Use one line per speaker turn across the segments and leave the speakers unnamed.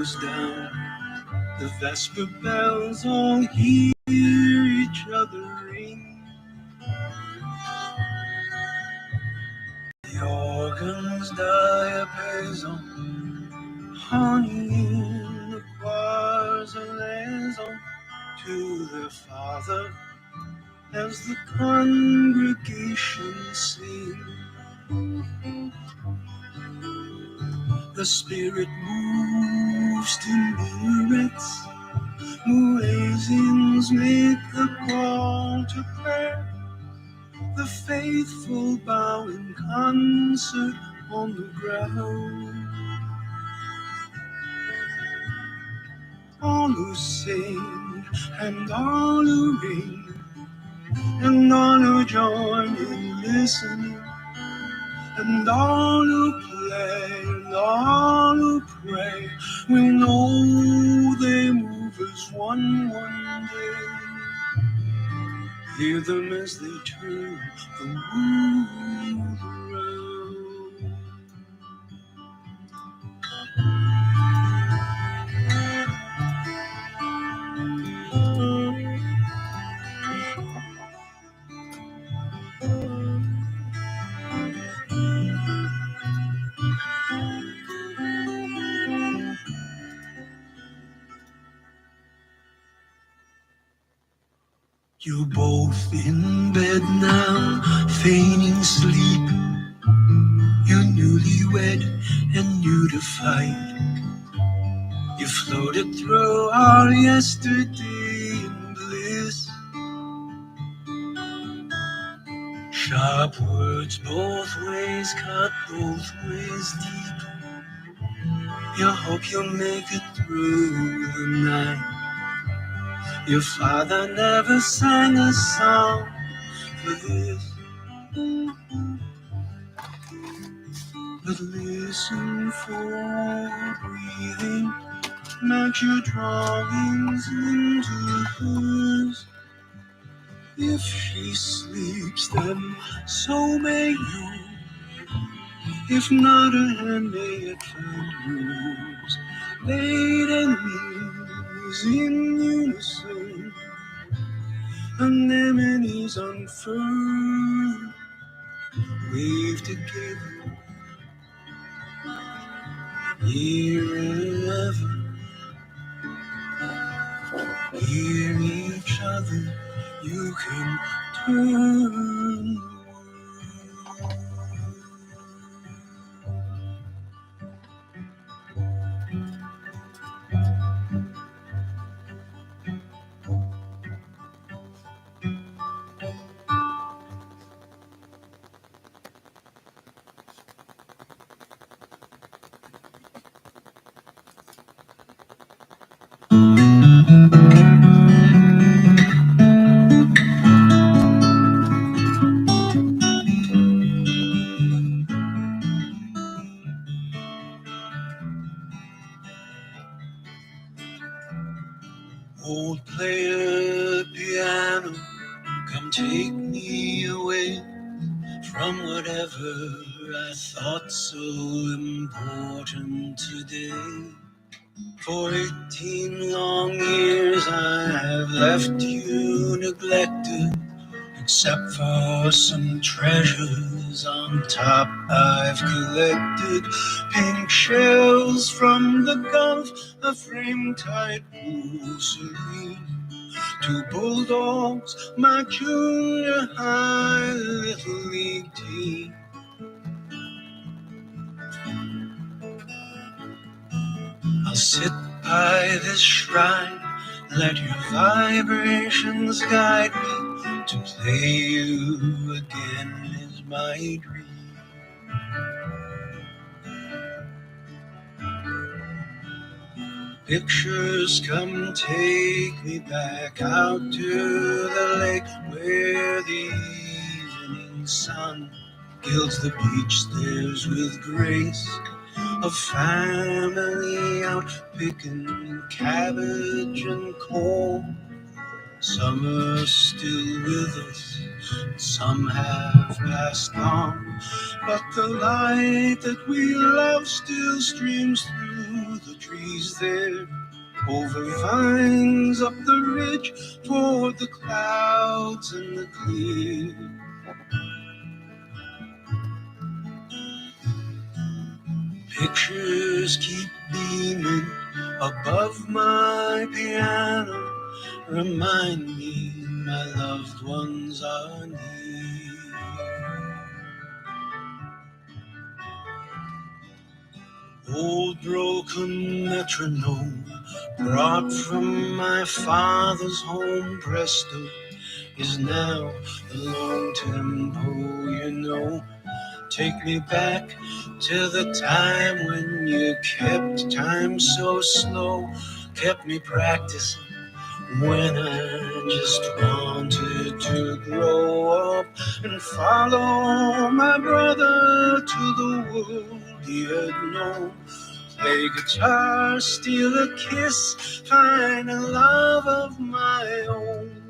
down, the vesper bells all hear each other ring. The organ's diapason, honey in the choirs a liaison to their Father as the congregation sing. The Spirit moves to minarets, muezzins make the call to prayer. The faithful bow in concert on the ground. All who sing and all who ring and all who join in listening and all who play and all who pray will know they move as one day. Hear them as they turn the world around. You're both in bed now, feigning sleep. You're newlywed and new to fight. You floated through our yesterday in bliss. Sharp words both ways, cut both ways deep. You hope you'll make it through the night. Your father never sang a song for this. But listen for breathing, match your drawings into hers. If she sleeps, then so may you. If not, her hand may yet find yours. Late and knees in unison, anemones unfurled, wave together, nearer ever. Hear each other, you can turn. Old player piano, come take me away from whatever I thought so important today. For 18 long years I have left you neglected, except for some treasures on top I've collected. Pink shells from the Gulf, a frame-tight blue serene. 2 bulldogs, my junior high little league team. I'll sit by this shrine, let your vibrations guide me. To play you again is my dream. Pictures come take me back out to the lake where the evening sun gilds the beach stairs with grace. A family out picking cabbage and corn. Some are still with us, some have passed on, but the light that we love still streams through the trees there, over vines up the ridge, toward the clouds and the clear. Pictures keep beaming above my piano, remind me my loved ones are near. Old broken metronome, brought from my father's home, presto, is now the long tempo, you know. Take me back to the time when you kept time so slow, kept me practicing when I just wanted to grow up and follow my brother to the world he had known. Play guitar, steal a kiss, find a love of my own.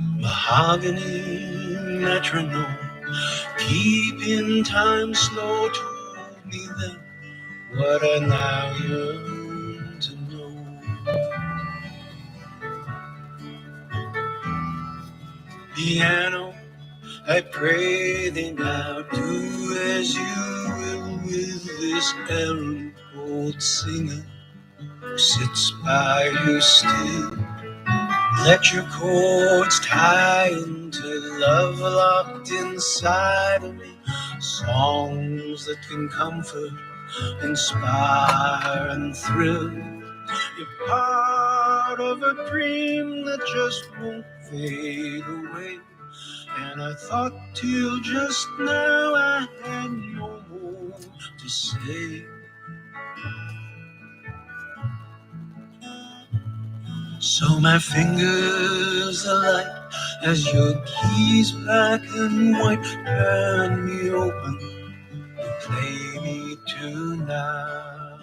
Mahogany metronome, keeping time slow, told me then what I now yearn to know. Piano, I pray thee now, do as you will with this errant old singer who sits by you still. Let your chords tie into love locked inside of me, songs that can comfort, inspire, and thrill. You're part of a dream that just won't fade away. And I thought till just now I had no more to say. So my fingers alight as your keys black and white turn me open and play me tonight.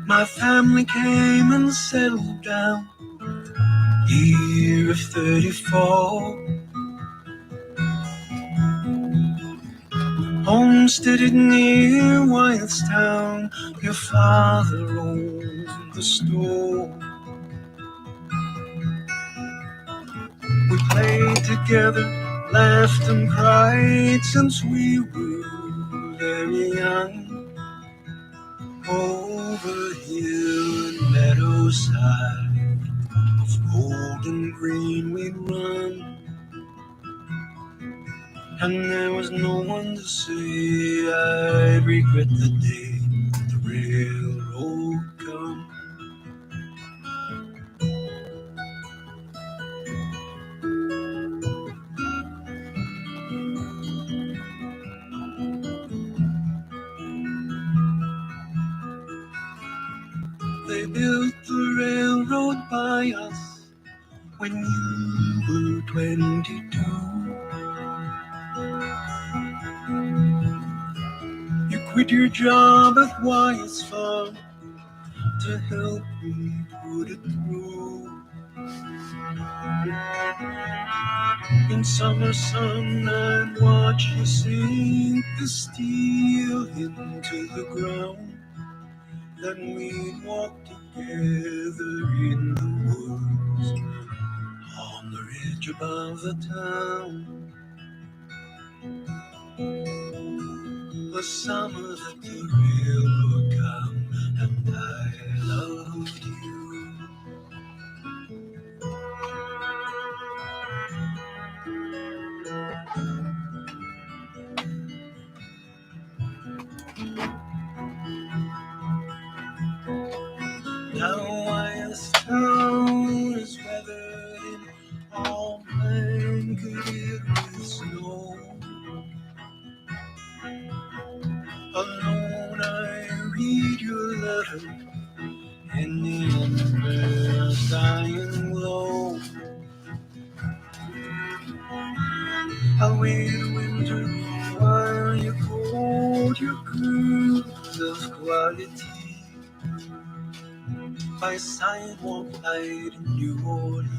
My family came and settled down, year of 34. Homesteaded near Wyethstown, your father owned the store. We played together, laughed and cried since we were very young. Over hill and meadowside, of golden green we'd run, and there was no one to say I'd regret the day the railroad come. They built the railroad by us when you were 22. You quit your job at Wyeth's farm to help me put it through. In summer sun, I'd watch you sink the steel into the ground. Then we'd walk together in the woods on the ridge above the town. The summer that the railroad come and I loved you. Now Wyethstown I'll wait a winter while you hold your groove of quality by sidewalk light in New Orleans.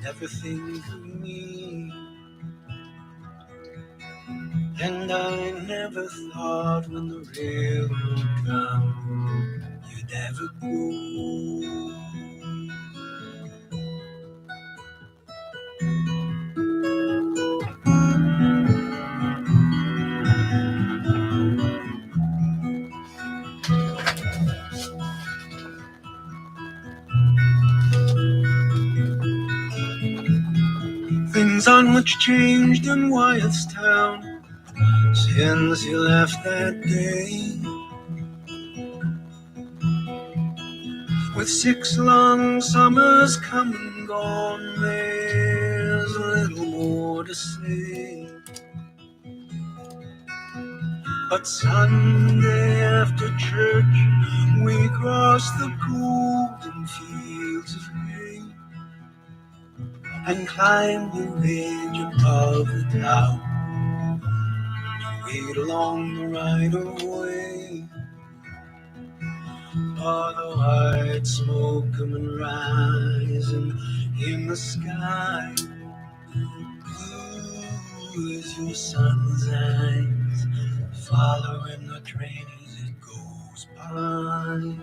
Never think of me, and I never thought when the railroad come you'd ever go. Things aren't much changed in Wyattstown since you left that day. With 6 long summers come and gone, there's little more to say. But Sunday after church, we crossed the golden fields of hay and climbed the ridge above the town to wait along the right-of-way. Oh, the white smoke coming rising in the sky, blue as your sun's eyes, following the train as it goes by.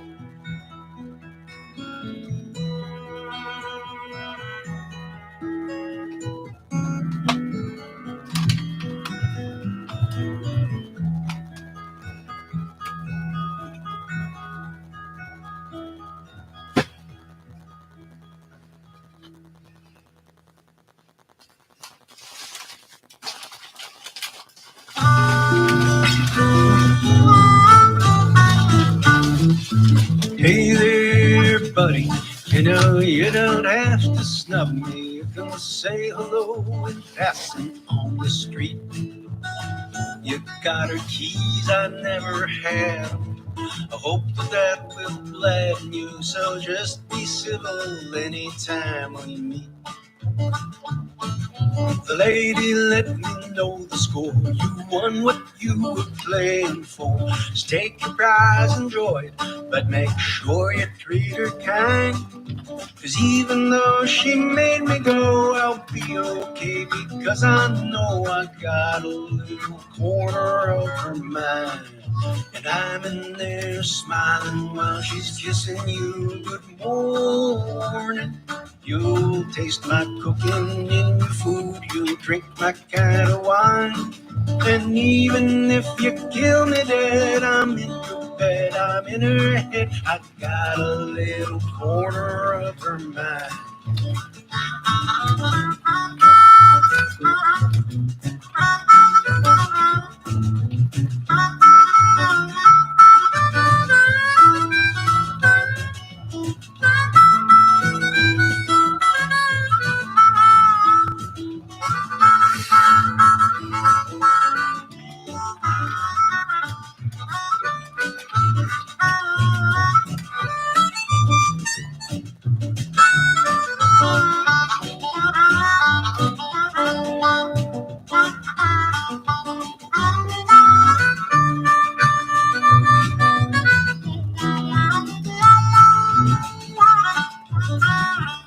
Hey there, buddy, you know you don't have to snub me. You can say hello in passing on the street. You got her keys, I never had 'em. I hope that will gladden you, so just be civil anytime we meet. The lady let me know the score. You won what you were playing for. Just take your prize, enjoy it, but make sure you treat her kind. 'Cause even though she made me go, I'll be okay, because I know I got a little corner of her mind. And I'm in there smiling while she's kissing you. Good morning. You'll taste my cooking in your food. You'll drink my kind of wine. And even if you kill me dead, I'm in your bed, I'm in her head. I got a little corner of her mind.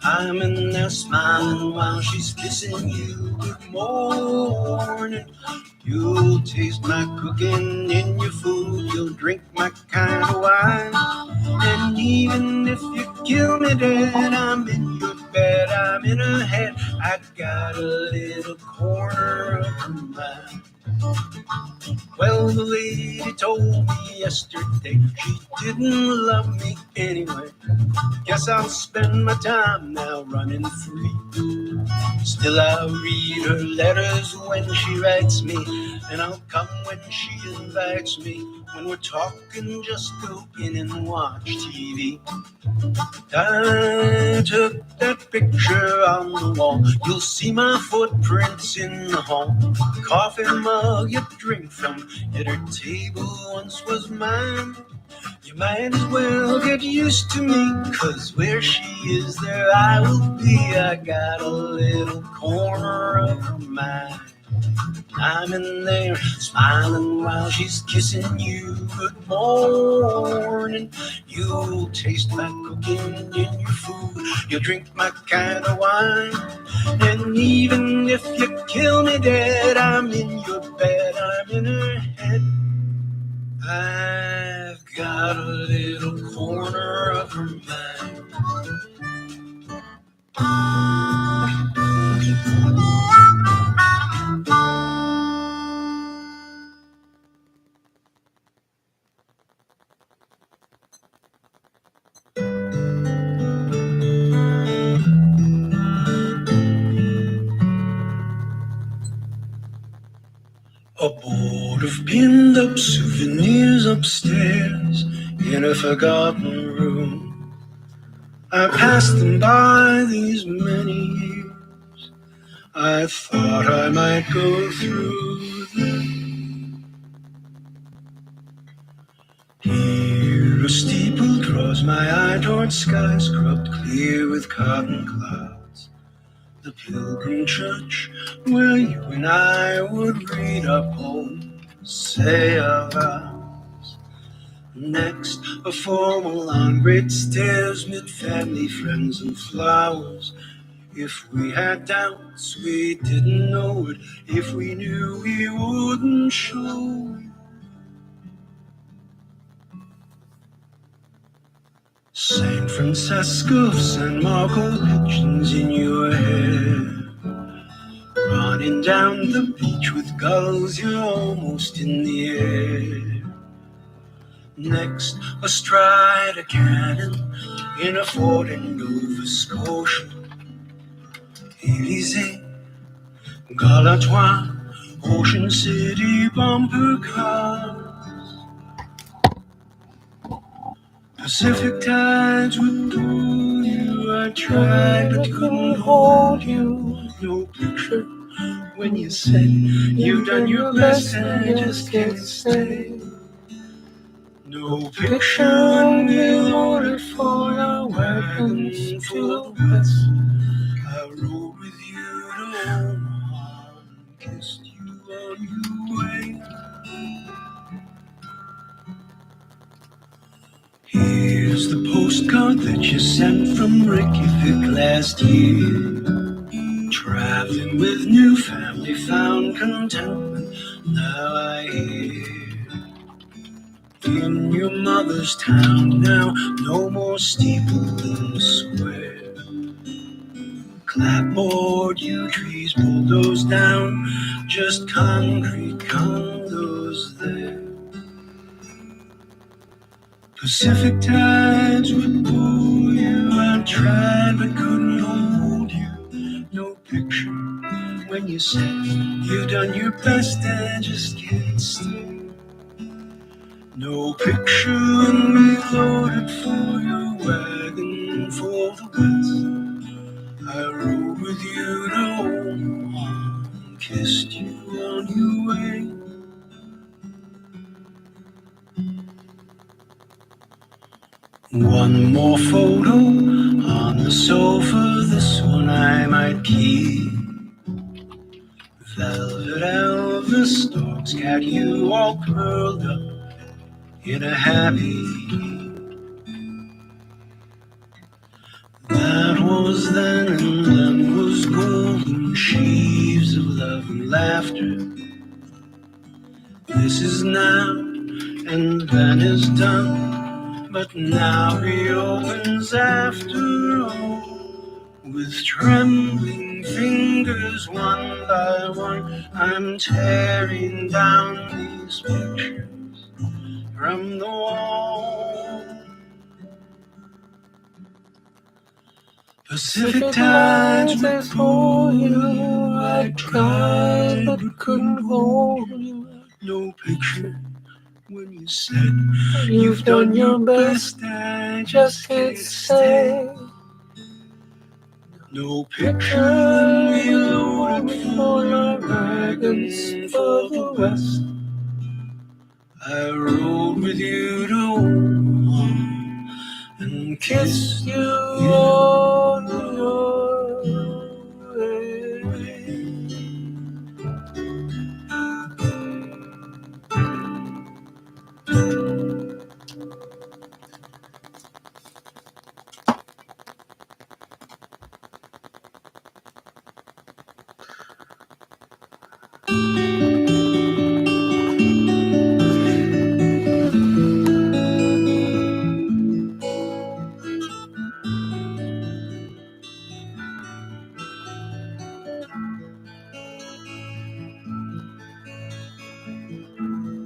I'm in there smiling while she's kissing you. Good morning. You'll taste my cooking in your food. You'll drink my kind of wine. And even if you kill me dead, I'm in your bed, I'm in her head. I got a little corner of her mind. Well, the lady told me yesterday she didn't love me anyway. Guess I'll spend my time now running free. Still I'll read her letters when she writes me, and I'll come when she invites me. When we're talking, just go in and watch TV. I took that picture on the wall. You'll see my footprints in the hall. The coffee mug you drink from at her table once was mine. You might as well get used to me, 'cause where she is, there I will be. I got a little corner of her mind. I'm in there smiling while she's kissing you. Good morning. You'll taste my cooking in your food. You'll drink my kind of wine. And even if you kill me dead, I'm in your bed, I'm in her head. I've got a little corner of her mind. A board of pinned up souvenirs upstairs in a forgotten room. I passed them by these many years. I thought I might go through them. Here a steeple draws my eye towards sky scrubbed clear with cotton clouds. The pilgrim church where you and I would read our poems, say our vows. Next, a formal on great stairs, mid family, friends, and flowers. If we had doubts, we didn't know it. If we knew, we wouldn't show it. San Francisco, San Marco, pigeons in your hair. Running down the beach with gulls, you're almost in the air. Next, astride a cannon in a fort in Nova Scotia. Élysée, Galatois, Ocean City bumper cars. Pacific tides would pull you. I tried but couldn't hold you. No picture when you said you've done your best and I just can't stay. No picture when we loaded for our wagons full of west. I rode with you to Omaha and kissed you on your way. Here's the postcard that you sent from Reykjavik last year. Traveling with new family, found contentment, now I hear. In your mother's town now, no more steeple in the square. Clapboard, yew trees bulldozed down, just concrete condos there. Pacific tides would pull you. I tried but couldn't hold you. No picture when you said you've done your best and just can't stay. No picture when we loaded for your wagon for the west. I rode with you to Omaha and kissed you on your way. One more photo on the sofa, this one I might keep. Velvet Elvis, dog's cat, you all curled up in a happy heap. That was then, and then was golden sheaves of love and laughter. This is now, and then is done, but now reopens after all. With trembling fingers, one by one, I'm tearing down these pictures from the wall. Pacific tides would pull you. I tried but couldn't hold you. No picture when you said you've done your best, I just can't stay. No picture we loaded for our wagons for the west. I rode with you to kiss you on your way.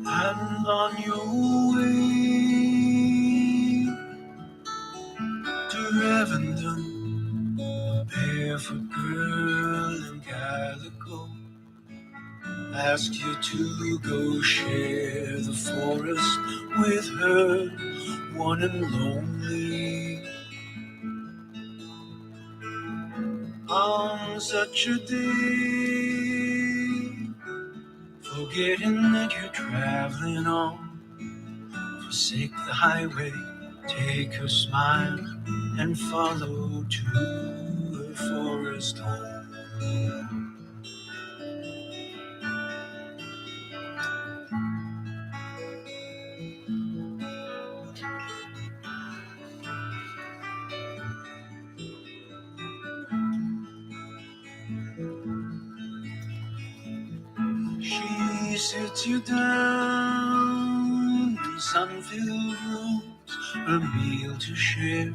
And on your way to Revendon, a barefoot girl in calico asked you to go share the forest with her, one and lonely. On such a day, forgetting that you're traveling on, forsake the highway, take her smile, and follow to her forest home. She sits you down in sun-filled rooms, a meal to share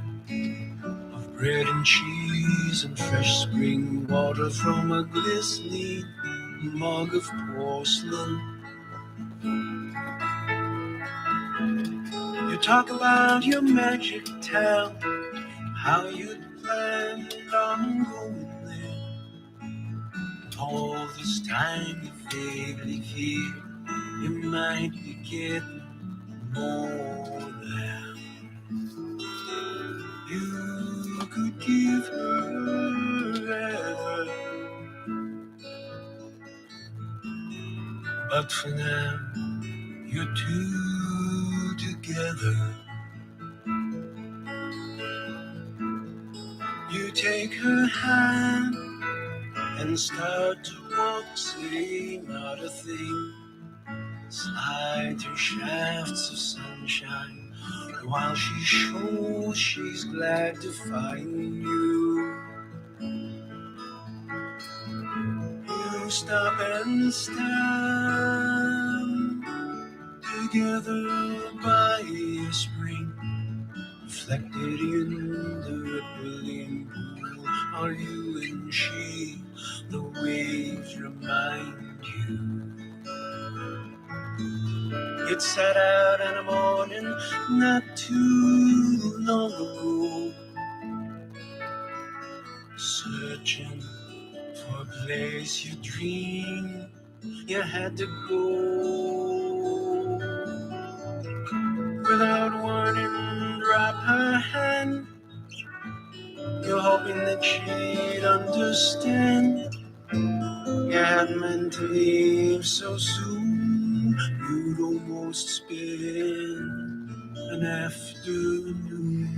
of bread and cheese and fresh spring water from a glistening mug of porcelain. You talk about your magic town, how you'd planned on going there. All this time you vaguely feel you might be getting more than you could give her ever. But for now, you're two together. You take her hand and start to walk, say not a thing. Slide through shafts of sunshine while she shows she's glad to find you. You stop and stand together by a spring, reflected in the rippling pool. Are you and she? The waves remind you. It set out in the morning not too long ago, searching for a place you dreamed you had to go. Without warning, drop her hand. You're hoping that she'd understand. You hadn't meant to leave so soon. You'd almost spend an afternoon.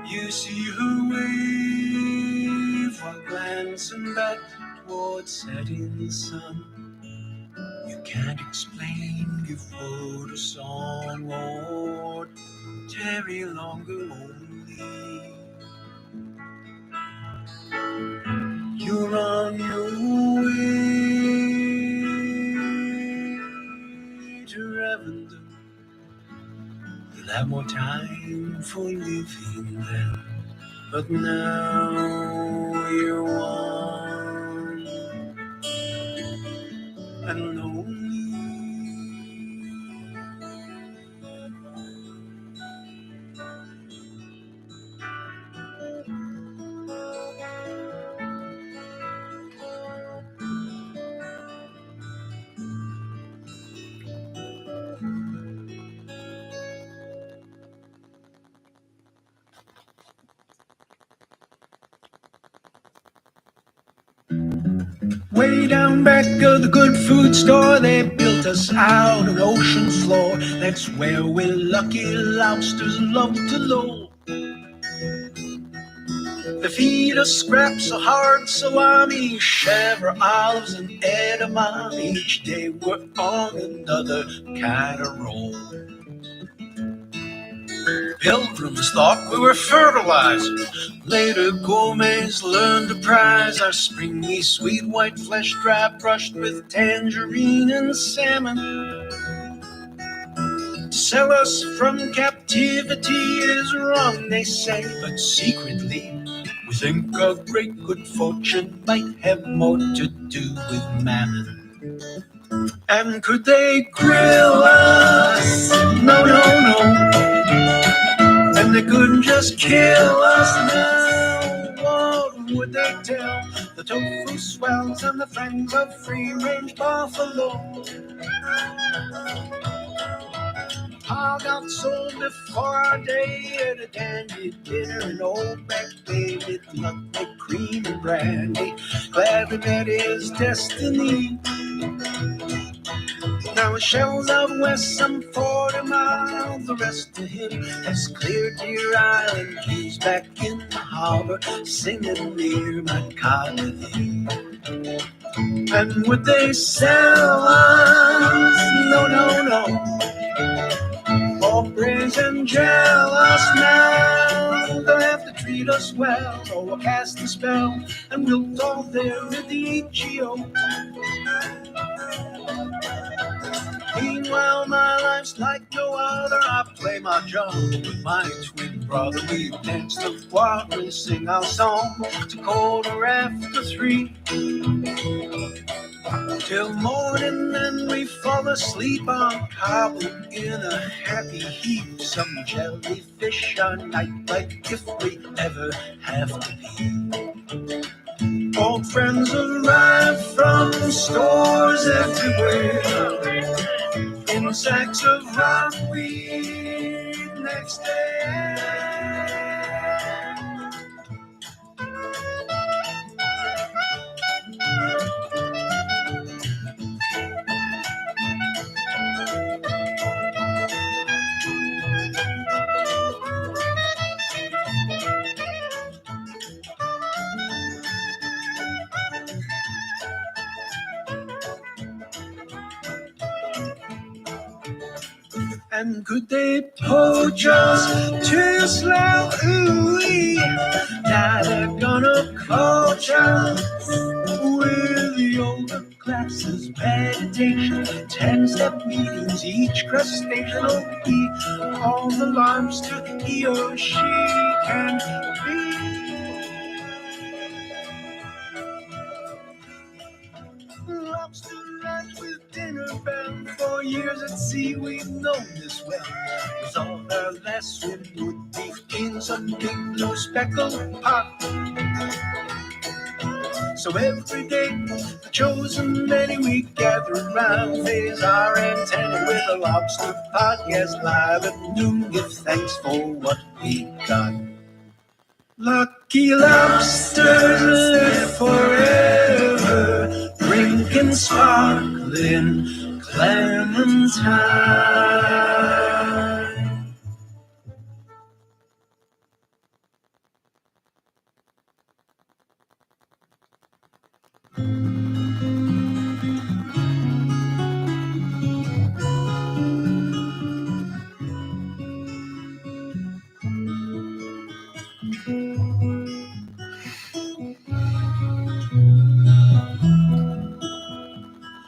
You see her wave while glancing back towards setting sun. You can't explain, give word a song or tarry longer only. You're on your way to Ravender. You'll have more time for living then, but now you're one and lonely. Way down back of the good food store, they built us out an ocean floor. That's where we lucky lobsters love to loll. They feed us scraps of hard salami, chèvre, olives, and edamame. Each day we're on another kind of roll. Pilgrims thought we were fertilizers. Later gourmets learned to prize our springy, sweet white flesh, dry brushed with tangerine and salmon. To sell us from captivity is wrong, they say, but secretly we think our great good fortune might have more to do with mammon. And could they grill us? No, no, no. And they couldn't just kill us now. What would they tell the tofu swells and the friends of free-range buffalo? I got sold before our day at a dandy dinner in Old Back Bay with nutmeg, cream, and brandy. Glad we met his destiny. Now the shells out west, some 40 miles, the rest of him has cleared Deer Island. He's back in the harbor, singing near my colony. And would they sell us? No, no, no. Boys and jealous now, they'll have to treat us well, or we'll cast a spell, and we'll go there with the HEO. Meanwhile, my life's like no other. I play my drum with my twin brother. We dance the choir and sing our song to 3:15. Till morning, then we fall asleep on cobble in a happy heap. Some jellyfish are night like if we ever have to be. Old friends arrive from stores everywhere in sacks of rockweed next day. And could they poach us too slow? Ooh-wee. Now they're gonna coach us with yoga classes, meditation, 10-step meetings, each crustacean will be all the lobster he or she can be. Lobster ranch with dinner bound. For years at sea we've known this well. With all our last swim would be in some big blue speckled pot. So every day, the chosen many we gather around, raise our antenna with a lobster podcast live at noon. Give thanks for what we got. Lucky lobsters live forever, drinking sparkling Clementine.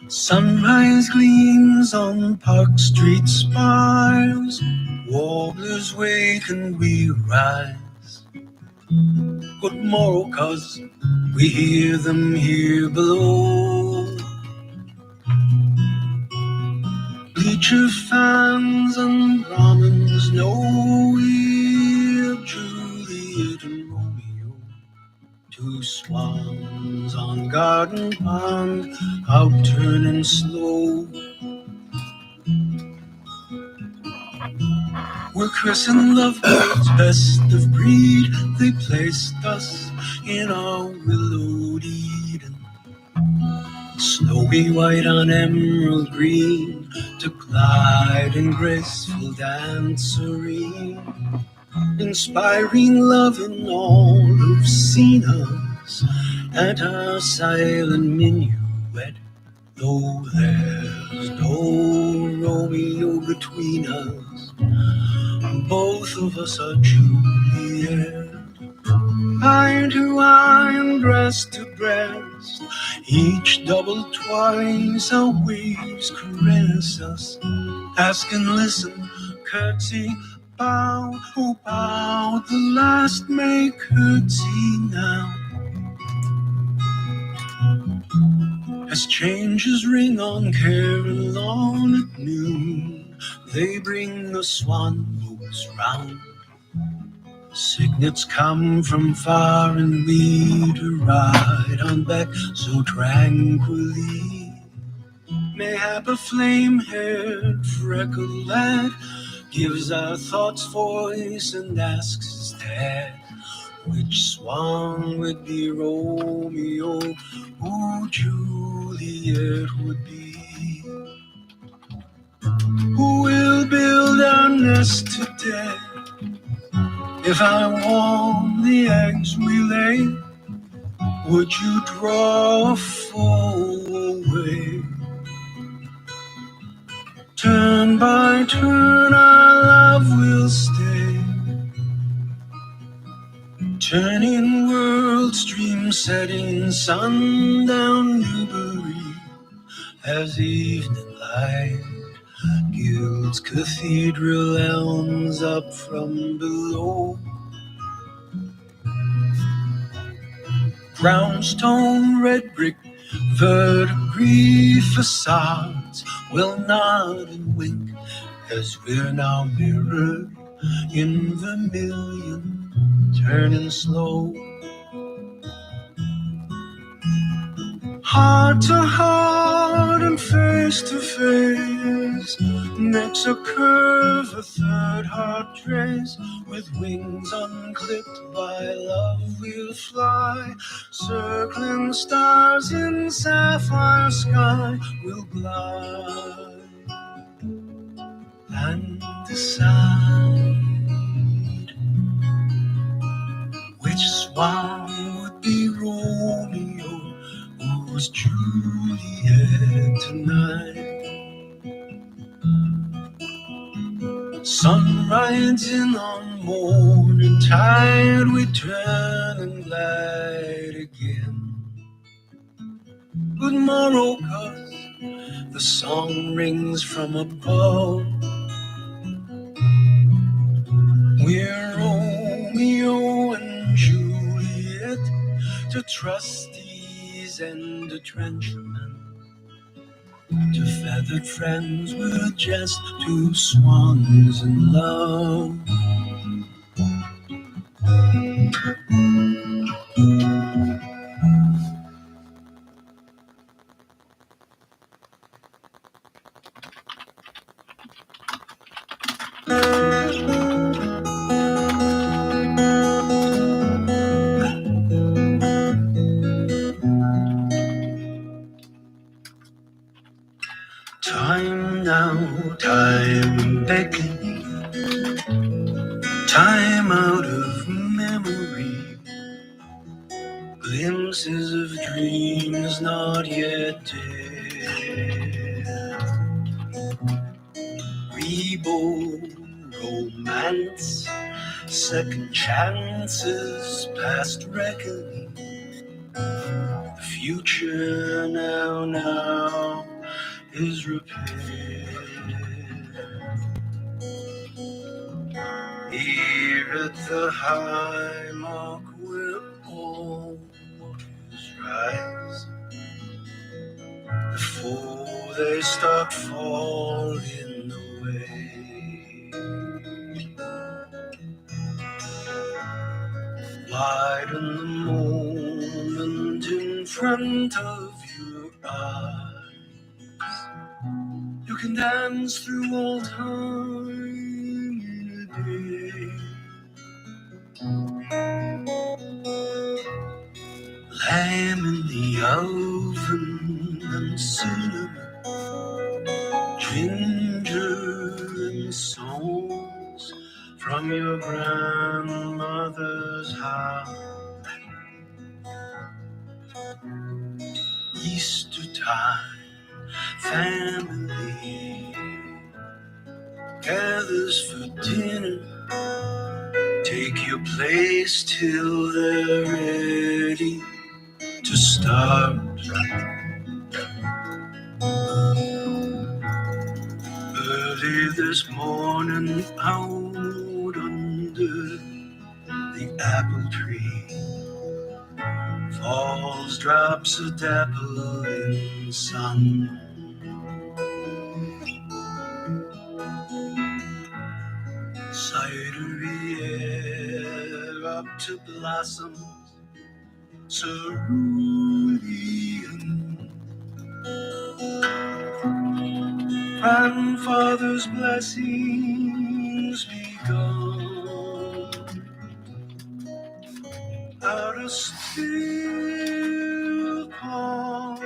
Sunrise gleams on Park Street spires, warblers wake and we rise. Good morrow, 'cause we hear them here below. Bleacher fans and Brahmins know we're Juliet and Romeo. Two swans on garden pond, out turning slow. We're christened lovebirds, best of breed. They placed us in our willowed Eden. Snowy white on emerald green, to glide in graceful dance serene, inspiring love in all who've seen us at our silent minuet. Though there's no Romeo between us, both of us are Juliet. Eye to eye and breast to breast, each double twice our waves caress us. Ask and listen, curtsy, bow, oh bow, the last may curtsy now. As changes ring on Carillon at noon, they bring the swan boats round. Signets come from far and we to ride on back so tranquilly. Mayhap a flame-haired freckled lad gives our thoughts voice and asks his dad which swan would be Romeo, who Juliet would be. Who will build our nest today? If I warm the eggs we lay, would you draw a foe away? Turn by turn our love will stay, turning world stream, setting sundown Newbury, as evening light gilds cathedral elms up from below. Brownstone, red brick, verdigris facades will nod and wink as we're now mirrored in vermilion, turning slow. Heart to heart and face to face, necks a curve, a third heart trace. With wings unclipped by love we'll fly, circling stars in sapphire sky we'll glide and decide which swan would be Romeo, who's Juliet tonight. Sun rides in on morning tide, we turn and glide again. Good morrow, cuz the song rings from above. We're Romeo and Juliet, to trustees and to trenchermen, to feathered friends, we're just two swans in love. Time now, time beckoning, time out of memory, glimpses of dreams not yet dead. Reborn romance, second chances, past reckoning, the future now is repaired. Here at the high mark where all waters rise, before they start falling away, widen the moment in front of your eyes. You can dance through all time in a day. Lamb in the oven cinnamon, ginger, and songs from your grandmother's house. Easter time, family gathers for dinner. Take your place till they're ready to start. Early this morning, out under the apple tree, falls drops of dapple in the sun. Cidery air up to blossoms, cerulean. Grandfather's blessings begun. Out of still pond,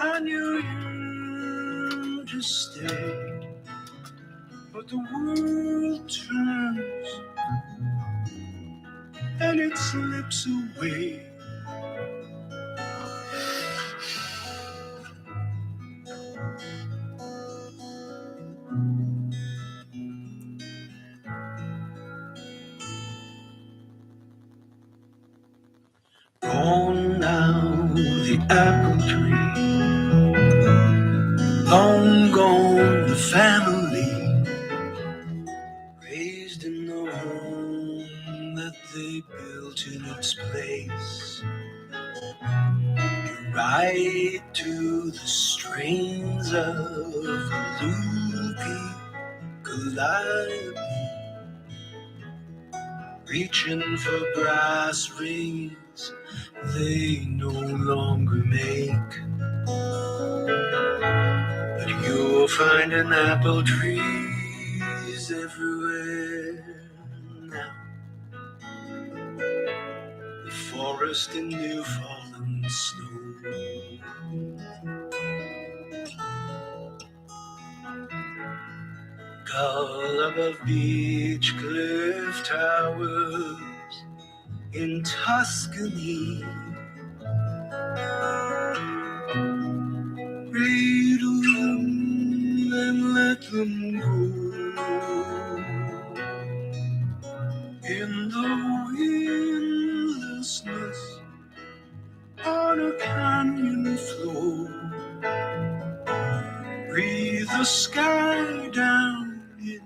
and you're here to stay. But the world turns and it slips away. Gone now the apple tree, long gone the family, raised in the home that they built in its place. You ride to the strains of Loopy Calliope, reaching for brass rings they no longer make. But you'll find an apple trees everywhere now. The forest in new fallen snow. Gull above beach cliff towers in Tuscany. Cradle them and let them go in the windlessness on a canyon floor. Breathe the sky down in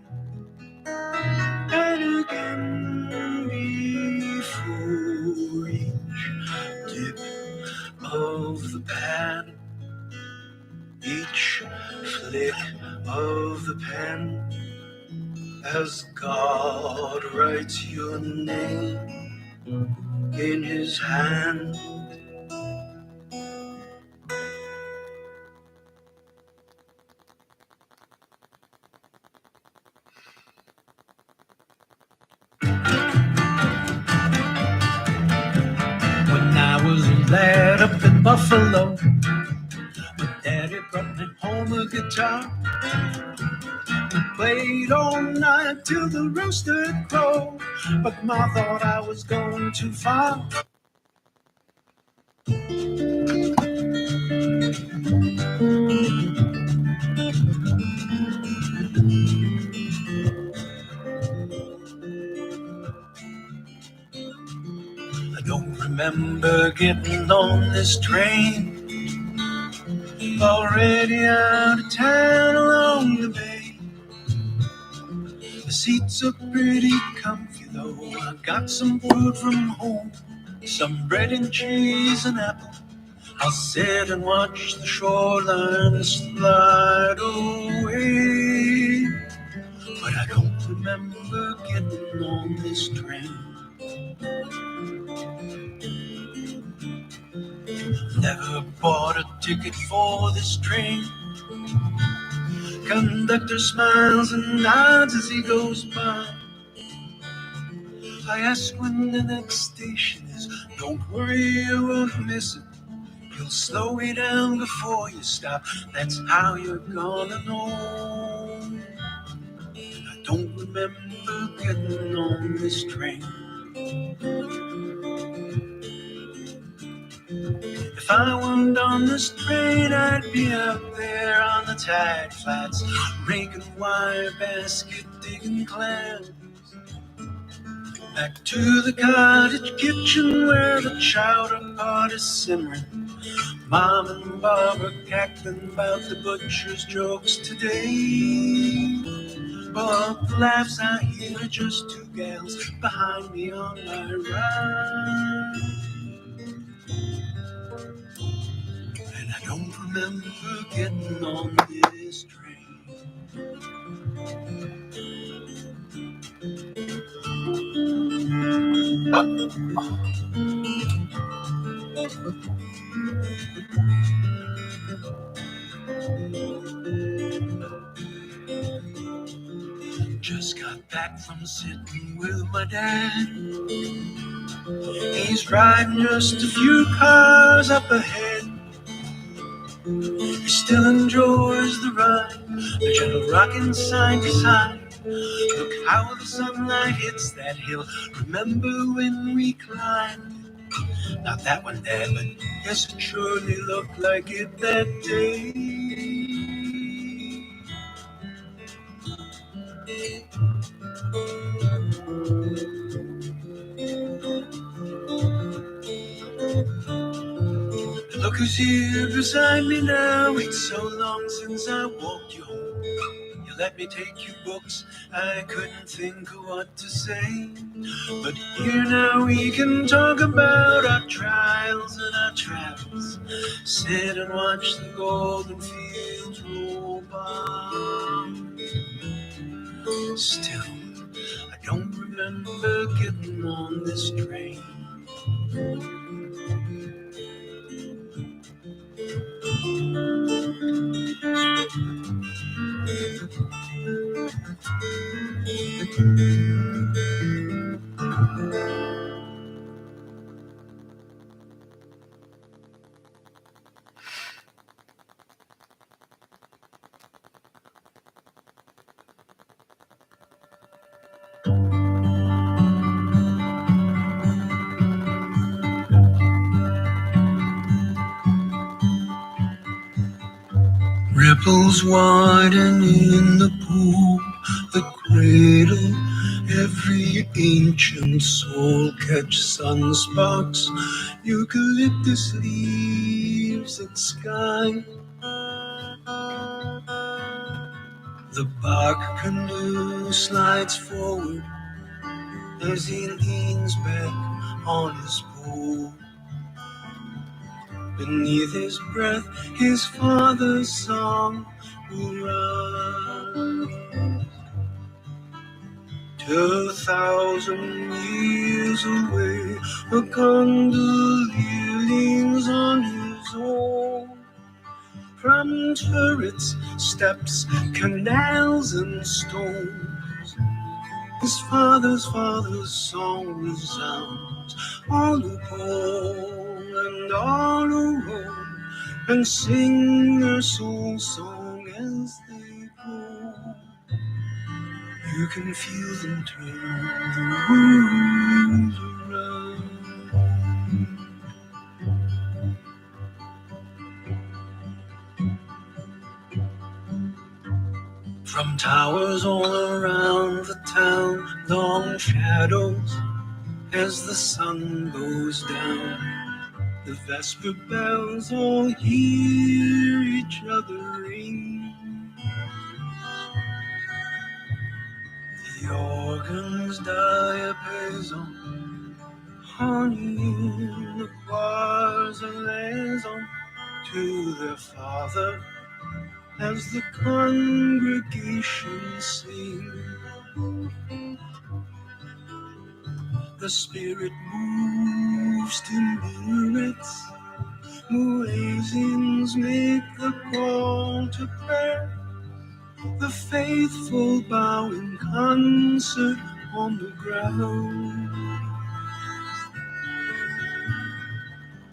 and again before each dip of the pan, each flick of the pen, as God writes your name in his hand. When I was a lad up in Buffalo, my daddy brought me home a guitar. We played all night till the rooster crowed, but Ma thought I was going too far. I don't remember getting on this train, already out of town along the bay. The seats are pretty comfy though, I got some food from home, some bread and cheese and apple. I'll sit and watch the shoreline slide away. But I don't remember getting on this train. Never bought a ticket for this train. Conductor smiles and nods as he goes by. I ask when the next station is. Don't worry, you won't miss it. You'll slow it down before you stop. That's how you're gonna know. I don't remember getting on this train. If I weren't on this train, I'd be out there on the tide flats, raking wire basket, digging clams. Back to the cottage kitchen where the chowder pot is simmering. Mom and Bob are cackling about the butcher's jokes today. But the laughs I hear are just two gals behind me on my ride. And I don't remember getting on this train. Just got back from sitting with my dad. He's driving just a few cars up ahead. He still enjoys the ride, the gentle rocking side to side. Look how the sunlight hits that hill. Remember when we climbed? Not that one, Dad, but yes, it surely looked like it that day. Look who's here beside me now. It's so long since I walked you home. You let me take you books. I couldn't think of what to say. But here now we can talk about our trials and our travels. Sit and watch the golden fields roll by. Still, I don't remember getting on this train. Ripples widen in the pool, the cradle. Every ancient soul catch sunspots, eucalyptus leaves and sky. The bark canoe slides forward as he leans back on his pole. Beneath his breath, his father's song will rise. 2,000 years away, a gondolier leans on his oar. From turrets, steps, canals, and stones, his father's song resounds all upon and all around, and sing their soul song as they go. You can feel them turn the world around. From towers all around the town, long shadows as the sun goes down. The vesper bells all hear each other ring. The organ's diapason, honeying the choirs and liaison to their father as the congregation sings. The spirit moves to minarets, muezzins make the call to prayer. The faithful bow in concert on the ground.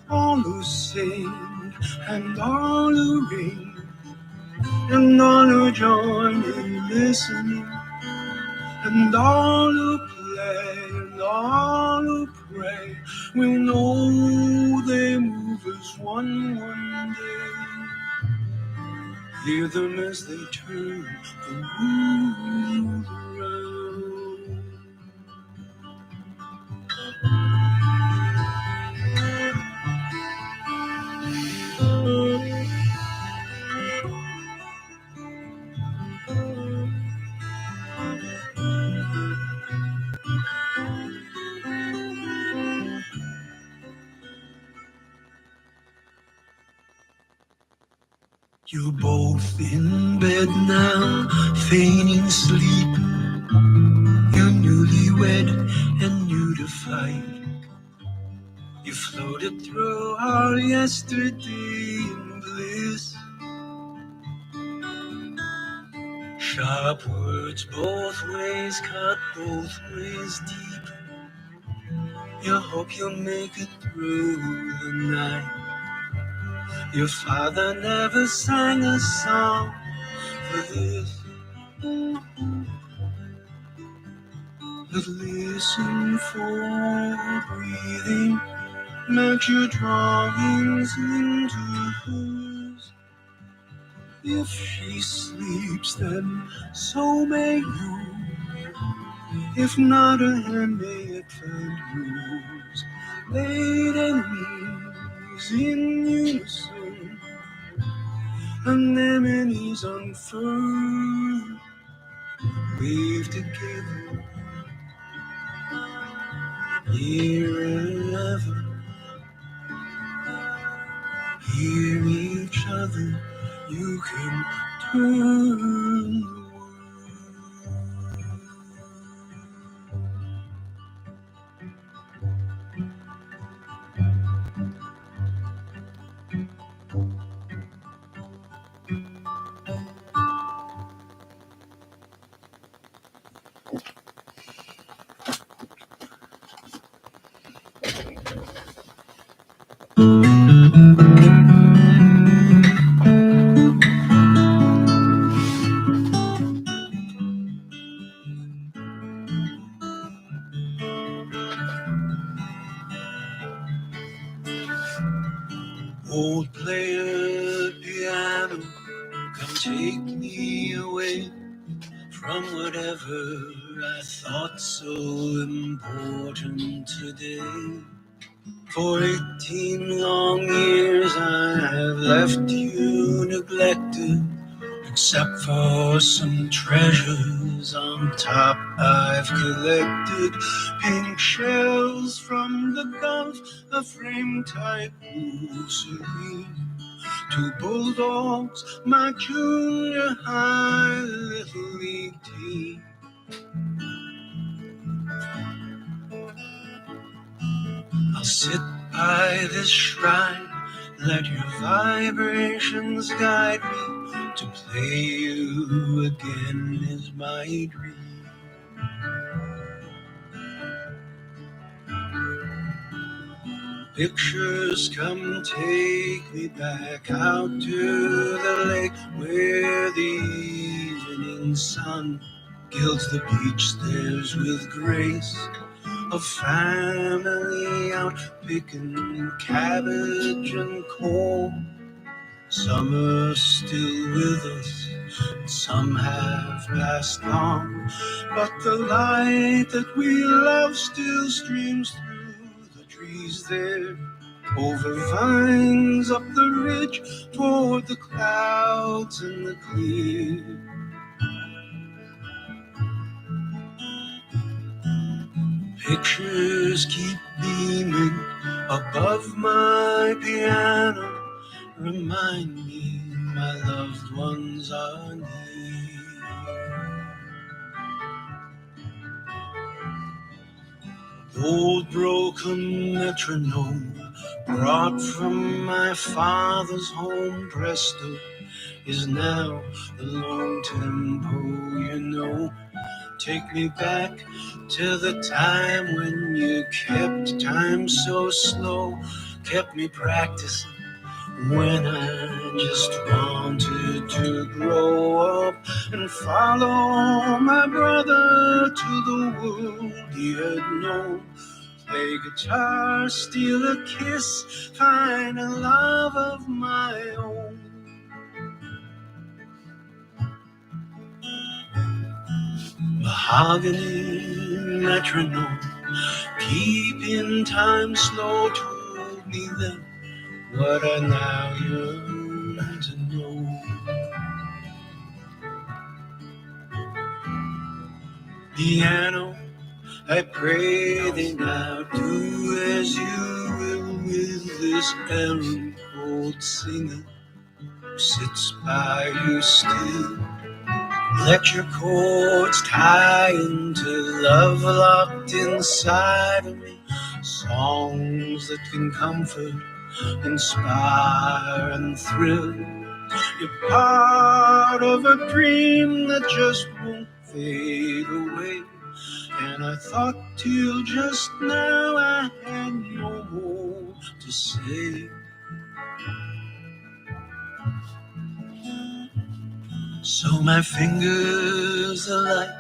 All who sing and all who ring, and all who join in listening, and all who play, and all who pray will know they move as one day. Hear them as they turn the world around. You're both in bed now, feigning sleep. You're newlywed and new to fight. You floated through our yesterday in bliss. Sharp words both ways, cut both ways deep. You hope you'll make it through the night. Your father never sang a song for this. But listen for breathing, match your drawings into hers. If she sleeps, then so may you. If not, a hand may find yours. Laid enemies in unison, anemones unfurled, wave together, near and ever. Hear each other, you can turn the world. Old player piano, come take me away from whatever I thought so important today. For 18 long years I have left you neglected, except for some treasures on top I've collected. Pink shells from the Gulf, a frame type serene. 2 bulldogs, my junior high little league team. I'll sit by this shrine, let your vibrations guide me. To play you again is my dream. Pictures come take me back out to the lake where the evening sun gilds the beach stairs with grace. A family out picking cabbage and coal. Some are still with us, some have passed on, but the light that we love still streams through the trees there, over vines up the ridge toward the clouds and the clear. Pictures keep beaming above my piano, remind me my loved ones are near. Old broken metronome, brought from my father's home, presto, is now the long tempo, you know. Take me back to the time when you kept time so slow, kept me practicing when I just wanted to grow up and follow my brother to the world he had known. Play guitar, steal a kiss, find a love of my own. Mahogany metronome, keeping time slow, told me then what I now yearn to know. Piano, I pray they now do as you will with this errand old singer who sits by you still. Let your chords tie into love locked inside of me, songs that can comfort, inspire and thrill. You're part of a dream that just won't fade away. And I thought till just now I had no more to say. So my fingers alight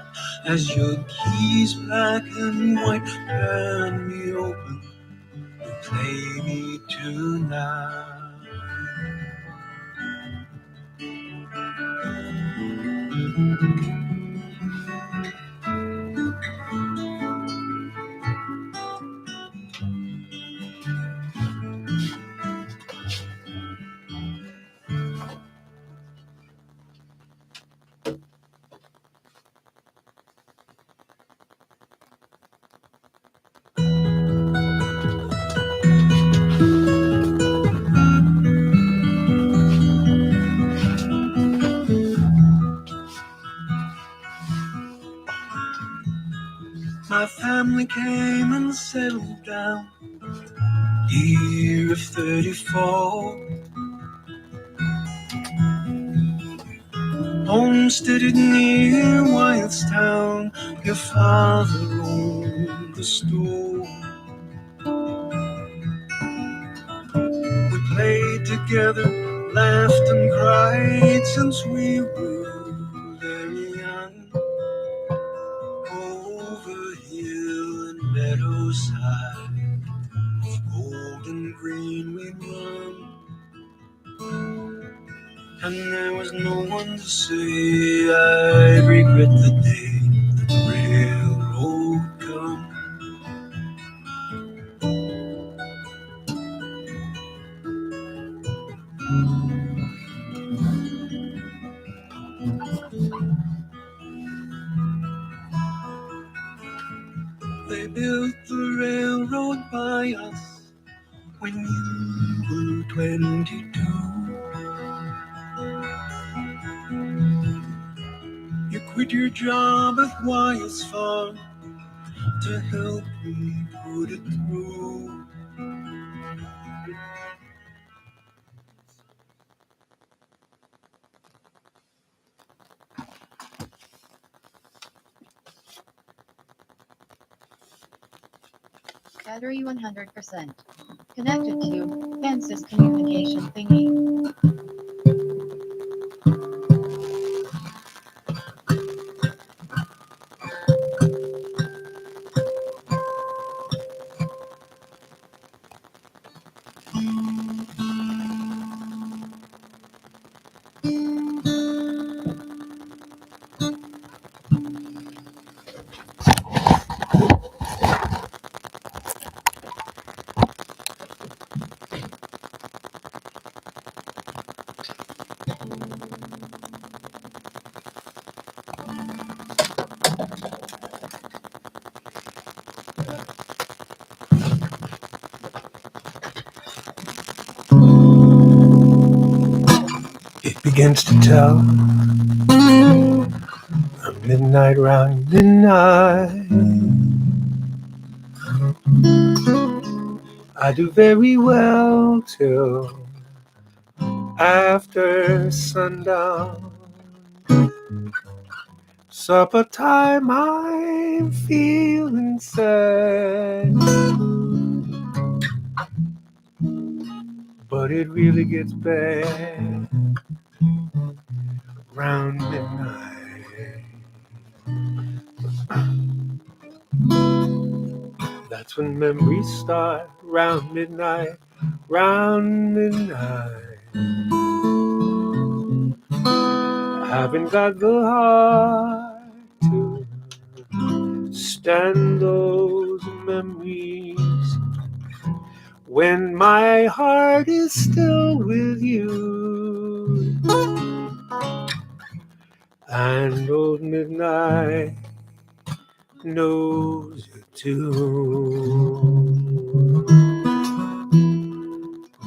as your keys black and white turn me open and play me tonight. My family came and settled down, year of 34. Homesteaded near Wyattstown, your father owned the store. We played together, laughed and cried since we were very young. Over hill and meadowside, of golden green we'd run. And there was no one to say I regret the day that the railroad come. They built the railroad by us when you were 22. You quit your job at Wyatt's Farm to help me put it through.
Battery 100%. Connected to Vance's communication thingy.
It begins to tell a midnight round midnight. I do very well till after sundown. Supper time, I'm feeling sad, but but it really gets bad round midnight. That's when memories start round midnight, round midnight. I haven't got the heart to stand those memories when my heart is still with you. And old midnight knows it too.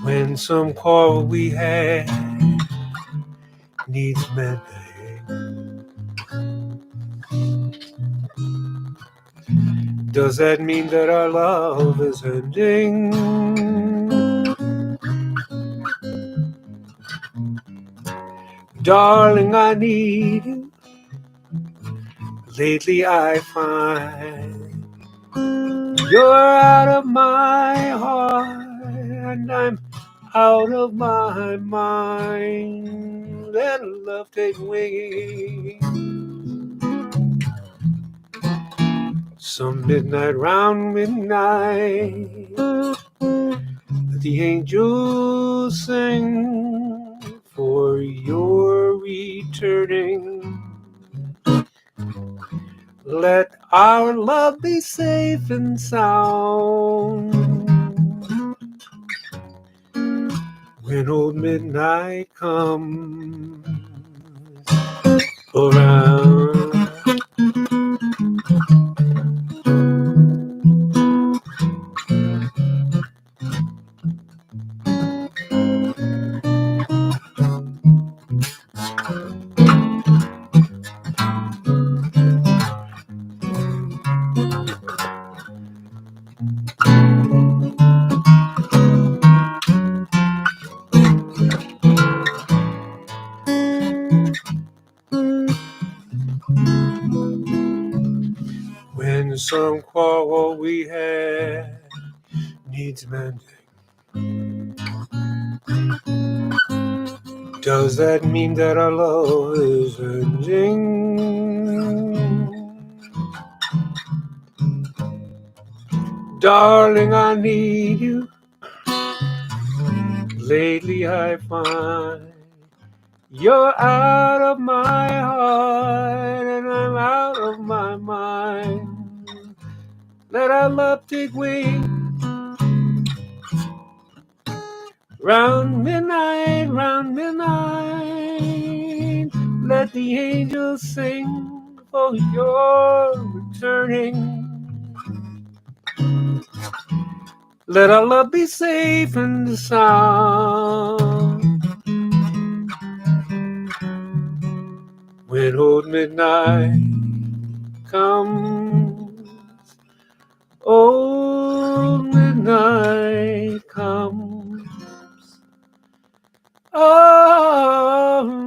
When some quarrel we had needs mending, does that mean that our love is ending? Darling, I need you. Lately I find you're out of my heart and I'm out of my mind. Let love take wing. Some midnight, round midnight, the angels sing for your returning. Let our love be safe and sound when old midnight comes around. When some quarrel we had needs mending, does that mean that our love is ending? Darling, I need you. Lately I find you're out of my heart and I'm out of my mind. Let our love take wing. Round midnight, let the angels sing for your returning. Let our love be safe and sound when old midnight comes. Old midnight comes around.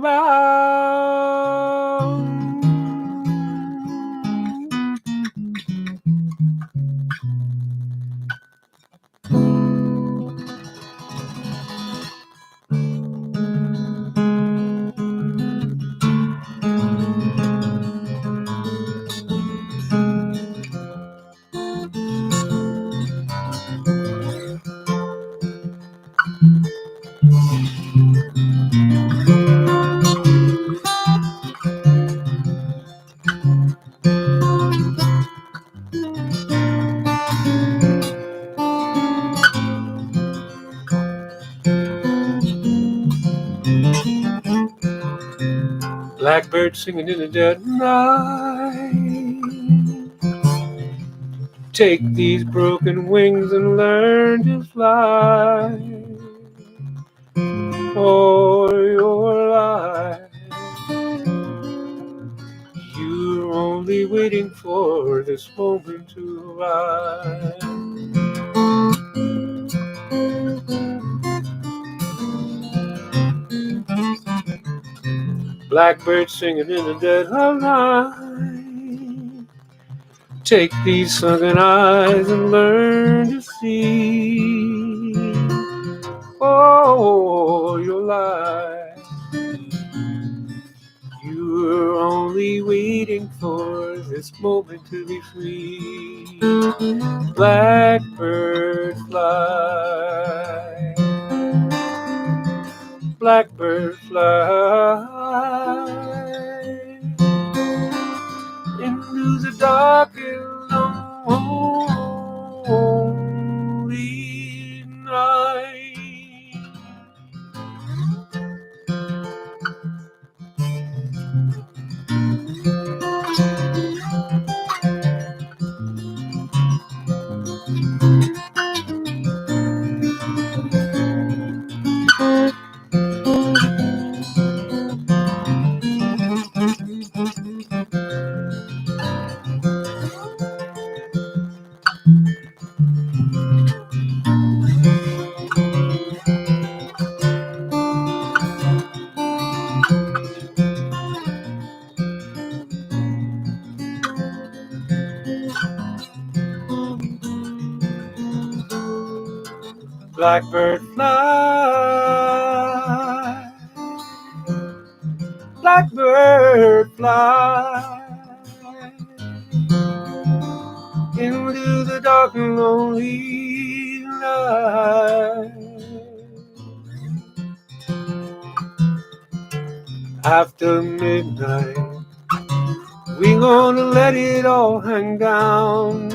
Blackbird singing in the dead of night. Take these broken wings and learn to fly for your life. You're only waiting for this moment to arrive. Blackbird singing in the dead of night. Take these sunken eyes and learn to see. Oh, life. You were only waiting for this moment to be free. Blackbird fly, blackbird fly into the dark and lonely night. Blackbird fly, blackbird fly into the dark and lonely night. After midnight, we gonna let it all hang down.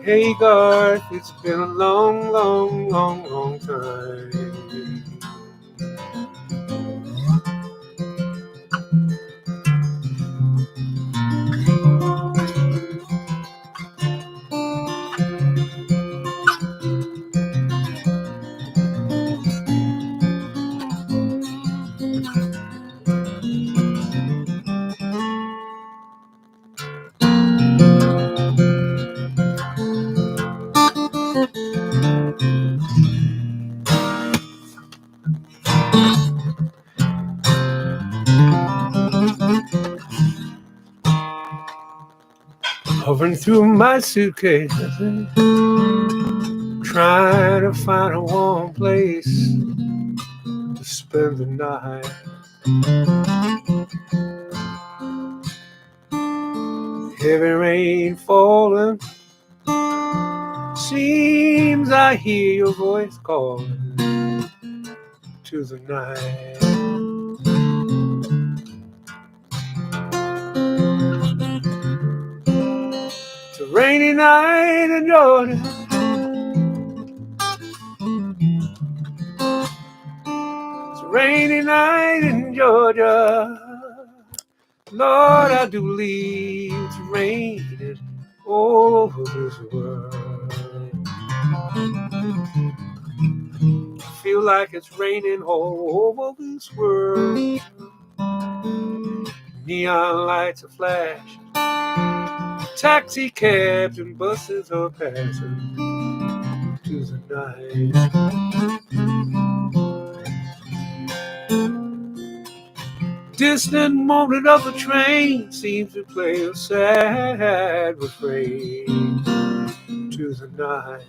Hey Garth, it's been a long, long, long, long time. Hovering through my suitcase, trying to find a warm place to spend the night. Heavy rain falling, seems I hear your voice calling to the night. It's a rainy night in Georgia. It's a rainy night in Georgia. Lord, I do believe it's raining all over this world. I feel like it's raining all over this world. Neon lights are flashing, taxi cabs and buses are passing to the night. Distant moaning of a train seems to play a sad refrain to the night.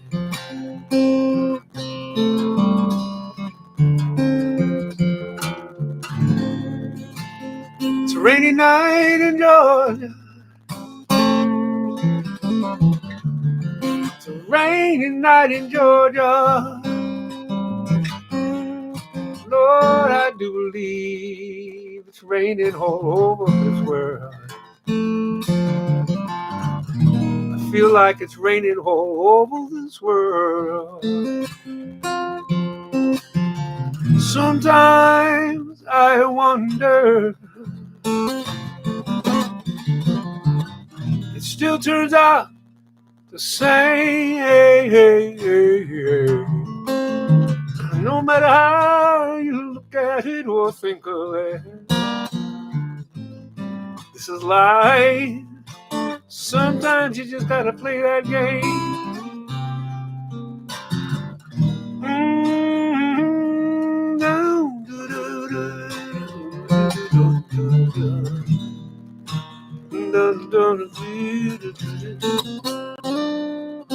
It's a rainy night in Georgia. It's a rainy night in Georgia. Lord, I do believe it's raining all over this world. I feel like it's raining all over this world. Sometimes I wonder, it still turns out the same. No matter how you look at it or think of it, this is life. Sometimes you just gotta play that game.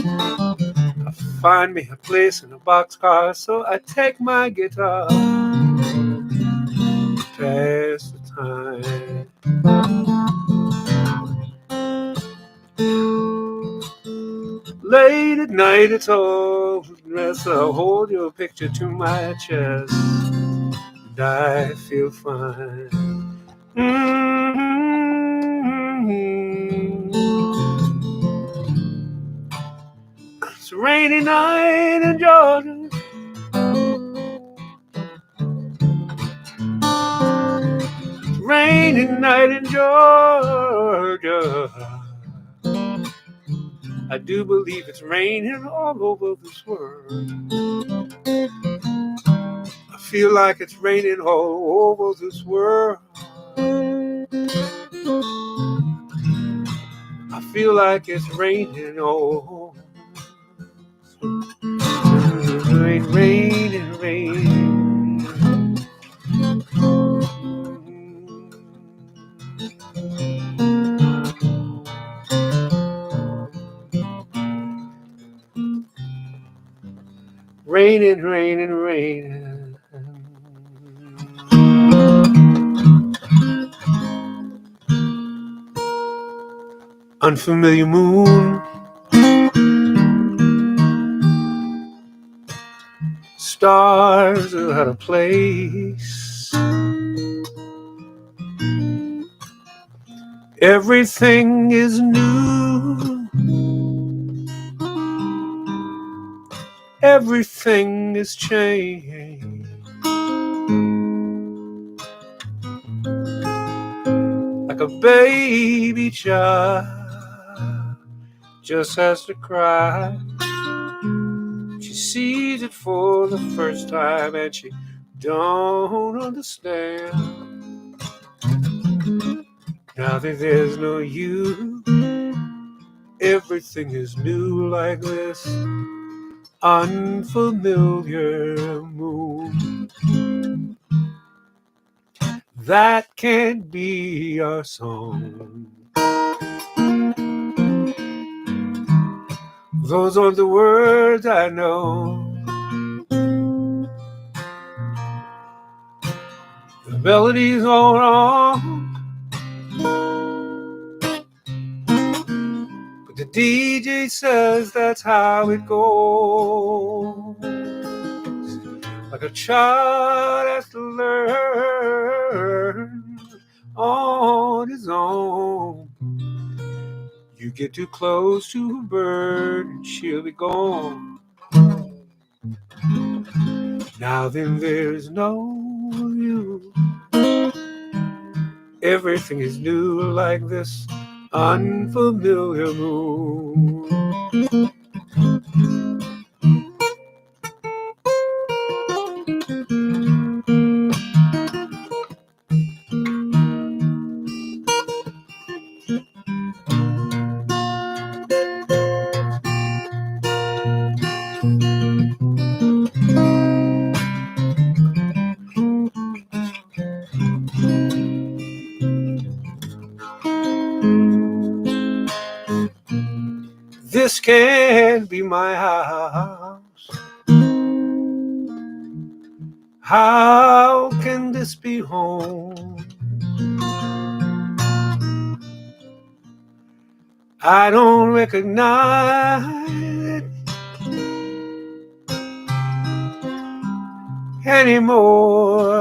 I find me a place in a boxcar, so I take my guitar, pass the time. Late at night, it's all dress. I'll hold your picture to my chest, and I feel fine. It's a rainy night in Georgia. Rainy night in Georgia. I do believe it's raining all over this world. I feel like it's raining all over this world. I feel like it's raining all. Rain, rain, rain. Raining, raining, raining. Unfamiliar moon, stars are out of place. Everything is new. Everything is changed. Like a baby child just has to cry. She sees it for the first time and she don't understand. Now that there's no you, everything is new like this unfamiliar moon. That can't be our song. Those aren't the words I know. The melody's all wrong, but the DJ says that's how it goes. Like a child has to learn on his own. You get too close to a bird and she'll be gone. Now then there's no you. Everything is new like this unfamiliar moon. This can't be my house. How can this be home? I don't recognize it anymore.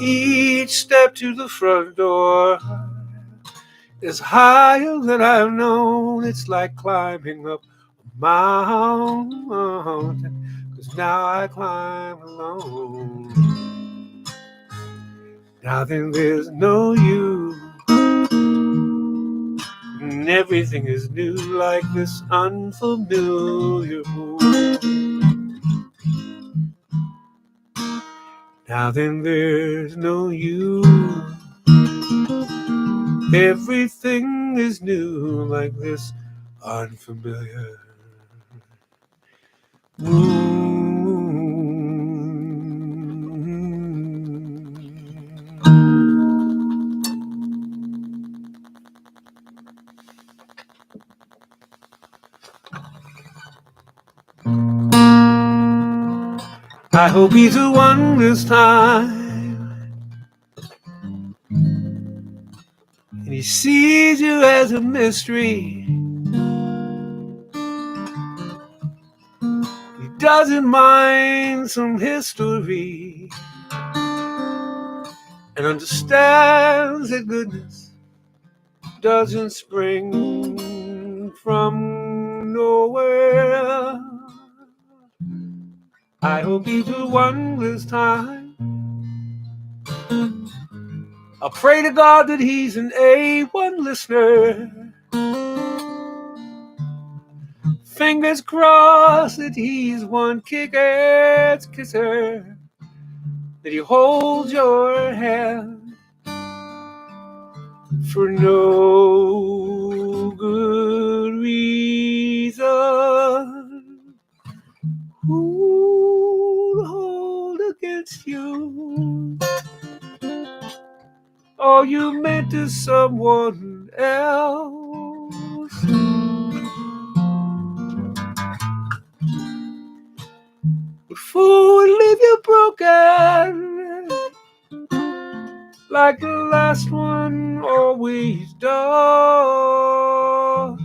Each step to the front door is higher than I've known. It's like climbing up a mountain, 'cause now I climb alone. Now then there's no you, and everything is new like this unfamiliar moon. Now then there's no you, everything is new like this unfamiliar moon. I hope he's the one this time, and he sees you as a mystery. He doesn't mind some history, and understands that goodness doesn't spring from nowhere. I hope he's the one this time. I pray to God that he's an A1 listener. Fingers crossed that he's one kick-ass kisser, that he holds your hand for no good reason. Who'd hold against you all you meant to someone else? Fool would leave you broken, like the last one always does.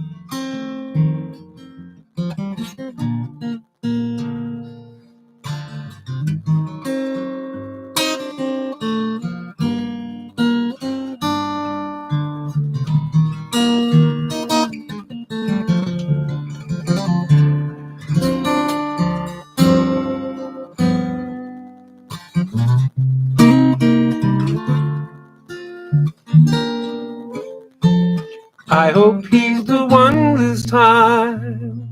I hope he's the one this time.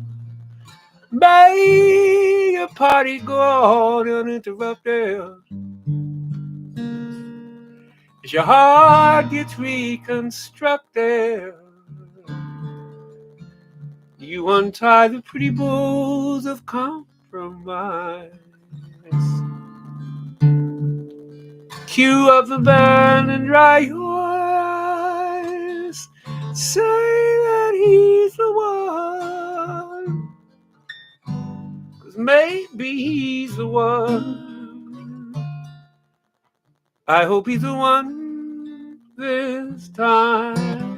May your party go on uninterrupted, as your heart gets reconstructed. You untie the pretty bows of compromise. Cue up the band and dry your eyes. Say that he's the one, 'cause maybe he's the one. I hope he's the one this time.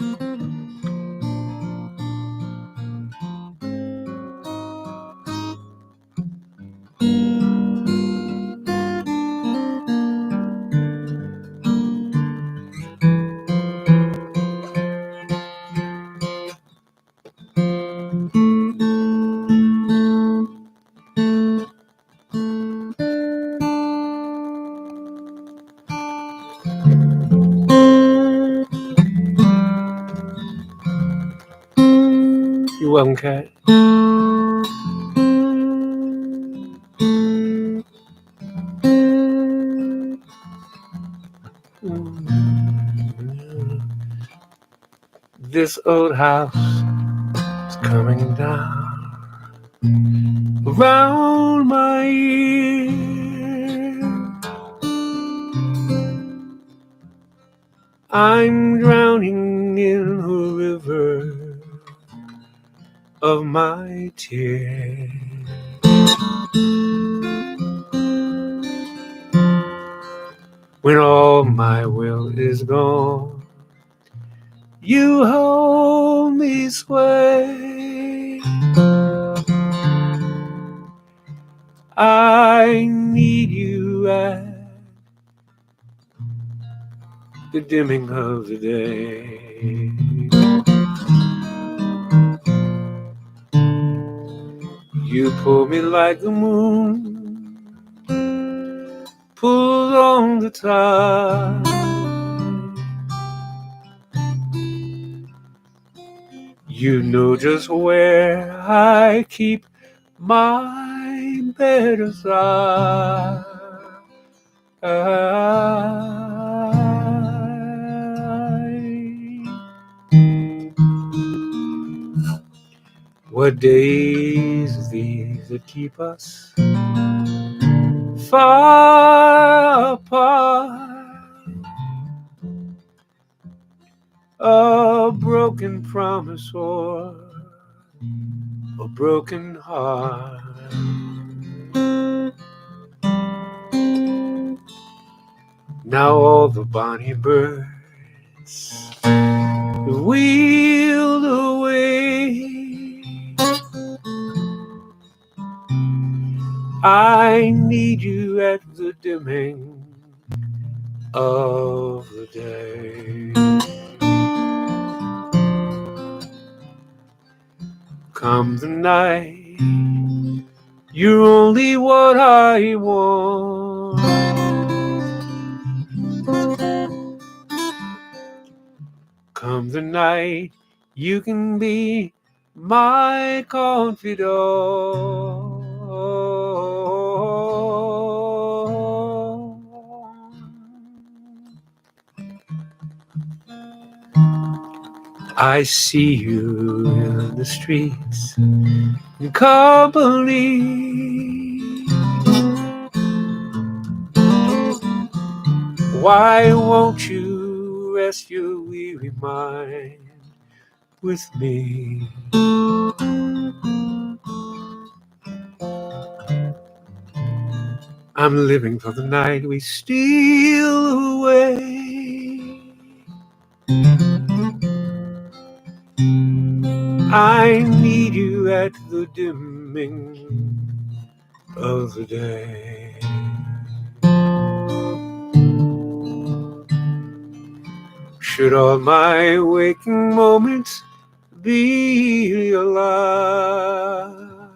You're welcome, Cat. This old house is coming down around my ear. I'm drowning in a river of my tears. When all my will is gone, you hold me sway. I need you at the dimming of the day. You pull me like the moon pulls on the tide. You know just where I keep my better side. What days these that keep us far apart? A broken promise or a broken heart. Now all the bonny birds wheeled away. I need you at the dimming of the day. Come the night, you're only what I want. Come the night, you can be my confidant. I see you in the streets in company. Why won't you rest your weary mind with me? I'm living for the night we steal away. I need you at the dimming of the day. Should all my waking moments be alive,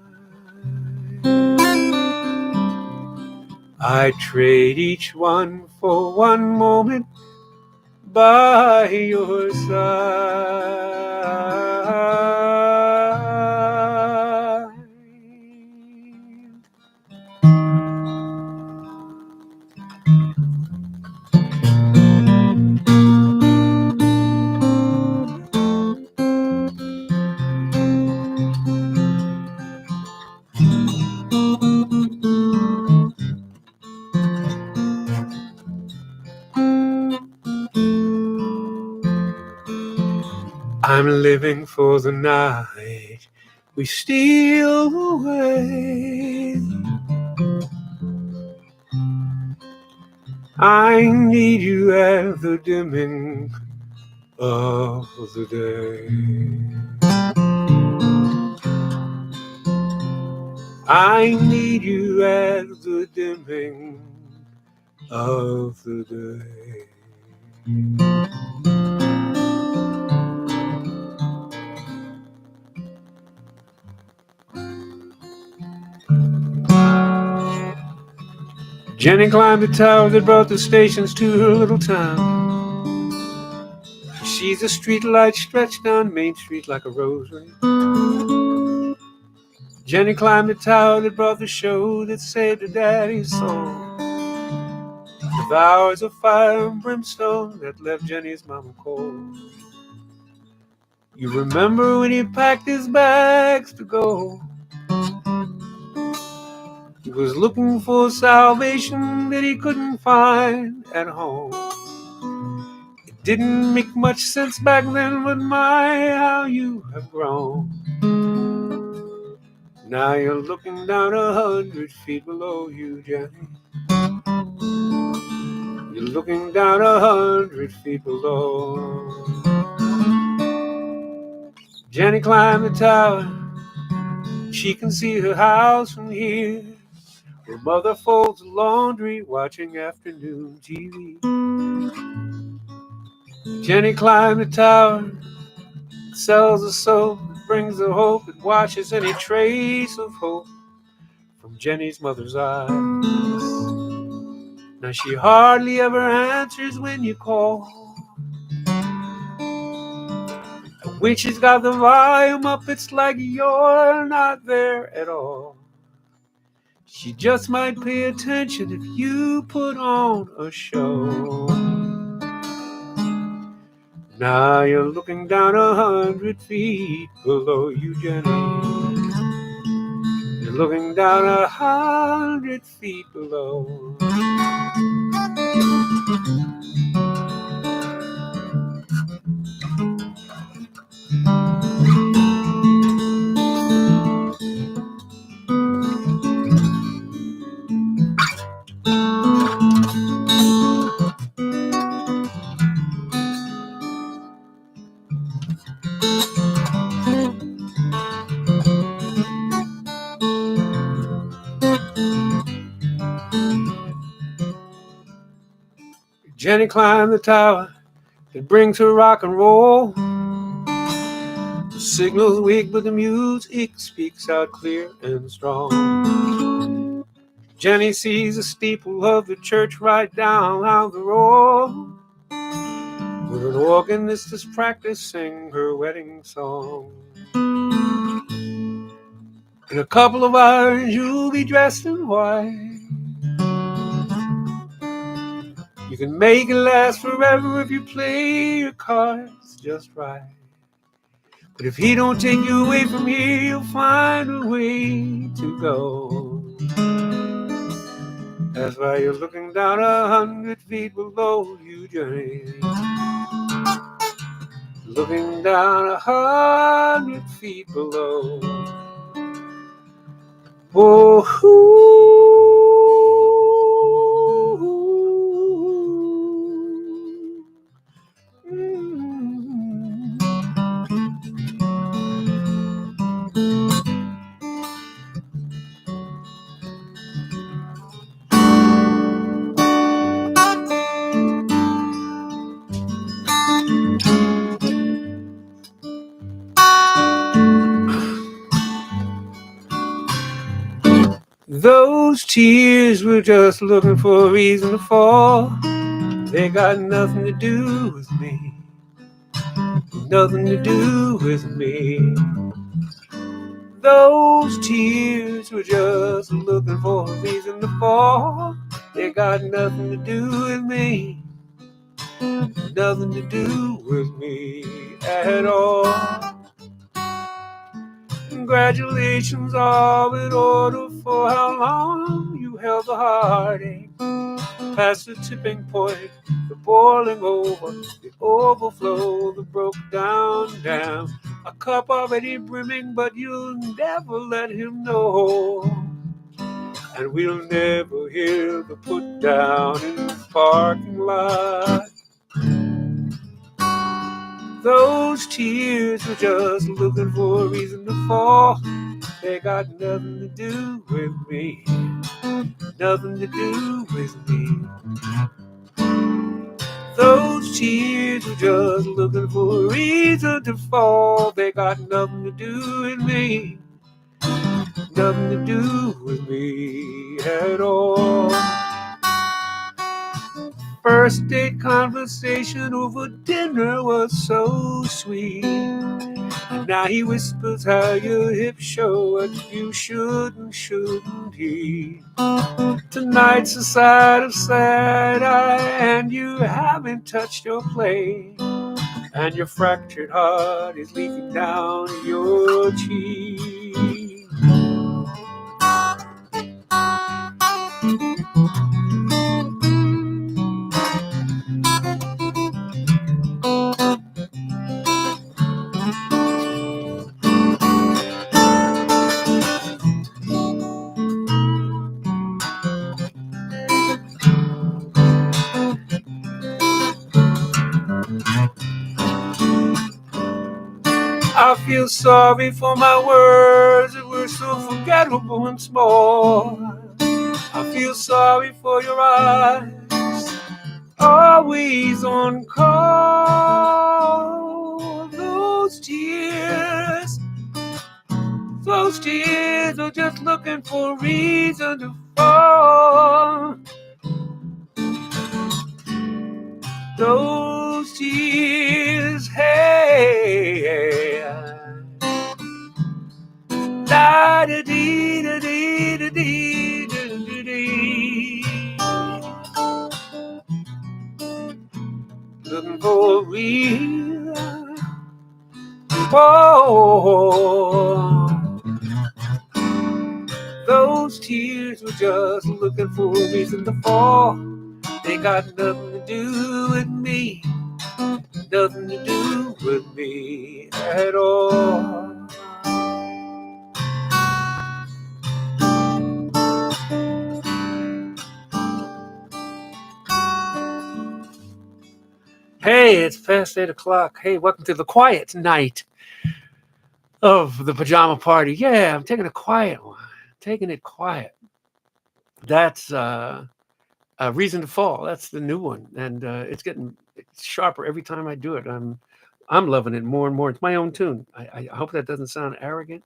I trade each one for one moment by your side. I'm living for the night we steal away. I need you at the dimming of the day. I need you at the dimming of the day. Jenny climbed the tower that brought the stations to her little town. She sees a street light stretched down Main Street like a rosary. Jenny climbed the tower that brought the show that saved her daddy's soul. With hours of fire and brimstone that left Jenny's mama cold. You remember when he packed his bags to go? He was looking for salvation that he couldn't find at home. It didn't make much sense back then, but my, how you have grown. Now you're looking down 100 feet below you, Jenny. You're looking down 100 feet below. Jenny climbed the tower. She can see her house from here. Her mother folds laundry, watching afternoon TV. Jenny climbed the tower, sells the soap, brings the hope, it washes any trace of hope from Jenny's mother's eyes. Now she hardly ever answers when you call. And when she's got the volume up, it's like you're not there at all. She just might pay attention if you put on a show. Now you're looking down 100 feet below you, Jenny. You're looking down 100 feet below. Jenny climbed the tower that brings her rock and roll. The signal's weak, but the music speaks out clear and strong. Jenny sees the steeple of the church right down the road, where an organist is practicing her wedding song. In a couple of hours, you'll be dressed in white. You can make it last forever if you play your cards just right. But if he don't take you away from here, you'll find a way to go. That's why you're looking down 100 feet below you, Johnny. Looking down 100 feet below. Oh, those tears were just looking for a reason to fall. They got nothing to do with me. Nothing to do with me. Those tears were just looking for a reason to fall. They got nothing to do with me. Nothing to do with me at all. Congratulations are in order for how long you held the heartache. Past the tipping point, the boiling over, the overflow, the broke down dam. A cup already brimming, but you'll never let him know. And we'll never hear the put down in the parking lot. Those tears were just looking for a reason to fall. They got nothing to do with me. Nothing to do with me. Those tears were just looking for a reason to fall. They got nothing to do with me. Nothing to do with me at all. First date conversation over dinner was so sweet. And now he whispers how your hips show what you shouldn't he? Tonight's a side of sad eye, and you haven't touched your plate. And your fractured heart is leaking down your cheek. I feel sorry for my words that were so forgettable and small. I feel sorry for your eyes, always on call. Those tears are just looking for a reason to fall. Those tears, hey, da da dee da dee da dee da dee. Looking for a reason. Oh, those tears were just looking for a reason to fall. They got nothing to do with me. Nothing to do with me at all. Hey, it's past 8 o'clock. Hey, welcome to the quiet night of the pajama party. Yeah, I'm taking a quiet one. Taking it quiet. That's Reason to Fall. That's the new one, and it's getting sharper every time I do it. I'm loving it more and more. It's my own tune. I hope that doesn't sound arrogant,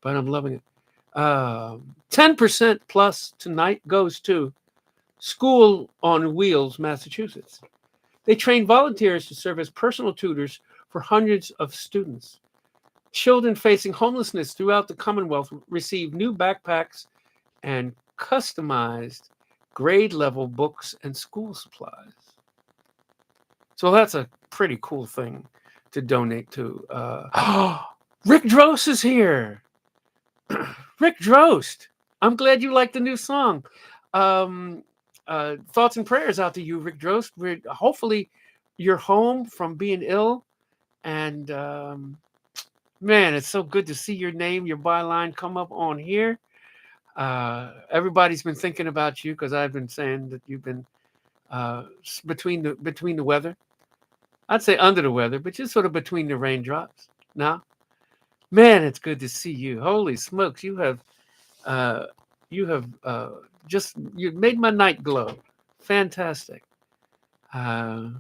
but I'm loving it. 10% plus tonight goes to School on Wheels, Massachusetts. They train volunteers to serve as personal tutors for hundreds of students. Children facing homelessness throughout the Commonwealth receive new backpacks and customized grade level books and school supplies. So that's a pretty cool thing to donate to. Rick Drost is here. Rick Drost. I'm glad you like the new song. Thoughts and prayers out to you, Rick Drost. Hopefully you're home from being ill. And man, it's so good to see your name, your byline come up on here. Everybody's been thinking about you because I've been saying that you've been between the weather. I'd say under the weather, but just sort of between the raindrops. Now, man, it's good to see you. Holy smokes, you have just you made my night glow. Fantastic. Yeah,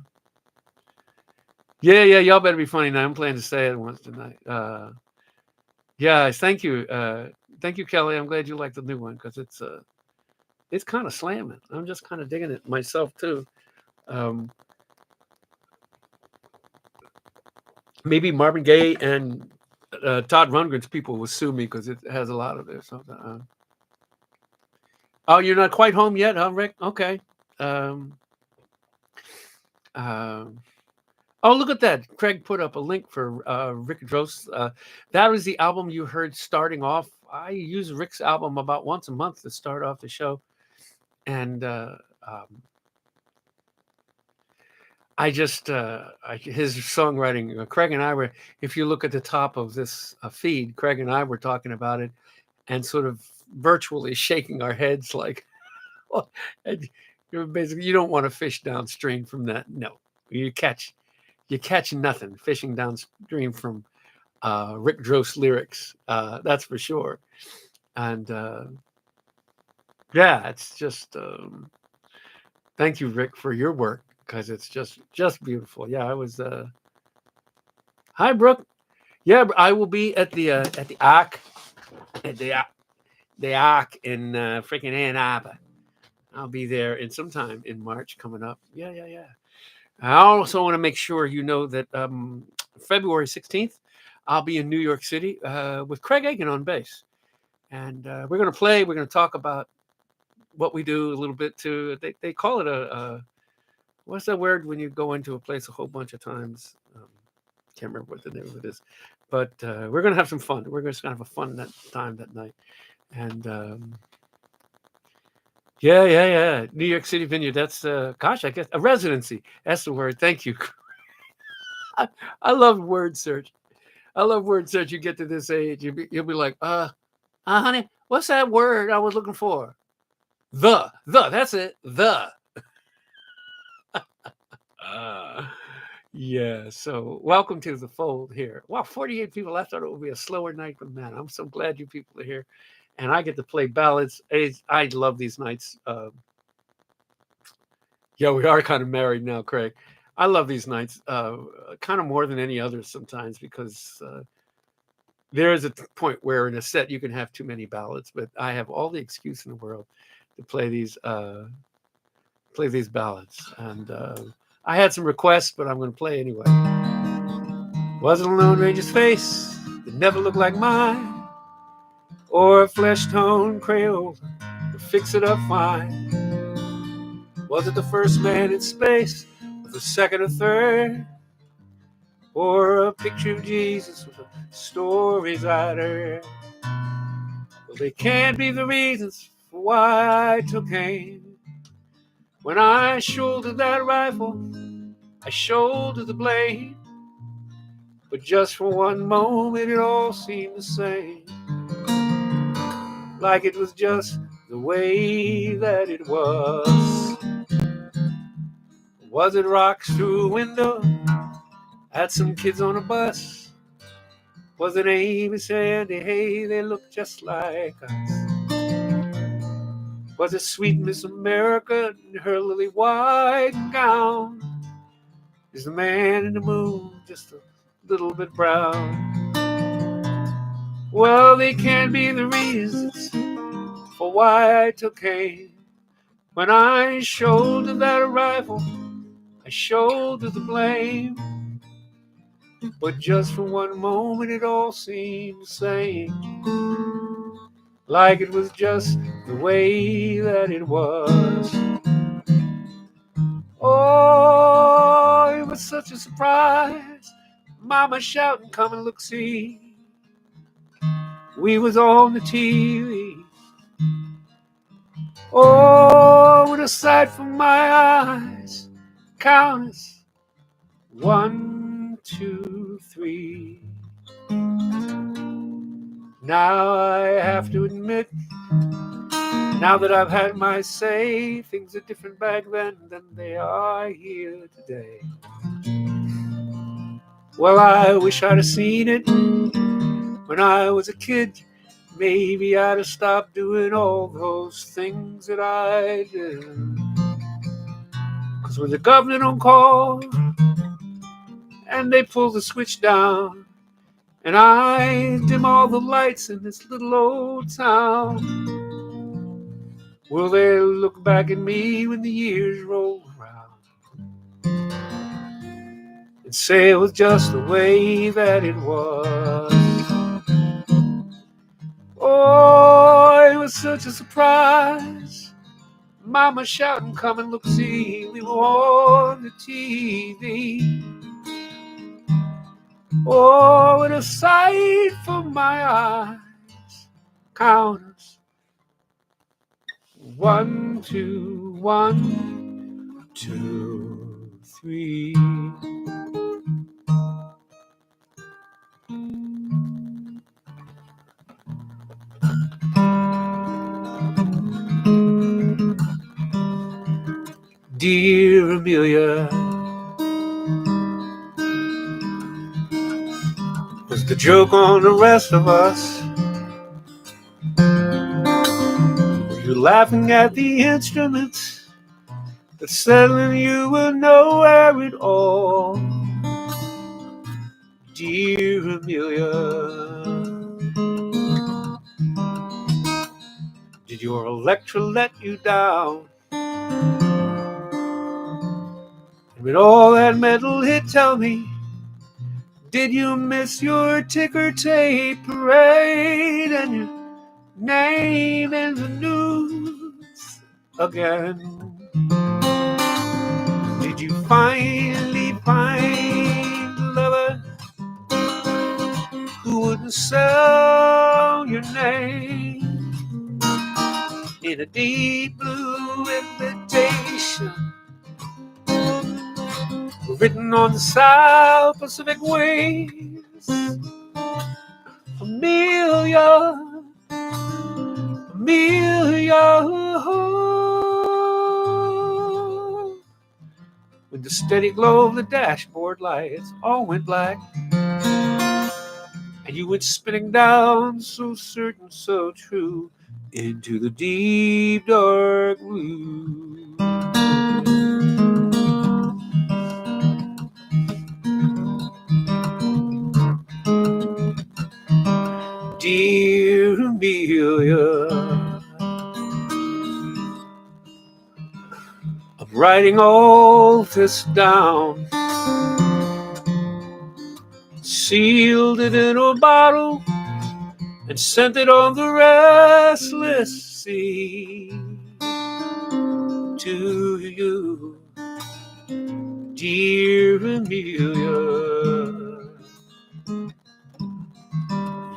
y'all better be funny now. I'm planning to say it once tonight. Yeah, thank you, Kelly. I'm glad you like the new one because it's kind of slamming. I'm just kind of digging it myself too. Maybe Marvin Gaye and Todd Rundgren's people will sue me because it has a lot of this. Oh, you're not quite home yet, huh, Rick? Okay. Oh, look at that. Craig put up a link for Rick Drost. That was the album you heard starting off. I use Rick's album about once a month to start off the show. And his songwriting, Craig and I were, if you look at the top of this feed, Craig and I were talking about it and sort of virtually shaking our heads like, basically, you don't want to fish downstream from that. No, you catch nothing fishing downstream from Rick Drost lyrics. That's for sure. And yeah, it's just thank you, Rick, for your work because it's just beautiful. Yeah, I was. Hi, Brooke. Yeah, I will be at the Arc, the Arc in freaking Ann Arbor. I'll be there in sometime in March coming up. Yeah. I also want to make sure you know that February 16th, I'll be in New York City with Craig Aiken on bass. And we're going to play. We're going to talk about what we do a little bit too. They call it a what's that word when you go into a place a whole bunch of times? Can't remember what the name of it is. But we're going to have some fun. We're just going to have a fun time that night. And yeah. New York City Vineyard. That's, gosh, I guess a residency. That's the word. Thank you. I love word search. You get to this age, you'll be like, honey, what's that word I was looking for? The, that's it. The. Yeah, so welcome to the fold here. Wow, 48 people. I thought it would be a slower night, but man, I'm so glad you people are here. And I get to play ballads. I love these nights. Yeah, we are kind of married now, Craig. I love these nights kind of more than any others sometimes because there is a point where in a set you can have too many ballads, but I have all the excuse in the world to play these ballads. And I had some requests, but I'm going to play anyway. Wasn't a Lone Ranger's face that never looked like mine, or a flesh-toned Crayola to fix it up fine. Was it the first man in space, or the second or third, or a picture of Jesus with the stories I'd heard? Well, they can't be the reasons for why I took aim. When I shouldered that rifle, I shouldered the blame. But just for one moment, it all seemed the same. Like it was just the way that it was. Was it rocks through a window at some kids on a bus? Was it Amy, Sandy, hey, they look just like us? Was it sweet Miss America in her lily white gown? Is the man in the moon just a little bit brown? Well, they can't be the reasons for why I took aim. When I shouldered that rifle, I shouldered the blame. But just for one moment it all seemed the same, like it was just the way that it was. Oh, it was such a surprise. Mama shouting, come and look, see. We was on the TV. Oh, what a sight for my eyes. Count us. 1, 2, 3. Now I have to admit, now that I've had my say, things are different back then than they are here today. Well, I wish I'd have seen it when I was a kid. Maybe I'd have stopped doing all those things that I did. 'Cause when the governor don't call and they pull the switch down and I dim all the lights in this little old town, will they look back at me when the years roll around and say it was just the way that it was? Oh, it was such a surprise. Mama shouting, come and look, see. We were on the TV. Oh, what a sight for my eyes. Count us. 1, 2, 1, 2, 3. Dear Amelia, was the joke on the rest of us? Were you laughing at the instruments that suddenly you were nowhere at all? Dear Amelia, did your Electra let you down? And with all that metal hit, tell me, did you miss your ticker tape parade and your name in the news again? Did you finally find a lover who wouldn't sell your name in a deep blue invitation written on the South Pacific waves? Amelia, Amelia. When the steady glow of the dashboard lights all went black and you went spinning down, so certain, so true, into the deep dark blue. Dear Amelia, I'm writing all this down, sealed it in a bottle and sent it on the restless sea to you, dear Amelia.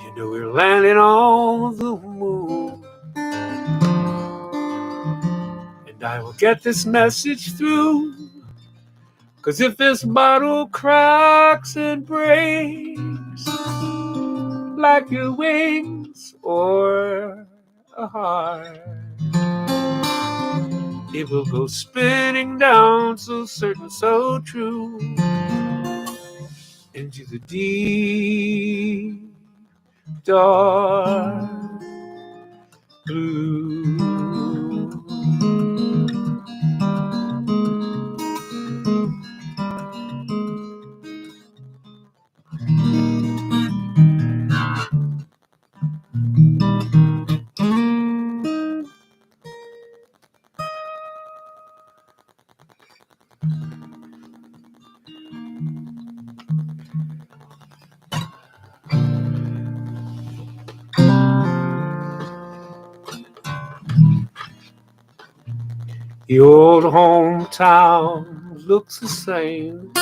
You know we're landing on the moon, and I will get this message through. 'Cause if this bottle cracks and breaks like your wings or a heart, it will go spinning down, so certain, so true, into the deep dark blue. The old hometown looks the same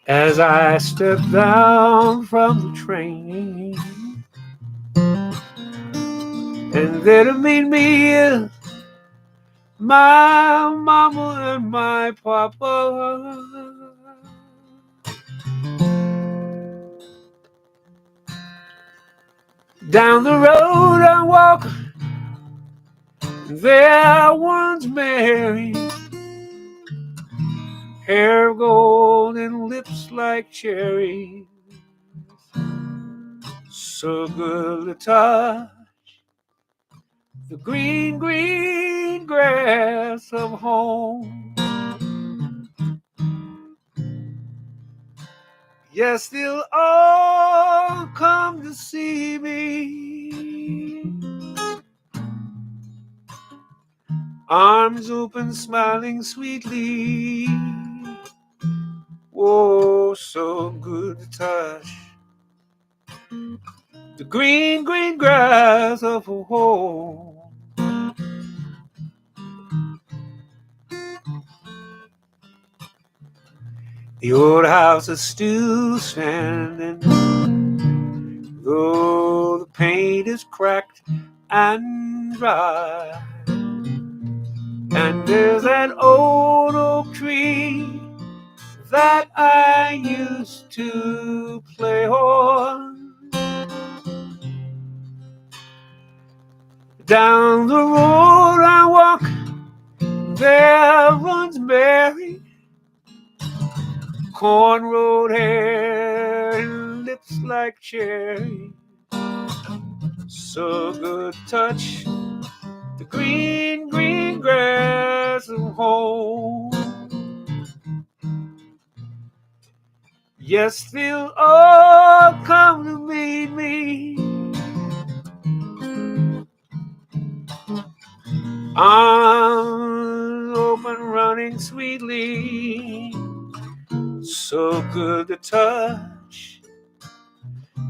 as I step down from the train. And there to meet me is my mama and my papa. Down the road I walk, there once Mary, hair of gold and lips like cherries, so good to touch the green, green grass of home. Yes, they'll all come to see me, arms open, smiling sweetly. Oh, so good to touch the green, green grass of home. The old house is still standing, though the paint is cracked and dry. And there's that old oak tree that I used to play on. Down the road I walk, there runs Mary, cornrowed hair and lips like cherry, so good to touch the green, green grass of home. Yes, they'll all come to meet me, arms open, running sweetly, so good to touch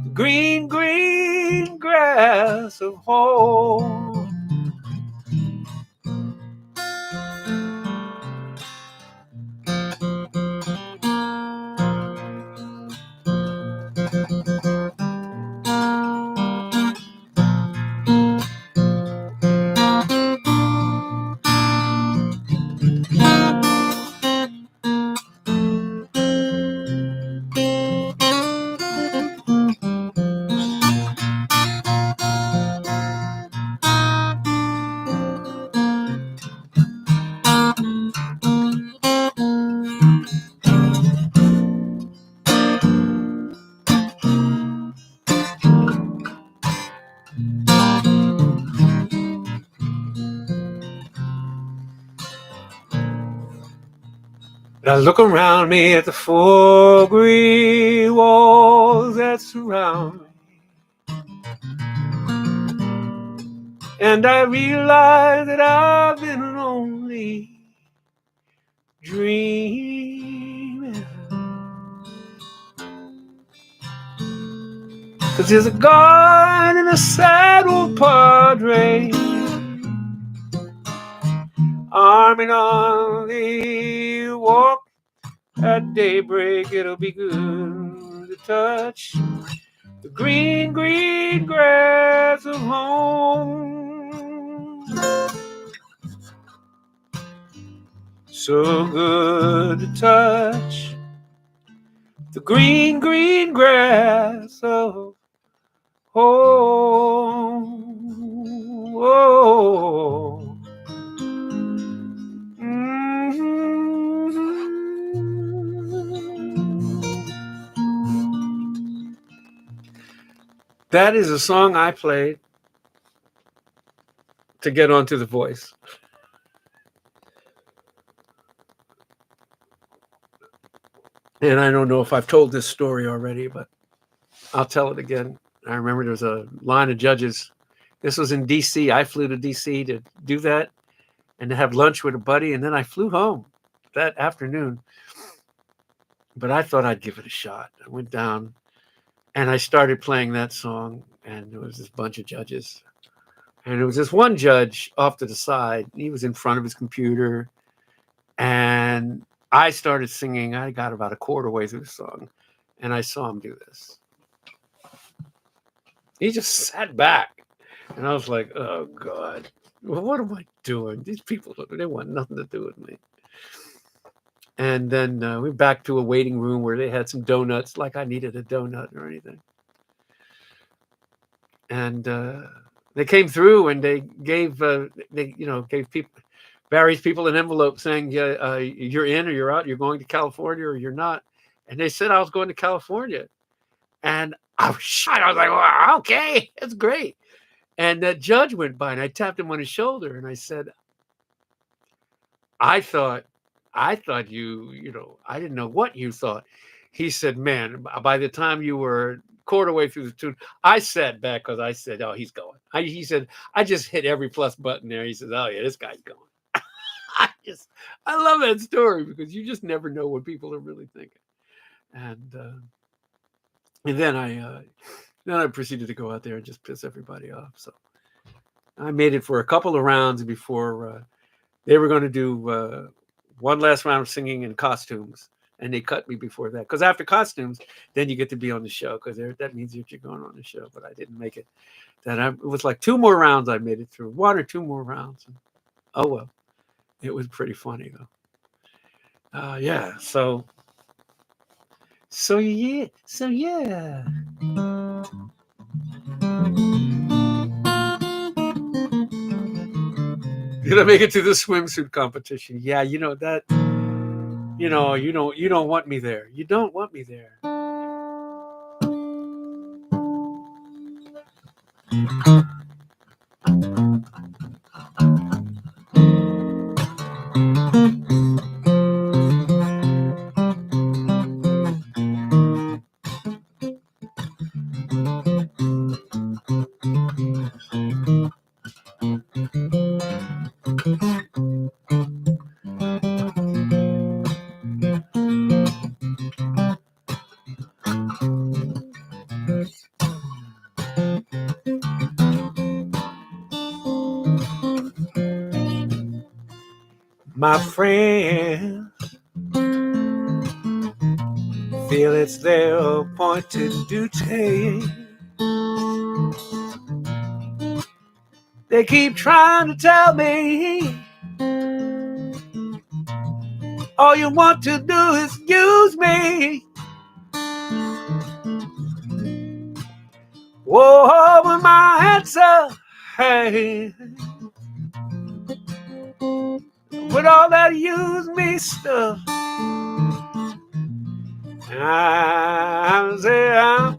the green, green grass of home. But I look around me at the four green walls that surround me, and I realize that I've been only dreaming. 'Cause there's a guard and a sad old padre, arm in arm they walk at daybreak. It'll be good to touch the green, green grass of home. So good to touch the green, green grass of home. Oh. That is a song I played to get onto The Voice. And I don't know if I've told this story already, but I'll tell it again. I remember there was a line of judges. This was in D.C. I flew to D.C. to do that and to have lunch with a buddy, and then I flew home that afternoon. But I thought I'd give it a shot. I went down and I started playing that song, and there was this bunch of judges And there was this one judge off to the side. He was in front of his computer. And I started singing. I got about a quarter way through the song. And I saw him do this. He just sat back. And I was like, oh, God. Well, what am I doing? These people, they want nothing to do with me. And then we went back to a waiting room where they had some donuts, like I needed a donut or anything. And they came through and they gave people, various people an envelope saying, you're in or you're out, you're going to California or you're not. And they said I was going to California. And I was shocked. I was like, well, okay, that's great. And that judge went by and I tapped him on his shoulder and I said, I thought you, I didn't know what you thought. He said, man, by the time you were quarter way through the tune, I sat back because I said, oh, he's going. He said, I just hit every plus button there. He says, oh, yeah, this guy's going. I love that story because you just never know what people are really thinking. And then I proceeded to go out there and just piss everybody off. So I made it for a couple of rounds before they were going to do one last round of singing in costumes. And they cut me before that. Because after costumes, then you get to be on the show. Because that means that you're going on the show. But I didn't make it. It was like 2 more rounds I made it through. 1 or 2 more rounds. And, oh, well. It was pretty funny, though. Yeah. So yeah. Did I make it to the swimsuit competition? Yeah, that. You don't want me there. You don't want me there. My friend, feel it's their appointed duty. They keep trying to tell me all you want to do is use me. Whoa, but my answer, hey, with all that use me stuff, I'm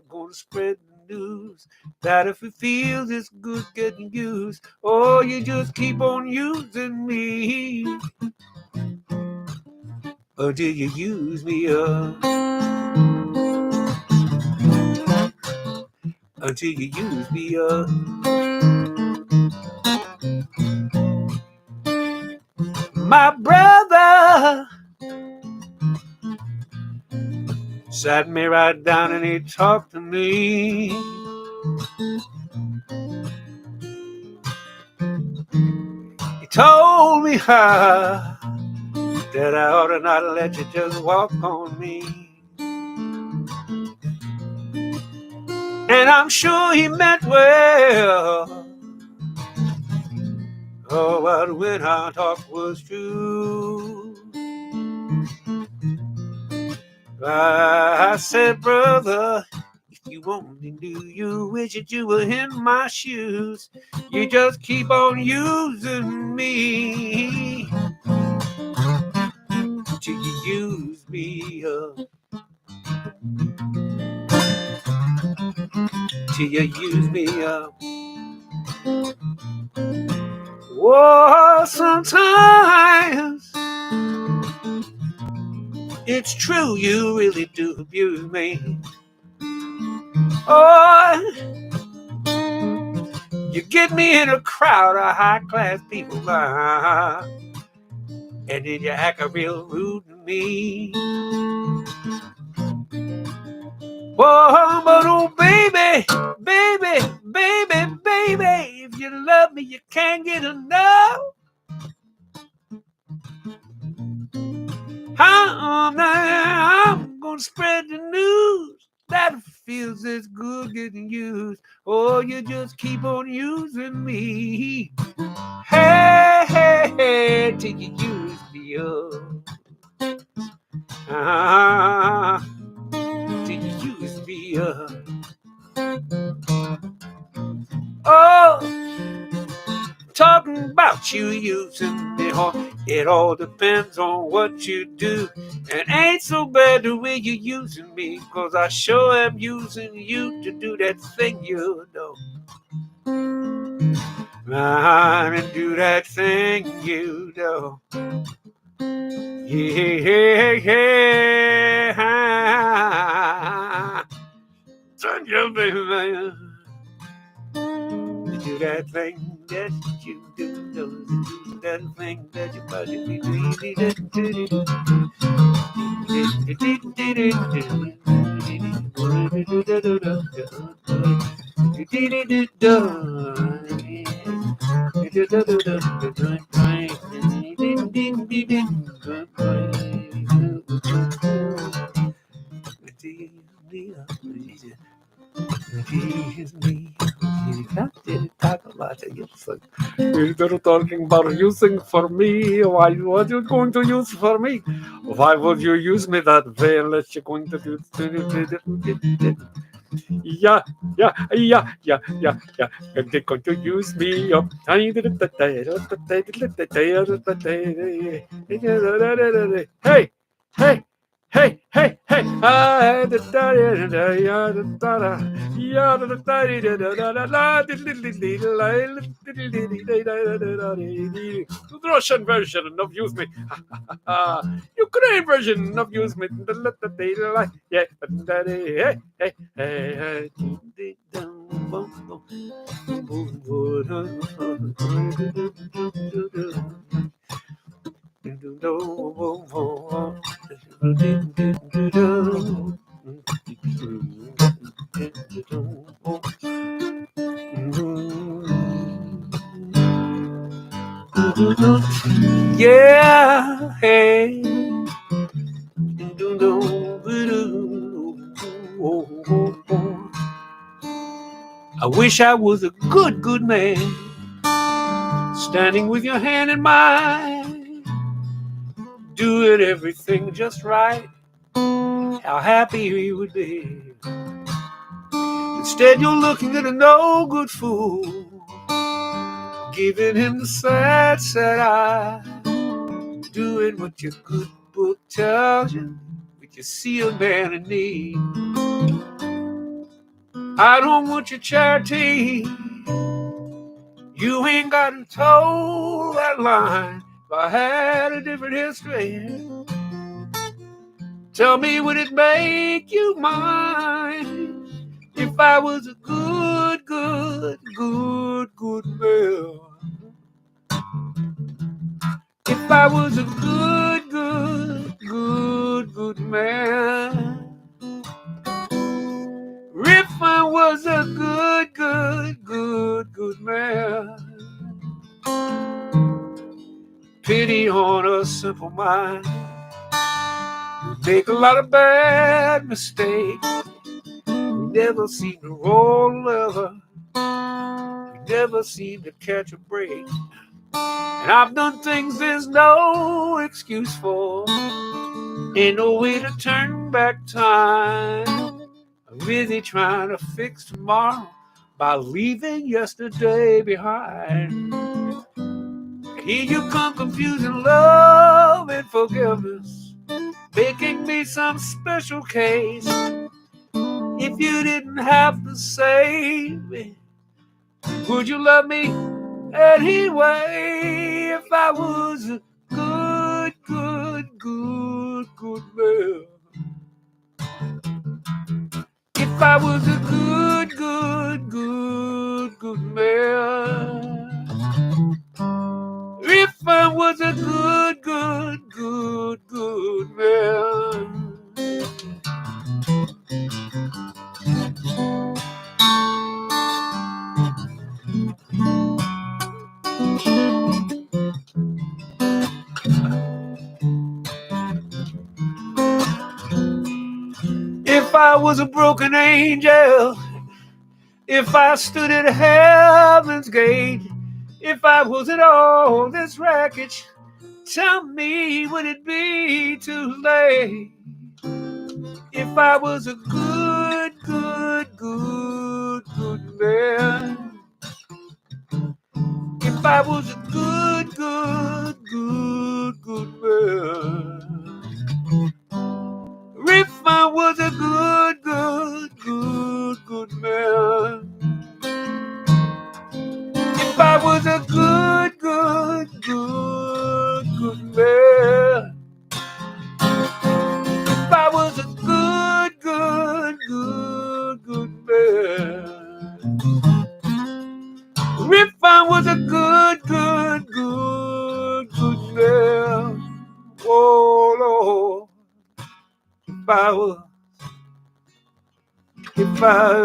gonna spread the news that if it feels it's good getting used, oh, you just keep on using me. Or do you use me up? Until you use me up. My brother sat me right down and he talked to me. He told me how that I ought to not let you just walk on me. And I'm sure he meant well. Oh, but when our talk was true, I said, brother, if you want me, do you wish that you were in my shoes? You just keep on using me till you use me up. Till you use me up. Whoa, sometimes it's true you really do abuse me. Oh, you get me in a crowd of high-class people, and then you act a real rude to me. Whoa, but oh, baby, if you love me, can't get enough. I'm gonna spread the news that feels as good getting used. Oh, you just keep on using me. Hey, hey, hey, till you use me up. Till you use me up. Oh, talking about you using me, huh? It all depends on what you do. And ain't so bad the way you're using me, 'cause I sure am using you to do that thing you know. And do that thing you know. Yeah, yeah. Turn your baby. Do that thing that you do, do that thing that you body Instead of talking about using for me, why what you going to use for me? Why would you use me that way unless you're going to do? Yeah, yeah, yeah, yeah, yeah, yeah. And they're going to use me up. Hey, hey, hey, hey, hey. Russian version of Use Me. Ukraine version of Use Me. Yeah. Hey, hey, hey. Yeah, hey. I wish I was a good, good man, standing with your hand in mine, doing everything just right. How happy we would be. Instead, you're looking at a no good fool, giving him the sad, sad eye, doing what your good book tells you, if you see a man in need. I don't want your charity. You ain't got to toe that line. If I had a different history, tell me, would it make you mine? If I was a good, good, good, good man. If I was a good, good, good, good man. If I was a good, good, good, good man. Pity on a simple mind. We make a lot of bad mistakes. We never seem to roll over. We never seem to catch a break. And I've done things there's no excuse for. Ain't no way to turn back time. I'm busy trying to fix tomorrow by leaving yesterday behind. Here you come confusing love and forgiveness, making me some special case. If you didn't have to save me, would you love me anyway? If I was a good, good, good, good man. If I was a good, good, good, good man. If I was a good, good, good, good man. If I was a broken angel, if I stood at heaven's gate, if I wasn't all this wreckage, tell me, would it be too late? If I was a good man, if I was a good man, if I was a good man, if I was a good man, if I was a good man, if I was a good man, oh Lord, if I was, if I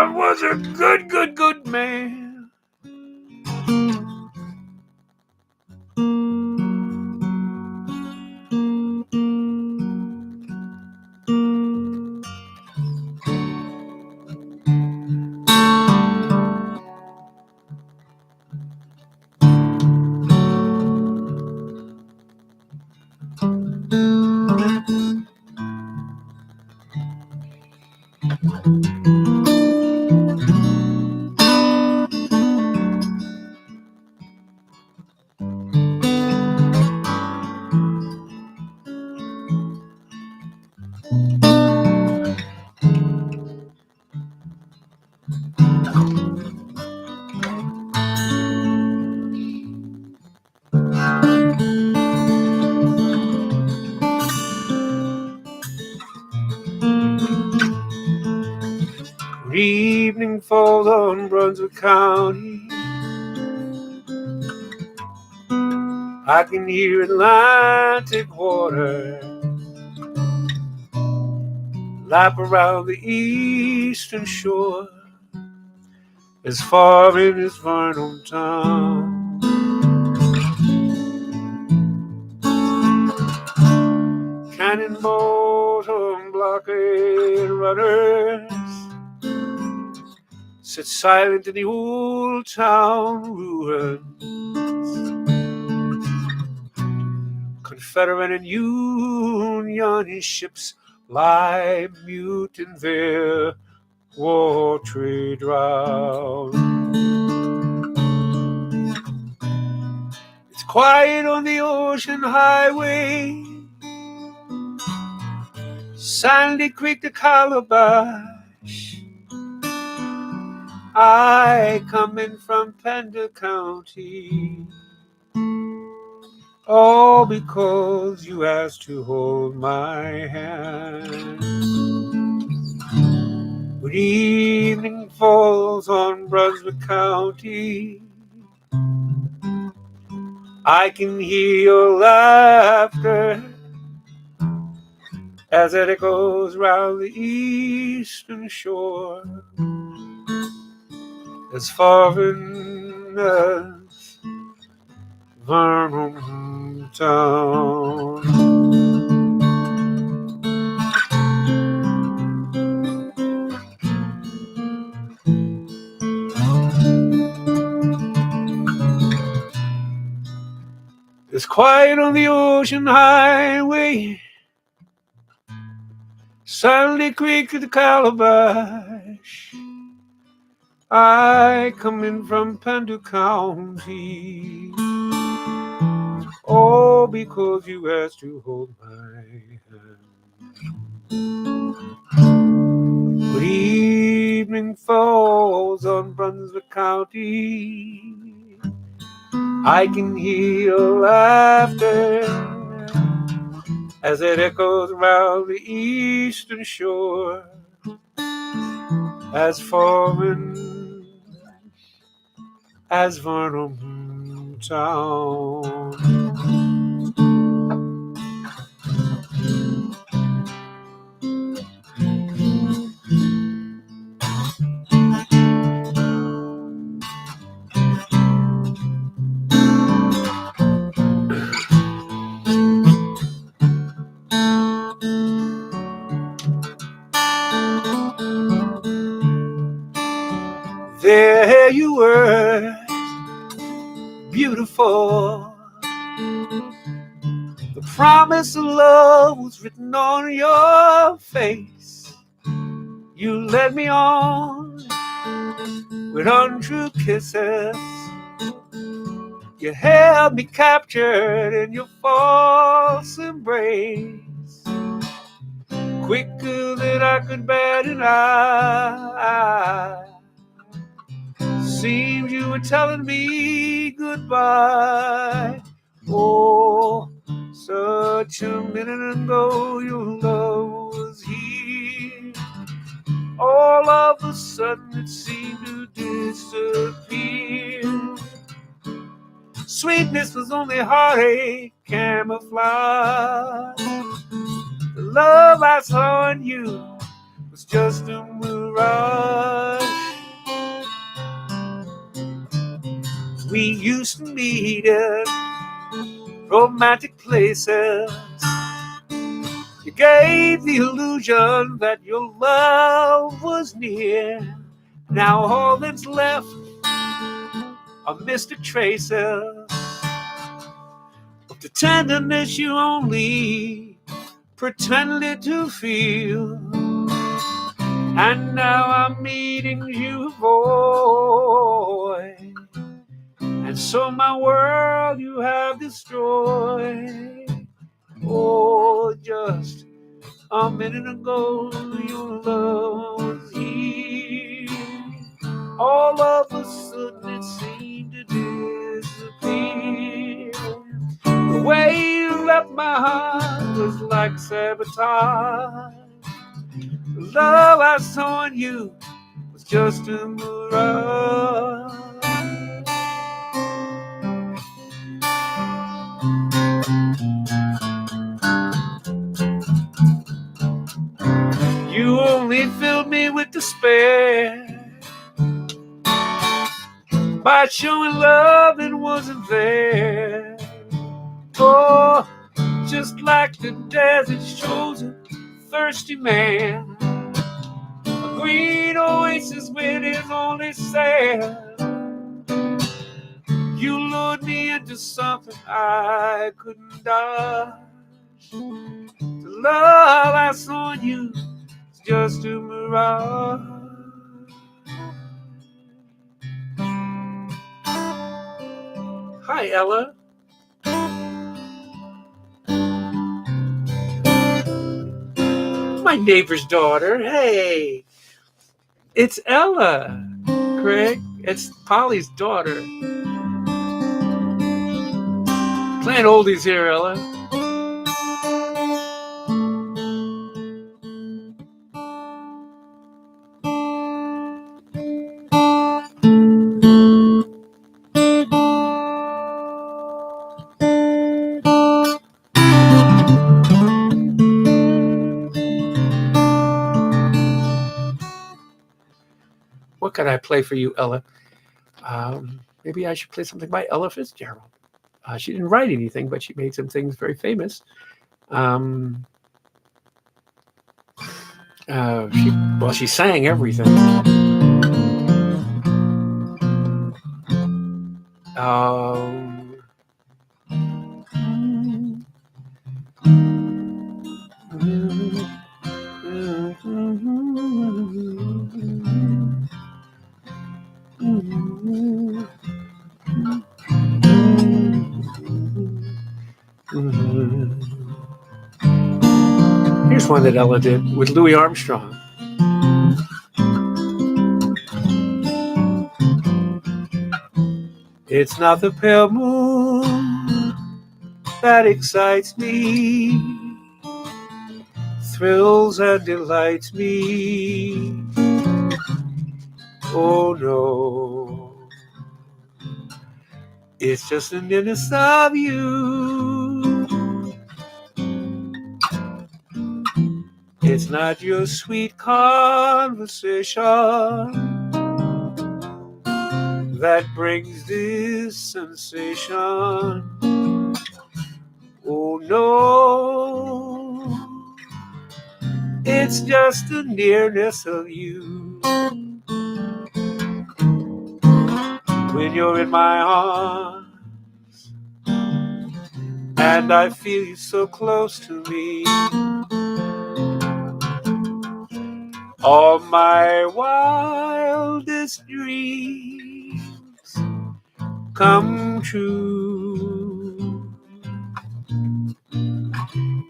was a good man. Evening falls on Brunswick County. I can hear Atlantic water lap around the eastern shore, as far in as Varnum town. Cannonballs on blockade runners sit silent in the old town ruins. Confederate and Union ships lie mute in their war trade route. It's quiet on the ocean highway, Sandy Creek to Calabash. I come in from Pender County, all because you asked to hold my hand. When evening falls on Brunswick County, I can hear your laughter as it echoes round the eastern shore, as far in as Varnum town. It's quiet on the ocean highway, Sandy Creek to the Calabash. I come in from Pender County, all because you asked to hold my hand. When evening falls on Brunswick County, I can hear your laughter as it echoes round the eastern shore, as foreign as Varnum town. where you were, beautiful. The promise of love was written on your face. You led me on with untrue kisses. You held me captured in your false embrace. Quicker than I could bat an eye. Seemed you were telling me goodbye. Oh, such a minute ago your love was here. All of a sudden it seemed to disappear. Sweetness was only heartache camouflage. The love I saw in you was just a mirage. We used to meet at romantic places. You gave the illusion that your love was near. Now all that's left are mystic traces of the tenderness you only pretended to feel. And now I'm meeting you, boy. And so my world you have destroyed. Oh, just a minute ago your love was here. All of a sudden it seemed to disappear. The way you left my heart was like sabotage. The love I saw in you was just a mirage. You only filled me with despair by showing love that wasn't there. Oh, just like the desert shows a thirsty man a green oasis with his only sand. You lured me into something I couldn't dodge. The love I saw in you is just a mirage. Hi, Ella. My neighbor's daughter. Hey, it's Ella, Craig. It's Polly's daughter. Playing oldies here, Ella. What can I play for you, Ella? Maybe I should play something by Ella Fitzgerald. She didn't write anything, but she made some things very famous. She sang everything. Here's one that Ella did with Louis Armstrong. It's not the pale moon that excites me, thrills and delights me. Oh no, it's just the nearness of you. It's not your sweet conversation that brings this sensation. Oh no, it's just the nearness of you. when you're in my arms, and I feel you so close to me. All my wildest dreams come true.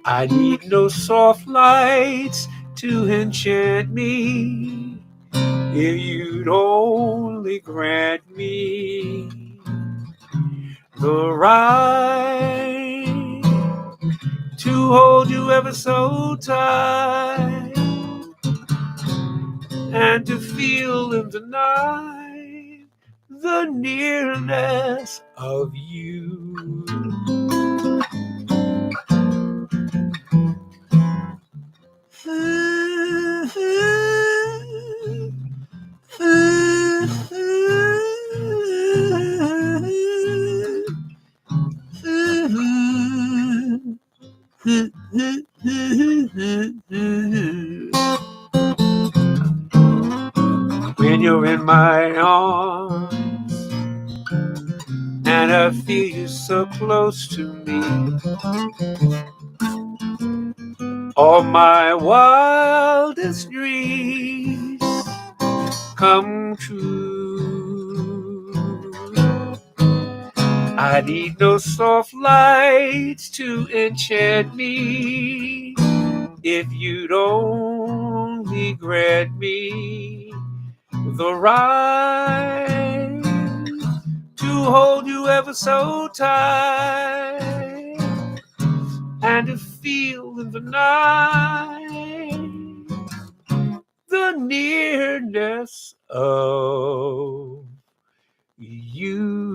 I need no soft lights to enchant me, if you'd only grant me the right to hold you ever so tight, and to feel in the night the nearness of you. When you're in my arms, and I feel you so close to me, all my wildest dreams come true. I need no soft lights to enchant me, if you'd only grant me the right to hold you ever so tight, and to feel in the night the nearness of you.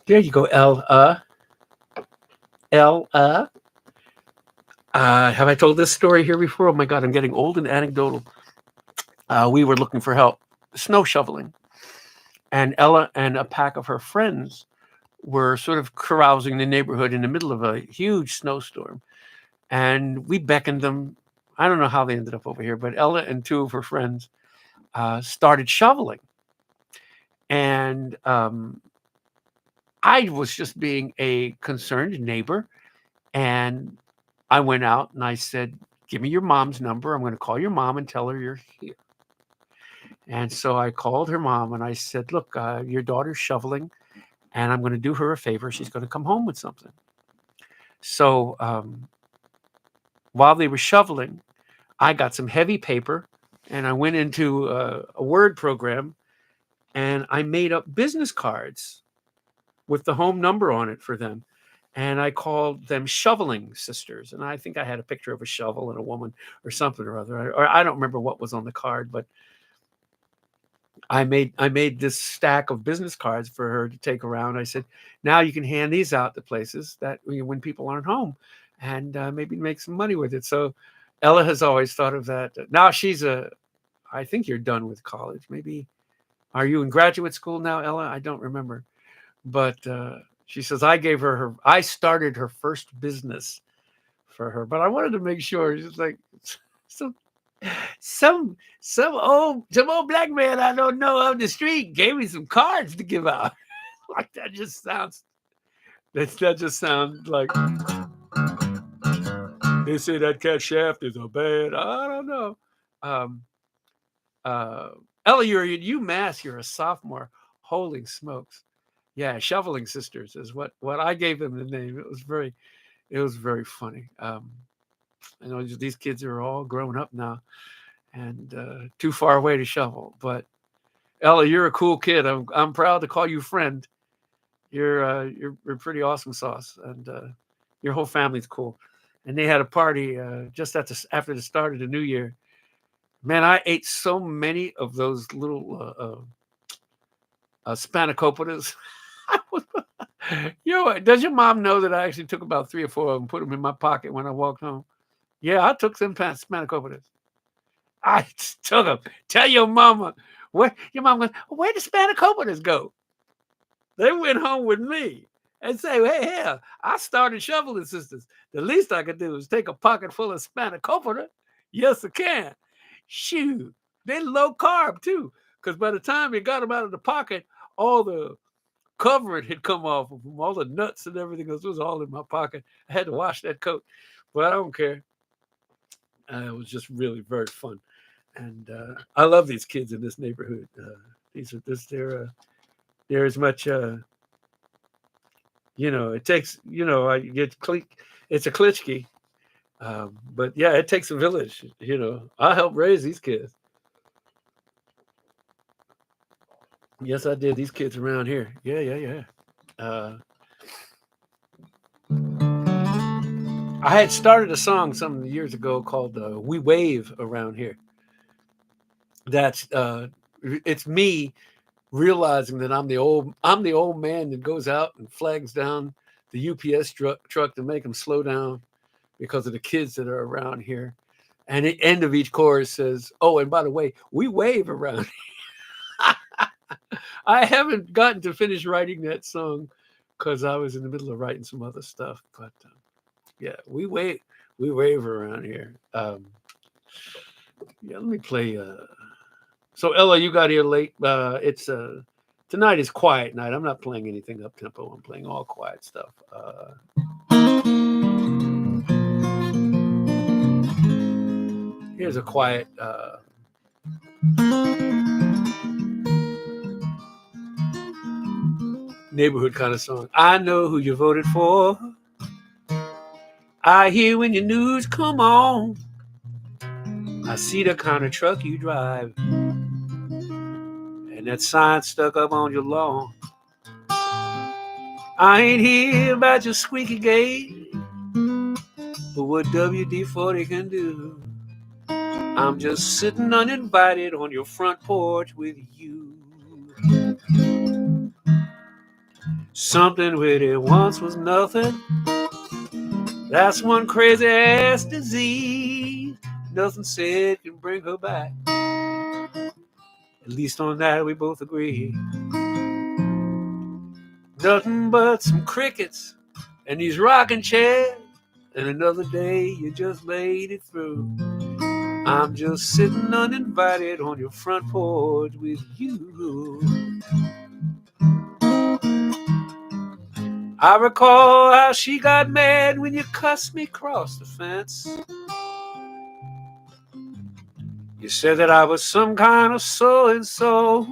There you go, Ella. Ella. Have I told this story here before? Oh my God, I'm getting old and anecdotal. We were looking for help, snow shoveling. And Ella and a pack of her friends were sort of carousing the neighborhood in the middle of a huge snowstorm. And we beckoned them. I don't know how they ended up over here, but Ella and two of her friends started shoveling. And I was just being a concerned neighbor. And I went out and I said, give me your mom's number. I'm going to call your mom and tell her you're here. And so I called her mom and I said, look, your daughter's shoveling and I'm going to do her a favor. She's going to come home with something. So while they were shoveling, I got some heavy paper and I went into a Word program and I made up business cards with the home number on it for them. And I called them Shoveling Sisters. And I think I had a picture of a shovel and a woman or something or other. Or I don't remember what was on the card, but I made this stack of business cards for her to take around. I said, now you can hand these out to places that when people aren't home and maybe make some money with it. So Ella has always thought of that. Now I think you're done with college. Maybe, are you in graduate school now, Ella? I don't remember. But she says, I started her first business for her. But I wanted to make sure. She's like, some old black man I don't know on the street gave me some cards to give out. Like that just sounds like they say that cat Shaft is a bad. I don't know. Ella, you're at UMass. You're a sophomore. Holy smokes! Yeah, Shoveling Sisters is what I gave them the name. It was very funny. I know these kids are all grown up now and too far away to shovel. But Ella, you're a cool kid. I'm proud to call you friend. You're pretty awesome sauce, and your whole family's cool. And they had a party just after the start of the new year. Man, I ate so many of those little spanakopita's. Does your mom know that I actually took about 3 or 4 of them, put them in my pocket when I walked home? Yeah, I took some spanakopiters. I took them. Tell your mama. Where your mom goes, where did spanakopiters go? They went home with me and say, hey, hell, I started shoveling sisters. The least I could do is take a pocket full of spanakopita. Yes, I can. Shoot, they low carb too. Because by the time you got them out of the pocket, all the covering had come off of them, all the nuts and everything else was all in my pocket. I had to wash that coat, but I don't care. It was just really very fun, and I love these kids in this neighborhood. They're as much. It takes. I get click. It's a klitschke, but yeah, it takes a village. I helped raise these kids. Yes, I did. These kids around here. Yeah. I had started a song some years ago called "We Wave Around Here." That's it's me realizing that I'm the old man that goes out and flags down the UPS truck to make them slow down because of the kids that are around here. And the end of each chorus says, "Oh, and by the way, we wave around." I haven't gotten to finish writing that song because I was in the middle of writing some other stuff. But yeah, we wave around here. Let me play. So Ella, you got here late. It's tonight is quiet night. I'm not playing anything up tempo. I'm playing all quiet stuff. Here's a quiet neighborhood kind of song. I know who you voted for. I hear when your news come on. I see the kind of truck you drive and that sign stuck up on your lawn. I ain't here about your squeaky gate, but what WD-40 can do. I'm just sitting uninvited on your front porch with you. Something where there once was nothing. That's one crazy ass disease. Nothing said can bring her back. At least on that we both agree. Nothing but some crickets and these rocking chairs. And another day you just laid it through. I'm just sitting uninvited on your front porch with you. I recall how she got mad when you cussed me across the fence. You said that I was some kind of so-and-so.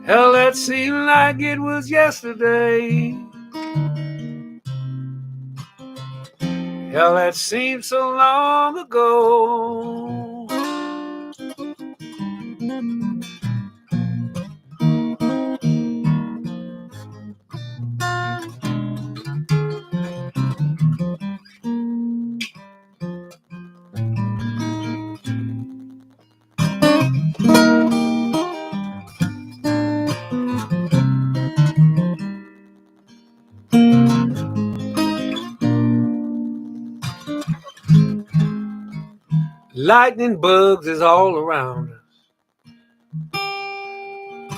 Hell, that seemed like it was yesterday. Hell, that seemed so long ago. Lightning bugs is all around us.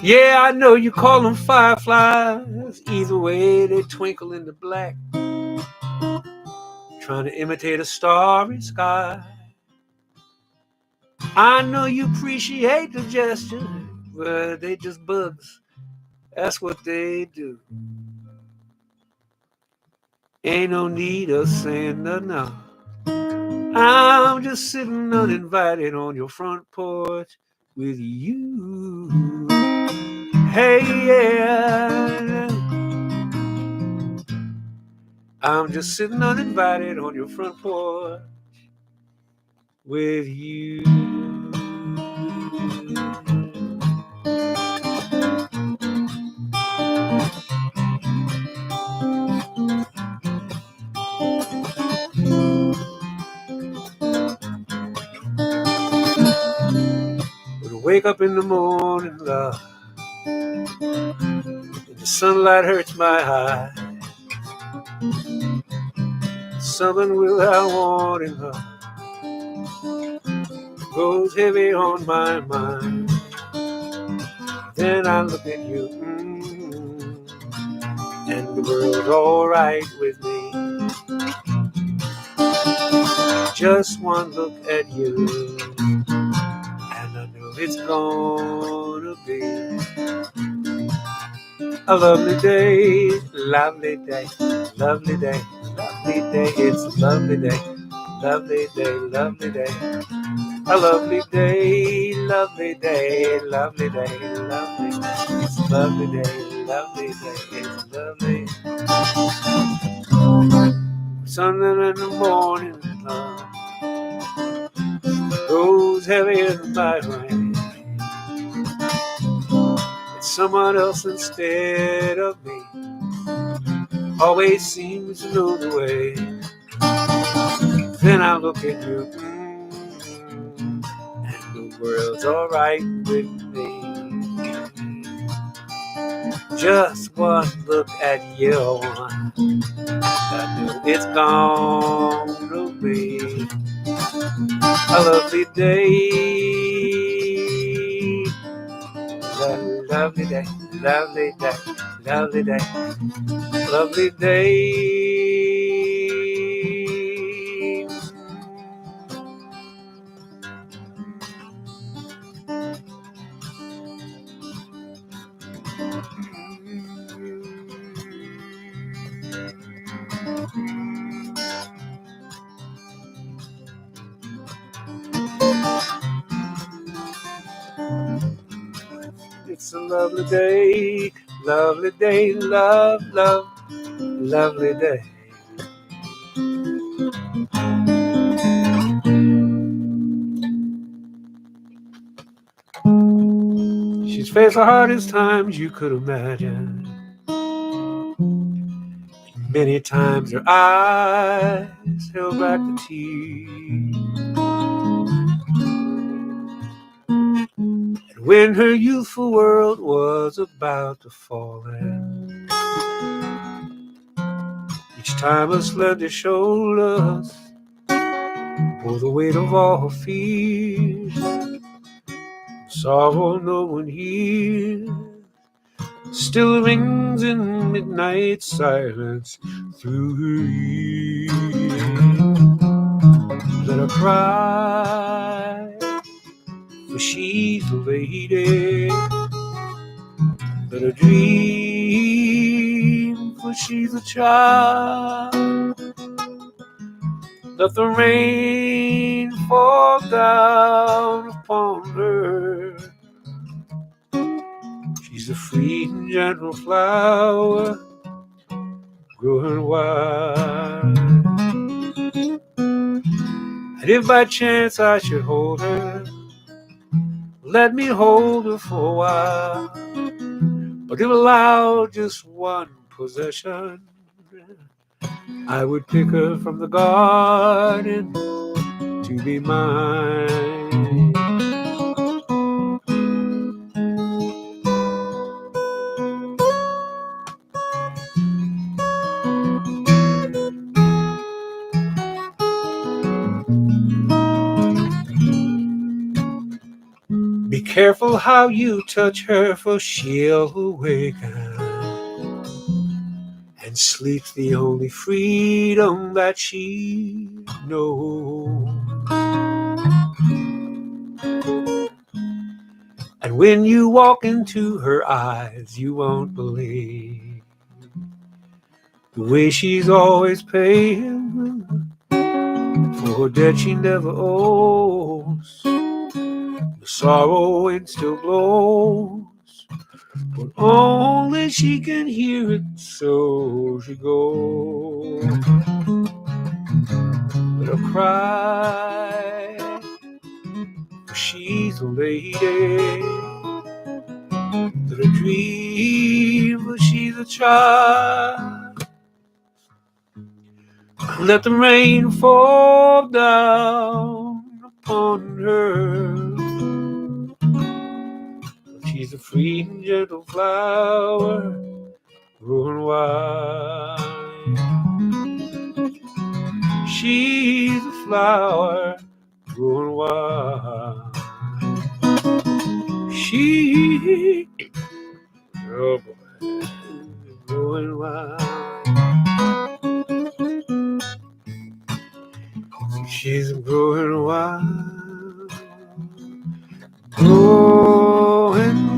Yeah, I know you call them fireflies. Either way, they twinkle in the black, trying to imitate a starry sky. I know you appreciate the gesture, but they just bugs. That's what they do. Ain't no need of saying nothing. I'm just sitting uninvited on your front porch with you. Hey, yeah. I'm just sitting uninvited on your front porch with you. Wake up in the morning, love, And the sunlight hurts my eye. Something without warning her goes heavy on my mind. Then I look at you, and the world's alright with me. Just one look at you, and I know it's gonna be a lovely day, lovely day, lovely day, lovely day. It's a lovely day, lovely day, lovely day. A lovely day, lovely day, lovely day, lovely. It's a lovely day, lovely day, it's lovely. Something in the morning, love goes heavy in my rain. It's someone else instead of me. Always seems to know the way. Then I look at you, and the world's alright with me. Just one look at you, I know it's gonna be a lovely day, lovely day, lovely day, lovely day, lovely day. It's a lovely day, love, love, lovely day. She's faced the hardest times you could imagine. Many times her eyes held back the tears. And when her youthful world was about to fall in, each time a slender shoulders bore the weight of all her fears. Sorrow no one hears still rings in midnight silence through her ears. Let her cry, for she's a lady. Let her dream, for she's a child. Let the rain fall down upon her. She's a free and gentle flower growing wild. And if by chance I should hold her, let me hold her for a while. But if allowed just one possession, I would pick her from the garden to be mine. Be careful how you touch her, for she'll awaken, and sleep's the only freedom that she knows. And when you walk into her eyes, you won't believe the way she's always paying for a debt she never owes. The sorrow wind still blows, but only she can hear it, so she goes. Let her cry, for she's a lady. Let her dream, for she's a child. Let the rain fall down upon her. She's a free and gentle flower growing wild. She's a flower growing wild. She, oh boy, growing wild. She's growing wild, growing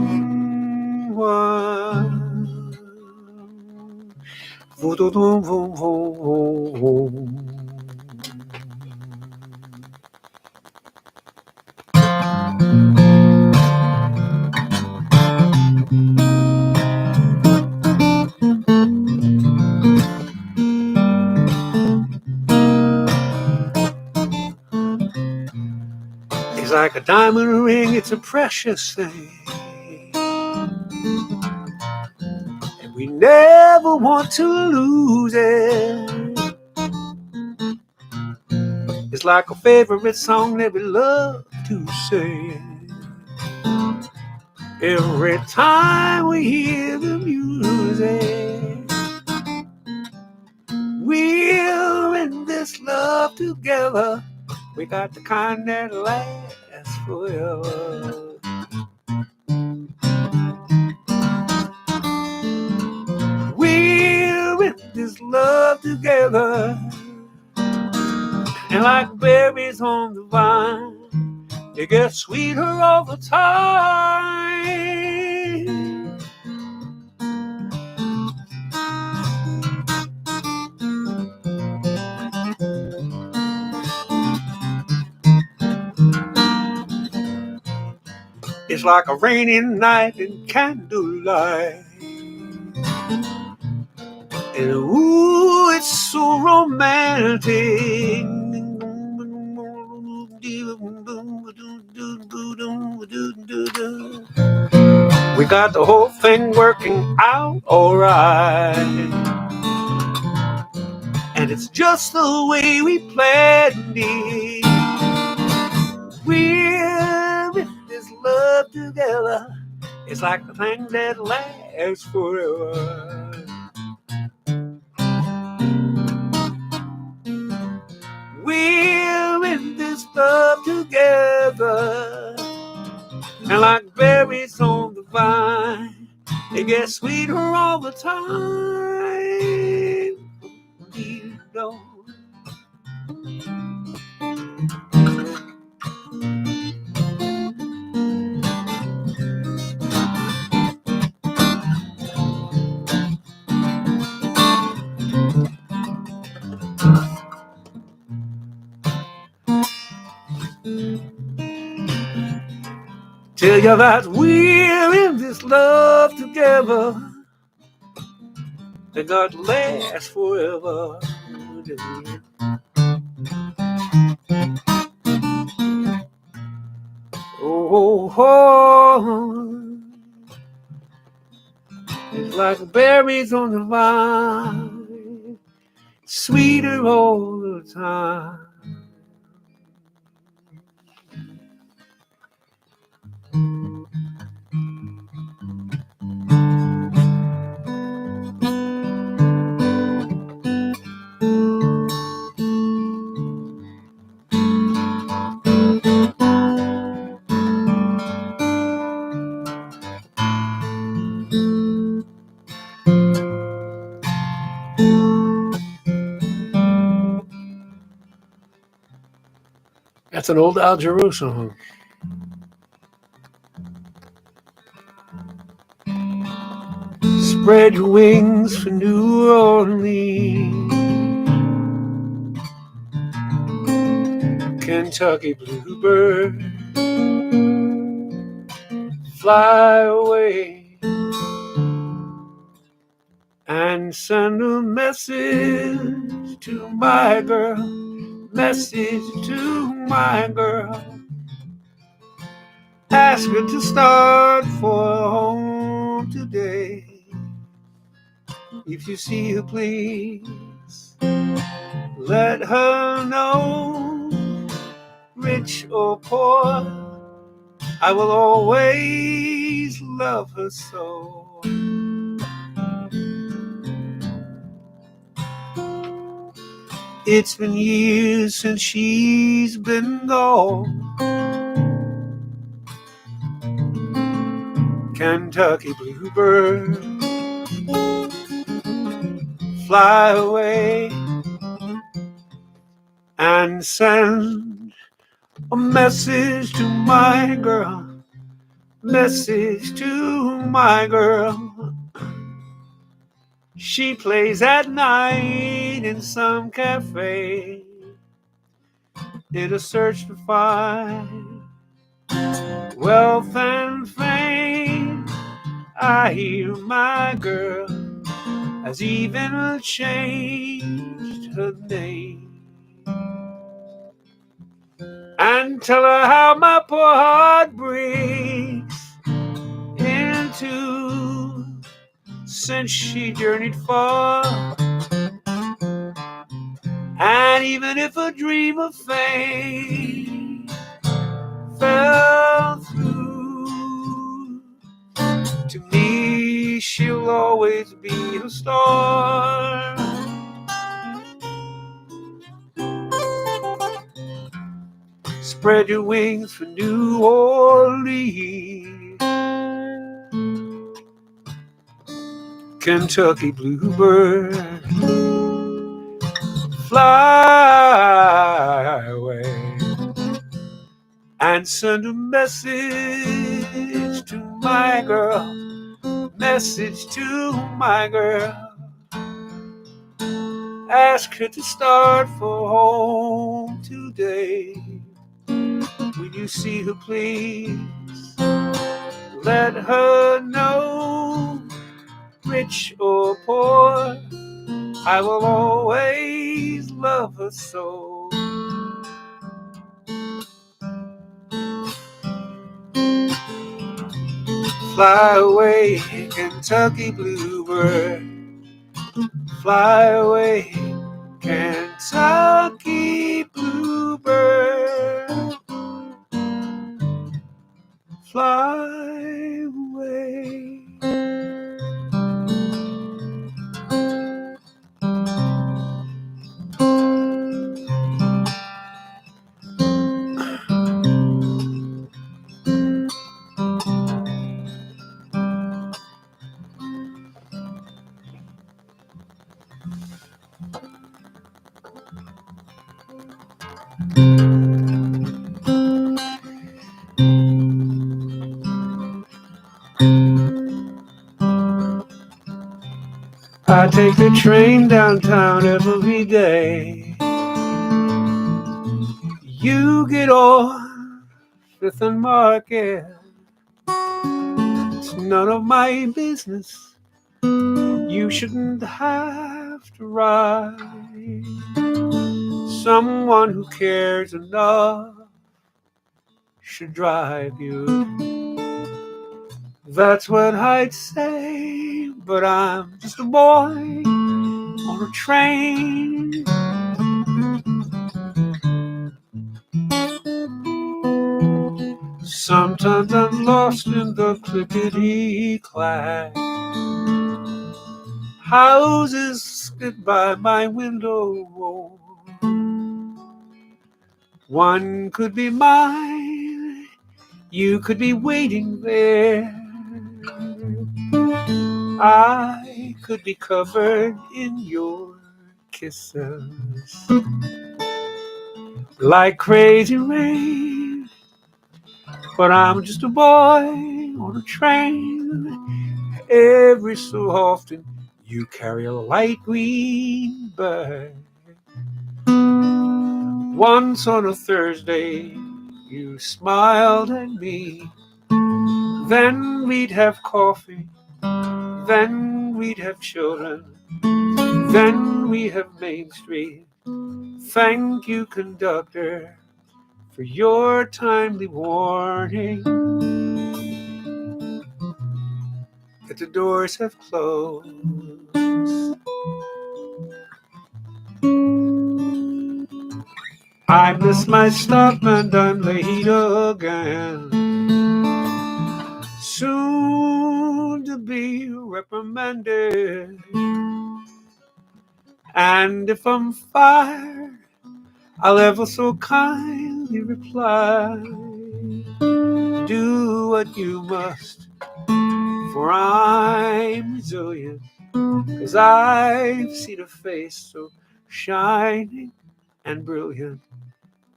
wild. Vroom, vroom, vroom, vroom. It's like a diamond ring, it's a precious thing. And we never want to lose it. It's like a favorite song that we love to sing. Every time we hear the music, we're in this love together. We got the kind that lasts forever. We're in this love together. And like berries on the vine, they get sweeter all the time. It's like a rainy night in candlelight. And ooh, it's so romantic. We got the whole thing working out alright. And it's just the way we planned it. We're in this love together. It's like the thing that lasts forever. We're in this love together. And like berries on the vine, they get sweeter all the time. You know. Tell you that we're in this love together. That God lasts forever. Oh, oh, it's like berries on the vine, sweeter all the time. That's an old Al Jarreau song. Spread your wings for New Orleans, Kentucky bluebird, fly away and send a message to my girl, message to my girl. Ask her to start for home today. If you see her, please let her know, rich or poor, I will always love her so. It's been years since she's been gone. Kentucky bluebird, fly away and send a message to my girl. Message to my girl. She plays at night in some cafe in a search to find wealth and fame. I hear my girl has even changed her name. And tell her how my poor heart breaks in two since she journeyed far. And even if a dream of fame fell through, to me she'll always be a star. Spread your wings for New Orleans, Kentucky bluebird, fly away and send a message to my girl. Message to my girl. Ask her to start for home today. When you see her, please let her know, rich or poor, I will always love her so. Fly away, Kentucky bluebird. Fly away, Kentucky bluebird. Fly away. I take the train downtown every day. You get on Fifth and Market. It's none of my business. You shouldn't have to ride. Someone who cares enough should drive you. That's what I'd say, but I'm just a boy on a train. Sometimes I'm lost in the clickety-clack. Houses skid by my window. One could be mine, you could be waiting there. I could be covered in your kisses like crazy rain, but I'm just a boy on a train. Every so often you carry a light green bag. Once on a Thursday you smiled at me. Then we'd have coffee, then we'd have children, then we have Main Street. Thank you, conductor, for your timely warning that the doors have closed. I miss my stop and I'm late again. soon to be reprimanded. And if I'm fired, I'll ever so kindly reply, do what you must, for I'm resilient, 'cause I've seen a face so shining and brilliant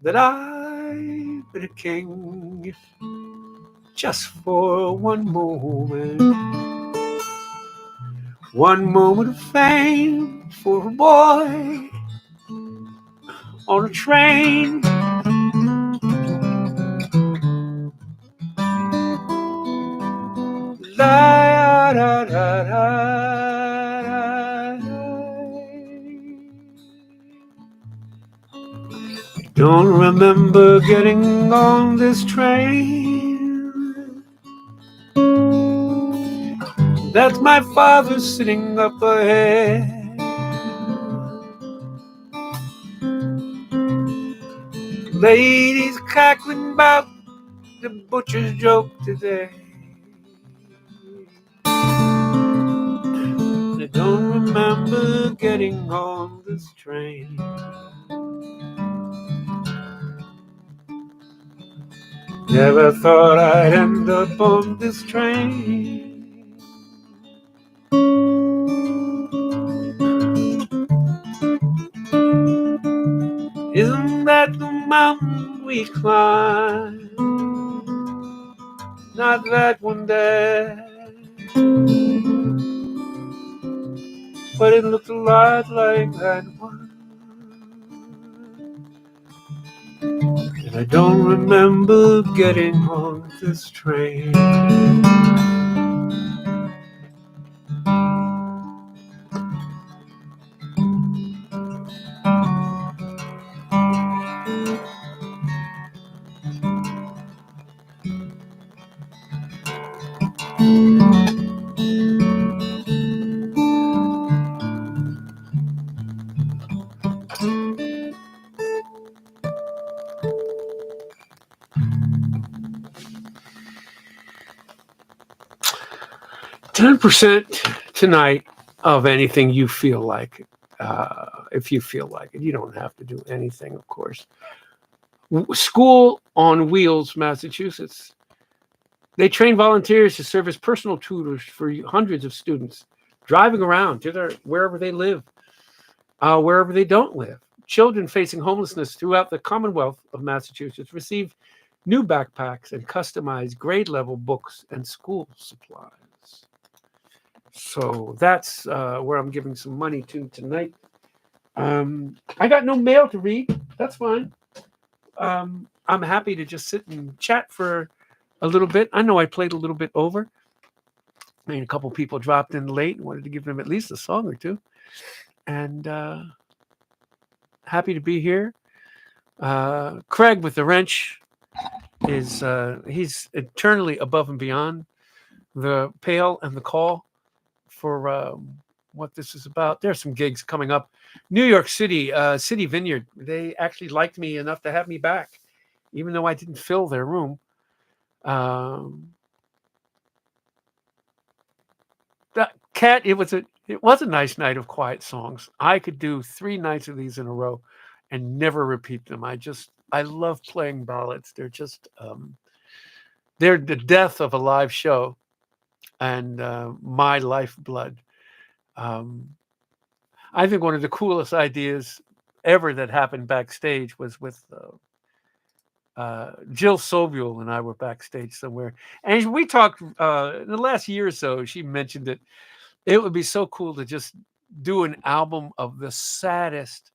that I've been a king just for one moment of fame for a boy on a train. La, da, da, da, da. Don't remember getting on this train. That's my father sitting up ahead. Ladies cackling about the butcher's joke today. I don't remember getting on this train. Never thought I'd end up on this train. Isn't that the mountain we climb? Not that one there. But it looked a lot like that one. And I don't remember getting on this train. 10% tonight of anything you feel like. If you feel like it, you don't have to do anything, of course. School on Wheels, Massachusetts. They train volunteers to serve as personal tutors for hundreds of students, driving around to wherever they live, wherever they don't live. Children facing homelessness throughout the Commonwealth of Massachusetts receive new backpacks and customized grade level books and school supplies. So that's where I'm giving some money to tonight. I got no mail to read. That's fine. I'm happy to just sit and chat for a little bit. I know I played a little bit over. I mean, a couple people dropped in late and wanted to give them at least a song or two. And happy to be here. Craig with the wrench is he's eternally above and beyond the pale and the call for what this is about. There's some gigs coming up. New York City, City Vineyard. They actually liked me enough to have me back, even though I didn't fill their room. That Cat, it was a nice night of quiet songs. I could do 3 nights of these in a row and never repeat them. I love playing ballads. They're just they're the death of a live show and my lifeblood. I think one of the coolest ideas ever that happened backstage was with Jill Sobule and I were backstage somewhere. And we talked in the last year or so, she mentioned that it would be so cool to just do an album of the saddest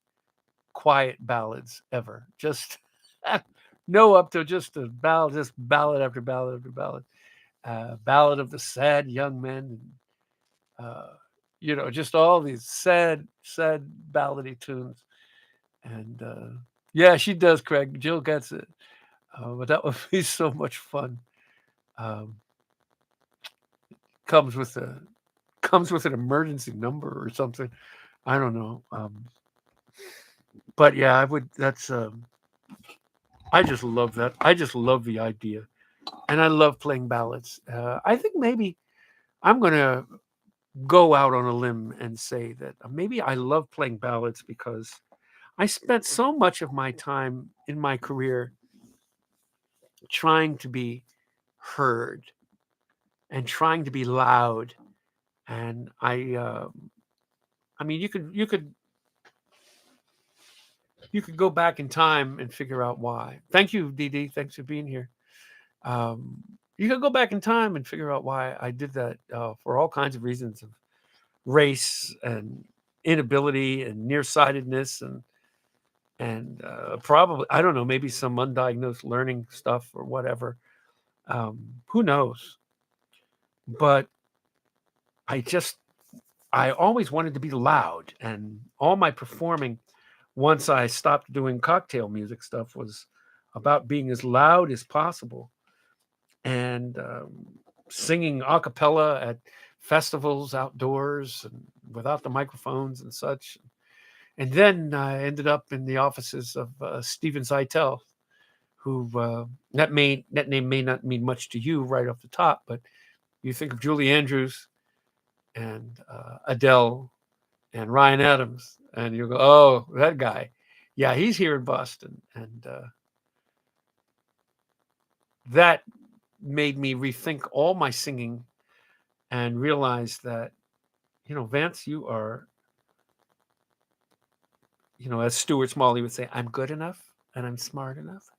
quiet ballads ever. Just no up to just a ballad, just ballad after ballad after ballad. Ballad of the sad young men. Just all these sad ballady tunes. And yeah, she does, Craig. Jill gets it. But that would be so much fun. Comes with an emergency number or something. I don't know. But yeah, I would. That's. I just love that. I just love the idea. and I love playing ballads. I think maybe I'm going to go out on a limb and say that maybe I love playing ballads because I spent so much of my time in my career trying to be heard and trying to be loud. And I mean, you could go back in time and figure out why. Thank you, Dee Dee. Thanks for being here. Um, you could go back in time and figure out why I did that for all kinds of reasons of race and inability and nearsightedness and probably, I don't know, maybe some undiagnosed learning stuff or whatever. Who knows? But I I always wanted to be loud, and all my performing, once I stopped doing cocktail music stuff, was about being as loud as possible and singing a cappella at festivals outdoors and without the microphones and such. And then I ended up in the offices of Steven Zeitel, who that name may not mean much to you right off the top, but you think of Julie Andrews and Adele and Ryan Adams, and you go, oh, that guy. Yeah, he's here in Boston. And that made me rethink all my singing and realize that, Vance, you are, as Stuart Smalley would say, I'm good enough and I'm smart enough.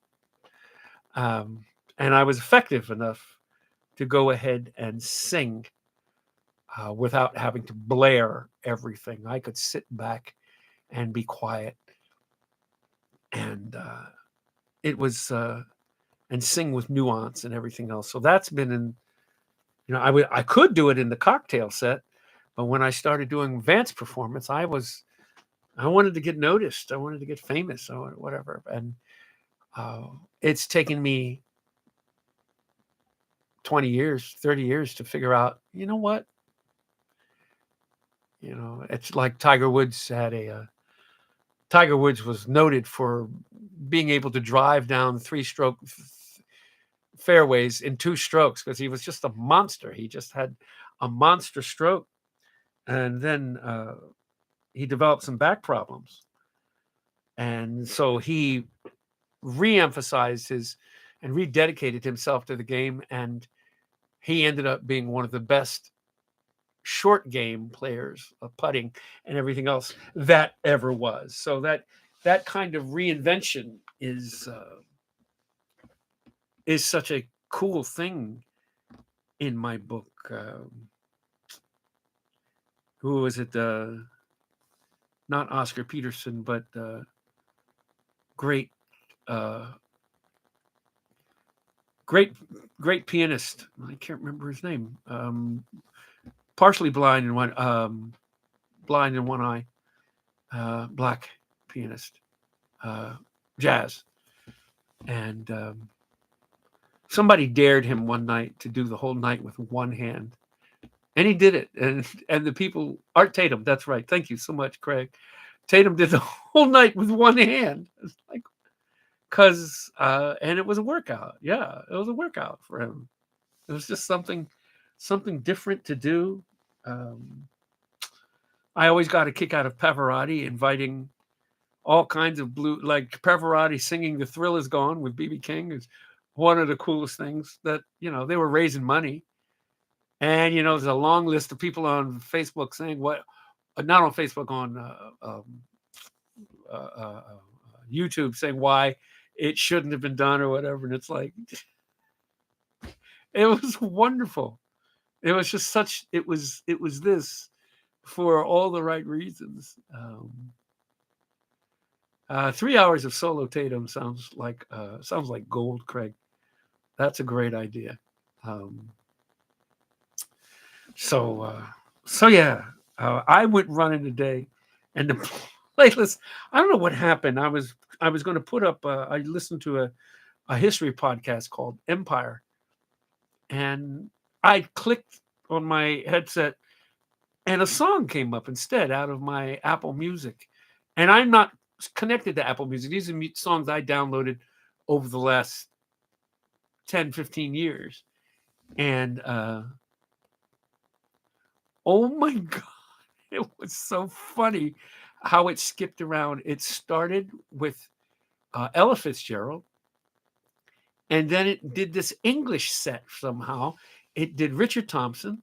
And I was effective enough to go ahead and sing without having to blare everything. I could sit back and be quiet. And it was, and sing with nuance and everything else. So that's been in, I could do it in the cocktail set, but when I started doing Vance performance, I wanted to get noticed. I wanted to get famous or whatever. And it's taken me 20 years, 30 years to figure out, you know what? It's like Tiger Woods Tiger Woods was noted for being able to drive down 3-stroke fairways in 2 strokes because he was just a monster. He just had a monster stroke. And then he developed some back problems. And so he re-emphasized and rededicated himself to the game. And he ended up being one of the best short game players of putting and everything else that ever was. So that kind of reinvention is such a cool thing in my book. Who was it? Not Oscar Peterson, but great pianist. I can't remember his name. Partially blind in one eye. Black pianist, jazz, and somebody dared him one night to do the whole night with one hand, and he did it. And the people, Art Tatum, that's right. Thank you so much, Craig. Tatum did the whole night with one hand. It's like, and it was a workout. Yeah, it was a workout for him. It was just something different to do. I always got a kick out of Pavarotti inviting all kinds of like Pavarotti singing "The Thrill Is Gone" with B.B. King is one of the coolest things that, they were raising money. And, there's a long list of people on Facebook saying not on Facebook, on YouTube saying why it shouldn't have been done or whatever. And it's like, it was wonderful. It was just it was this for all the right reasons. 3 hours of solo Tatum sounds like gold, Craig. That's a great idea. So yeah, I went running today, and the playlist. I don't know what happened. I was going to put up. I listened to a history podcast called Empire, and I clicked on my headset, and a song came up instead out of my Apple Music, and I'm not connected to Apple Music. These are songs I downloaded over the last 10, 15 years. And oh my God, it was so funny how it skipped around. It started with Ella Fitzgerald, and then it did this English set somehow. It did Richard Thompson.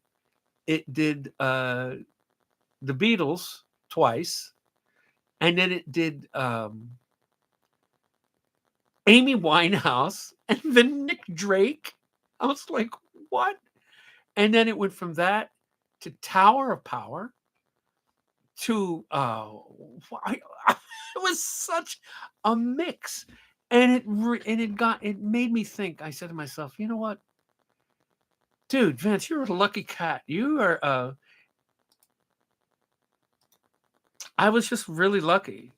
It did the Beatles twice, and then it did Amy Winehouse, and then Nick Drake. I was like, what? And then it went from that to Tower of Power to it was such a mix, and it made me think. I said to myself, you know what, dude, Vance, you're a lucky cat. You are. I was just really lucky.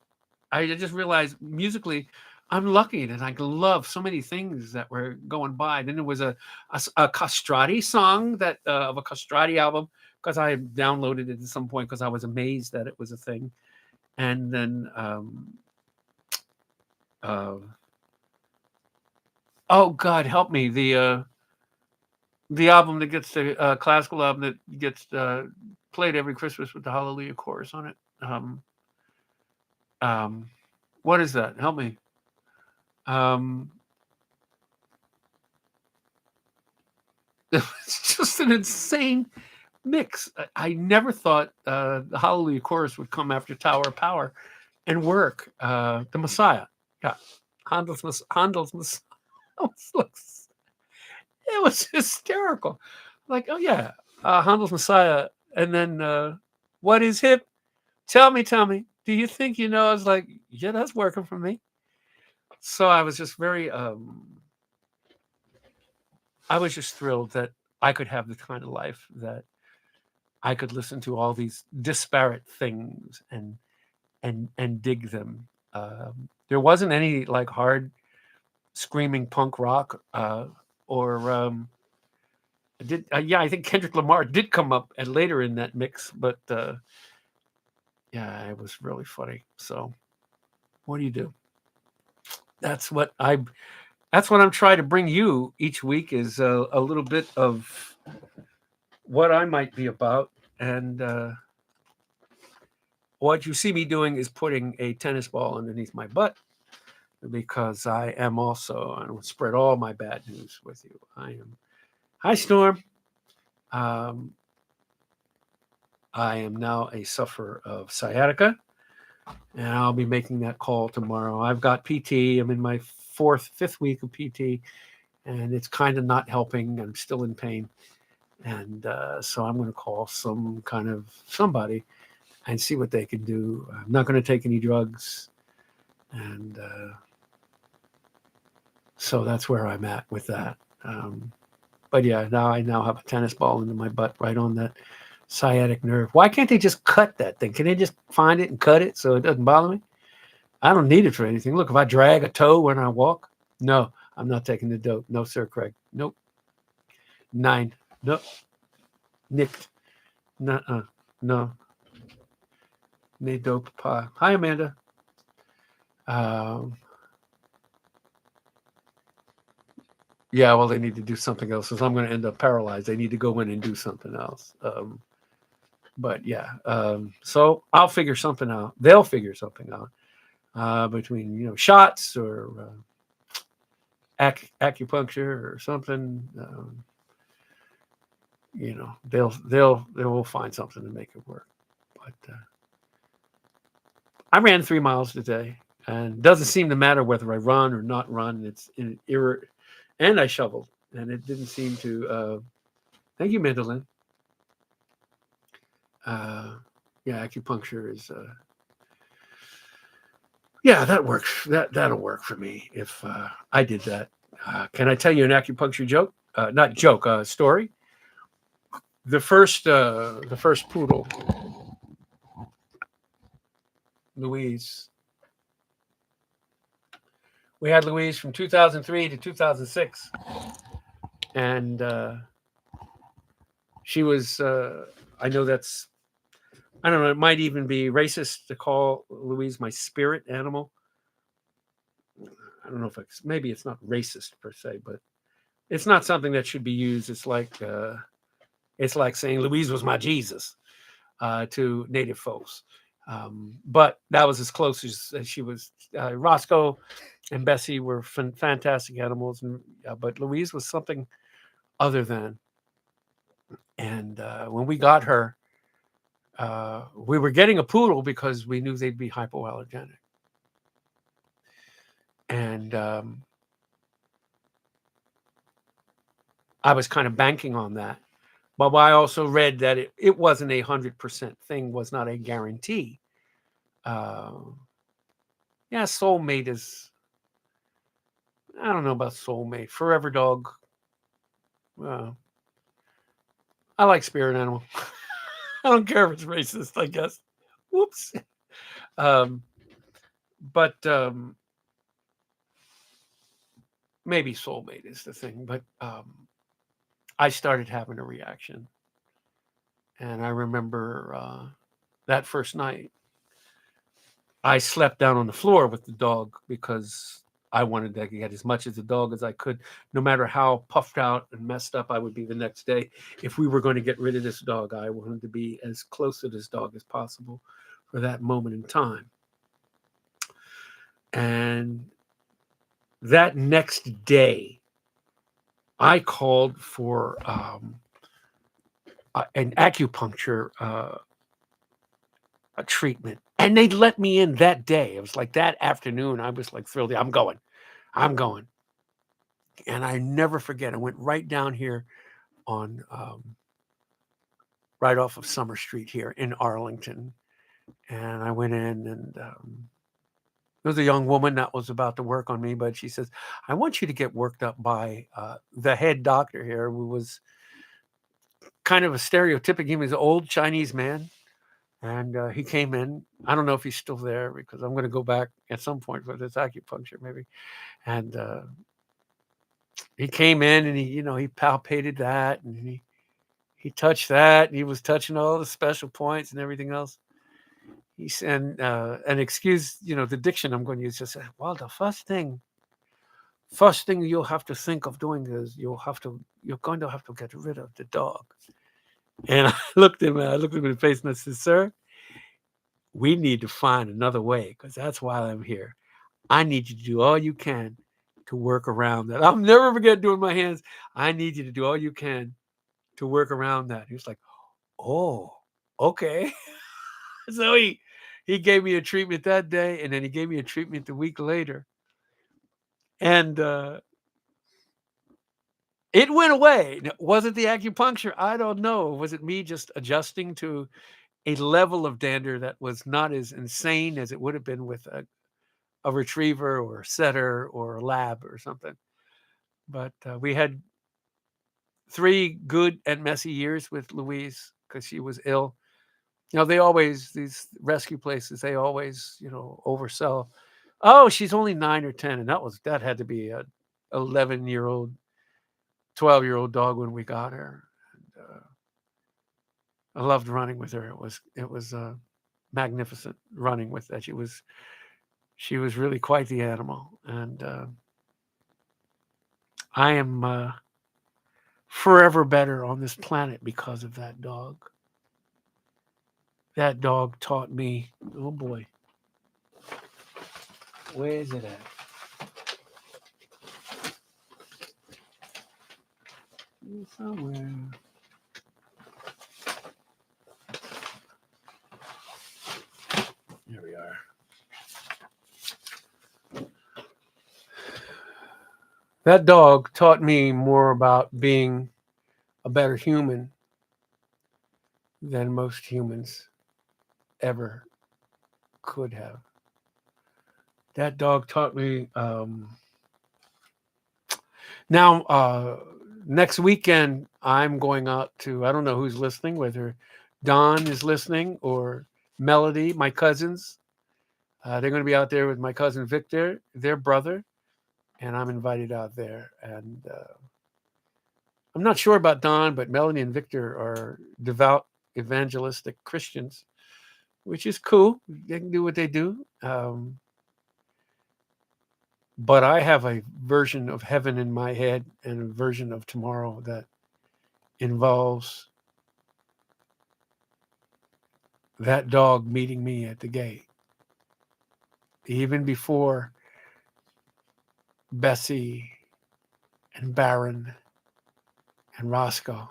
I just realized musically, I'm lucky that I love so many things that were going by. Then there was a Castrati song that of a Castrati album, because I downloaded it at some point because I was amazed that it was a thing. And then oh God, help me, the album that gets the classical album that gets played every Christmas with the Hallelujah chorus on it. What is that? Help me. It's just an insane mix. I never thought the Hallelujah chorus would come after Tower of Power and work. The Messiah. Yeah. Handel's Messiah. It was hysterical. Like, oh yeah, Handel's Messiah. And then what is hip? Tell me. Do you think you know? I was like, yeah, that's working for me. So I was just I was just thrilled that I could have the kind of life that I could listen to all these disparate things and dig them. There wasn't any like hard screaming punk rock or I think Kendrick Lamar did come up and later in that mix, but yeah, it was really funny. So what do you do? That's what I'm trying to bring you each week, is a little bit of what I might be about. And what you see me doing is putting a tennis ball underneath my butt, because I am also, I will spread all my bad news with you. Hi, Storm. I am now a sufferer of sciatica, and I'll be making that call tomorrow. I've got PT. I'm in my fifth week of PT, and it's kind of not helping. I'm still in pain. And so I'm going to call somebody and see what they can do. I'm not going to take any drugs. And so that's where I'm at with that. But yeah, I now have a tennis ball into my butt right on that sciatic nerve. Why can't they just cut that thing? Can they just find it and cut it so it doesn't bother me? I don't need it for anything. Look, if I drag a toe when I walk, no, I'm not taking the dope. No, sir, Craig. Nope. 9. Nope. Nicked. Nuh-uh. No. Ne dope pie. Hi, Amanda. Yeah, well, they need to do something else, because I'm going to end up paralyzed. They need to go in and do something else. But yeah, so I'll figure something out. They'll figure something out between shots or acupuncture or something. They will find something to make it work. But I ran 3 miles today, and it doesn't seem to matter whether I run or not run. It's and I shoveled, and it didn't seem to. Thank you, Mandolin. Yeah, acupuncture is. Yeah, that works. That'll work for me if I did that. Can I tell you an acupuncture joke? Not joke, story. The first poodle, Louise. We had Louise from 2003 to 2006, and she was. I know that's. I don't know. It might even be racist to call Louise my spirit animal. I don't know if maybe it's not racist per se, but It's not something that should be used. It's like saying Louise was my Jesus to Native folks. But that was as close as she was. Roscoe and Bessie were fantastic animals, but Louise was something other than. And when we got her, we were getting a poodle because we knew they'd be hypoallergenic. And I was kind of banking on that. But I also read that it wasn't 100% thing, was not a guarantee. Yeah, soulmate is, I don't know about soulmate. Forever dog. Uh, I like spirit animal. I don't care if it's racist, I guess. Whoops. Um, but maybe soulmate is the thing. But I started having a reaction. And I remember that first night, I slept down on the floor with the dog because I wanted to get as much as the dog as I could, no matter how puffed out and messed up I would be the next day. If we were going to get rid of this dog, I wanted to be as close to this dog as possible for that moment in time. And that next day, I called for an acupuncture a treatment. And they let me in that day. It was like that afternoon. I was like thrilled. I'm going. And I never forget. I went right down here on right off of Summer Street here in Arlington. And I went in, and there was a young woman that was about to work on me, but she says, I want you to get worked up by the head doctor here, who was kind of a stereotypic. He was an old Chinese man. And he came in. I don't know if he's still there because I'm going to go back at some point for this acupuncture, maybe. And he came in, and he palpated that, and he touched that, and he was touching all the special points and everything else. He said, and excuse the diction I'm going to use. Just said, well, the first thing you'll have to think of doing is you're going to have to get rid of the dog. And I looked him in the face, and I said, sir, we need to find another way, because that's why I'm here. I need you to do all you can to work around that. I'll never forget doing my hands. I need you to do all you can to work around that. He was like, oh, okay. So he gave me a treatment that day, and then he gave me a treatment a week later. And it went away. Was it the acupuncture? I don't know. Was it me just adjusting to a level of dander that was not as insane as it would have been with a retriever or a setter or a lab or something? But we had 3 good and messy years with Louise because she was ill. These rescue places, they always, oversell. Oh, she's only 9 or 10. And that had to be a 11-year-old, 12-year-old dog when we got her. And, I loved running with her. It was magnificent running with that. She was really quite the animal. And I am forever better on this planet because of that dog. That dog taught me, oh boy, where is it at? Somewhere. Here we are. That dog taught me more about being a better human than most humans ever could have. That dog taught me. Now, next weekend, I'm going out to, I don't know who's listening, whether Don is listening or Melody, my cousins. They're going to be out there with my cousin Victor, their brother, and I'm invited out there. And I'm not sure about Don, but Melody and Victor are devout evangelistic Christians, which is cool. They can do what they do. But I have a version of heaven in my head and a version of tomorrow that involves that dog meeting me at the gate. Even before Bessie and Baron and Roscoe,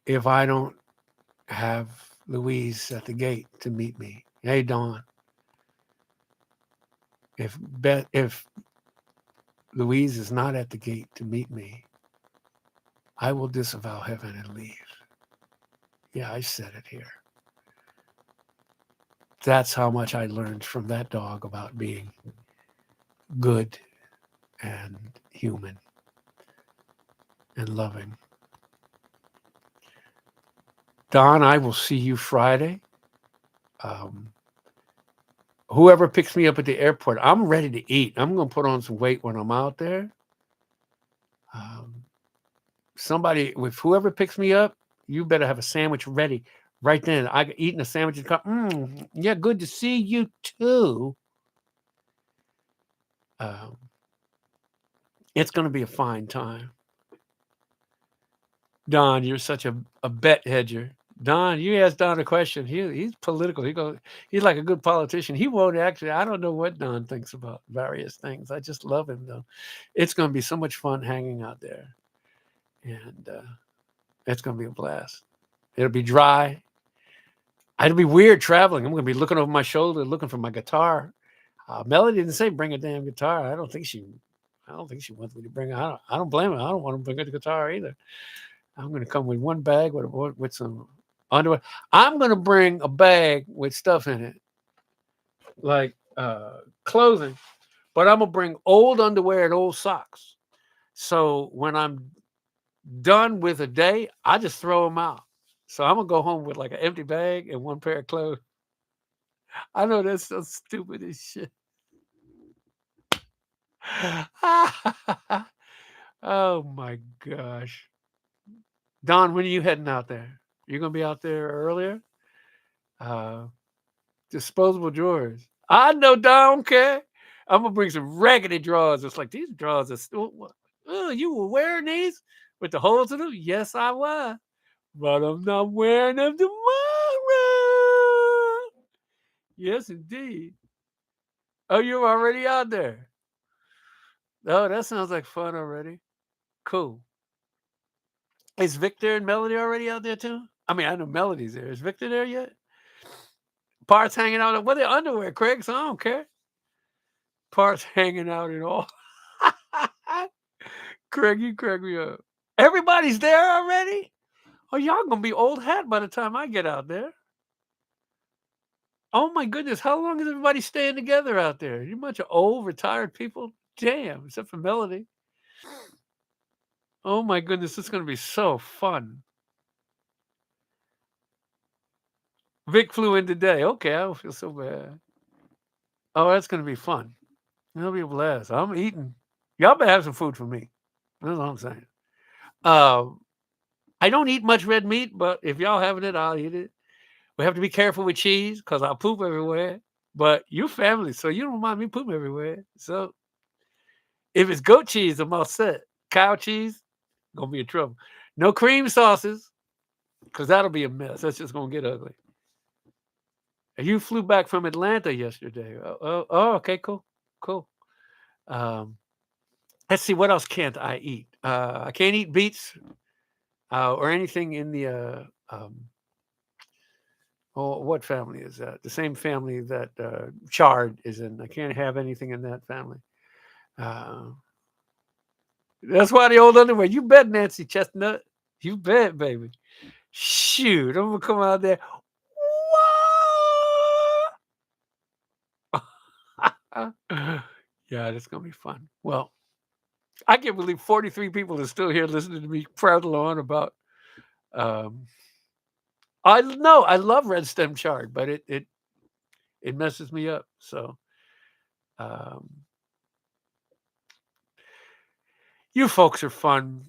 if I don't have Louise at the gate to meet me, hey Dawn, if Louise is not at the gate to meet me, I will disavow heaven and leave. Yeah, I said it here. That's how much I learned from that dog about being good and human and loving. Don, I will see you Friday. Um, Whoever picks me up at the airport, I'm ready to eat. I'm going to put on some weight when I'm out there. Um, Somebody, with whoever picks me up, you better have a sandwich ready right then. I eating a sandwich and come, yeah, good to see you too. Um, it's going to be a fine time. Don, you're such a bet hedger. Don, you ask Don a question. He's political. He's like a good politician. He won't actually. I don't know what Don thinks about various things. I just love him though. It's going to be so much fun hanging out there, and it's going to be a blast. It'll be dry. It'll be weird traveling. I'm going to be looking over my shoulder, looking for my guitar. Melody didn't say bring a damn guitar. I don't think she. I don't think she wants me to bring. I don't blame her. I don't want to bring a guitar either. I'm going to come with one bag with some underwear. I'm going to bring a bag with stuff in it, like clothing, but I'm going to bring old underwear and old socks. So when I'm done with a day, I just throw them out. So I'm going to go home with like an empty bag and one pair of clothes. I know that's so stupid as shit. Oh my gosh. Don, when are you heading out there? You're going to be out there earlier? Uh, Disposable drawers. I know, don't care. I'm gonna bring some raggedy drawers. It's like these drawers are. Oh, you were wearing these with the holes in them? Yes, I was. But I'm not wearing them tomorrow. Yes, indeed. Oh, you're already out there. Oh, that sounds like fun already. Cool. Is Victor and Melody already out there too? I mean, I know Melody's there. Is Victor there yet? Parts hanging out. Well, their underwear, Craig, so I don't care. Parts hanging out and all. Craig, you crack me up. Everybody's there already? Oh, y'all gonna be old hat by the time I get out there. Oh my goodness, how long is everybody staying together out there? You bunch of old retired people? Damn, except for Melody. Oh my goodness, it's gonna be so fun. Vic flew in today. Okay, I don't feel so bad. Oh, that's gonna be fun. It'll be a blast. I'm eating. Y'all better have some food for me. That's all I'm saying. Um, I don't eat much red meat, but if y'all having it, I'll eat it. We have to be careful with cheese because I'll poop everywhere. But you family, so you don't mind me pooping everywhere. So if it's goat cheese, I'm all set. Cow cheese, gonna be in trouble. No cream sauces, because that'll be a mess. That's just gonna get ugly. You flew back from Atlanta yesterday. Okay, cool, cool. Um, let's see, what else can't I eat? I can't eat beets or anything in the oh, what family is that? The same family that chard is in. I can't have anything in that family. Uh, that's why the old underwear. You bet, Nancy Chestnut. You bet, baby. Shoot, I'm gonna come out there. Yeah, that's gonna be fun. Well, I can't believe 43 people are still here listening to me prattle on about. Um, I know I love red stem chard, but it messes me up. So um, you folks are fun.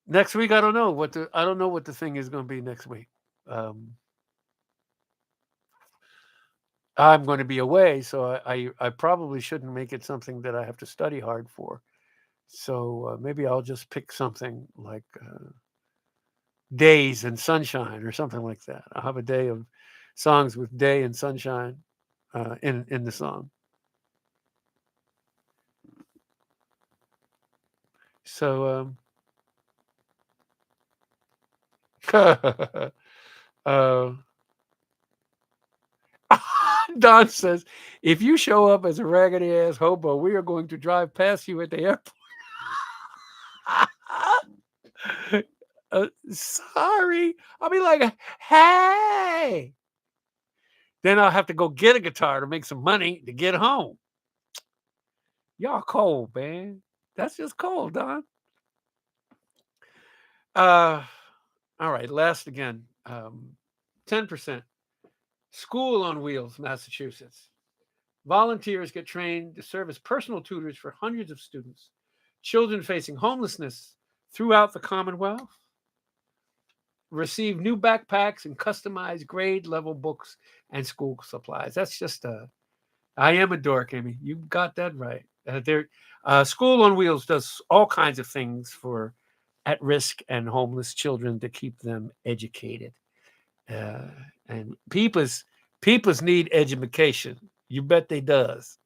Next week, I don't know what the thing is going to be next week. Um, I'm going to be away, so I probably shouldn't make it something that I have to study hard for. So maybe I'll just pick something like days and sunshine or something like that. I'll have a day of songs with day and sunshine in the song. So uh, Don says, if you show up as a raggedy ass hobo, we are going to drive past you at the airport. Sorry. I'll be like, hey. Then I'll have to go get a guitar to make some money to get home. Y'all cold, man. That's just cold, Don. All right, last again. 10%. School on Wheels, Massachusetts. Volunteers get trained to serve as personal tutors for hundreds of students, children facing homelessness throughout the Commonwealth. Receive new backpacks and customized grade level books and school supplies. That's just I am a dork, Amy. You got that right. School on Wheels does all kinds of things for at-risk and homeless children to keep them educated. Uh, and people's need education. You bet they does.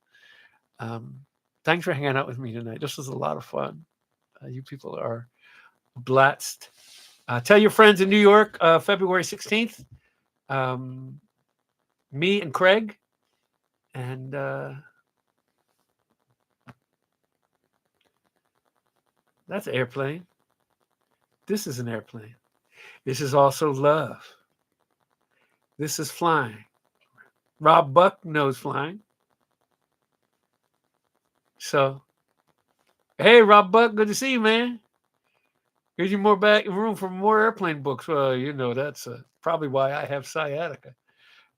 Thanks for hanging out with me tonight. This was a lot of fun. You people are blessed. Tell your friends in New York, February 16th. Me and Craig. And that's an airplane. This is an airplane. This is also love. This is flying. Rob Buck knows flying. So, hey, Rob Buck, good to see you, man. Here's your more back room for more airplane books. Well, you know, that's probably why I have sciatica.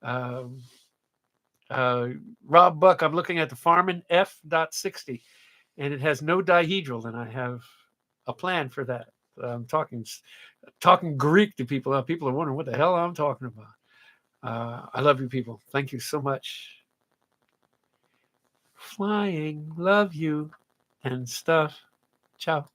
Um, Rob Buck, I'm looking at the Farman F.60, and it has no dihedral, and I have a plan for that. I'm talking Greek to people. Now people are wondering what the hell I'm talking about. I love you people. Thank you so much. Flying, love you, and stuff. Ciao.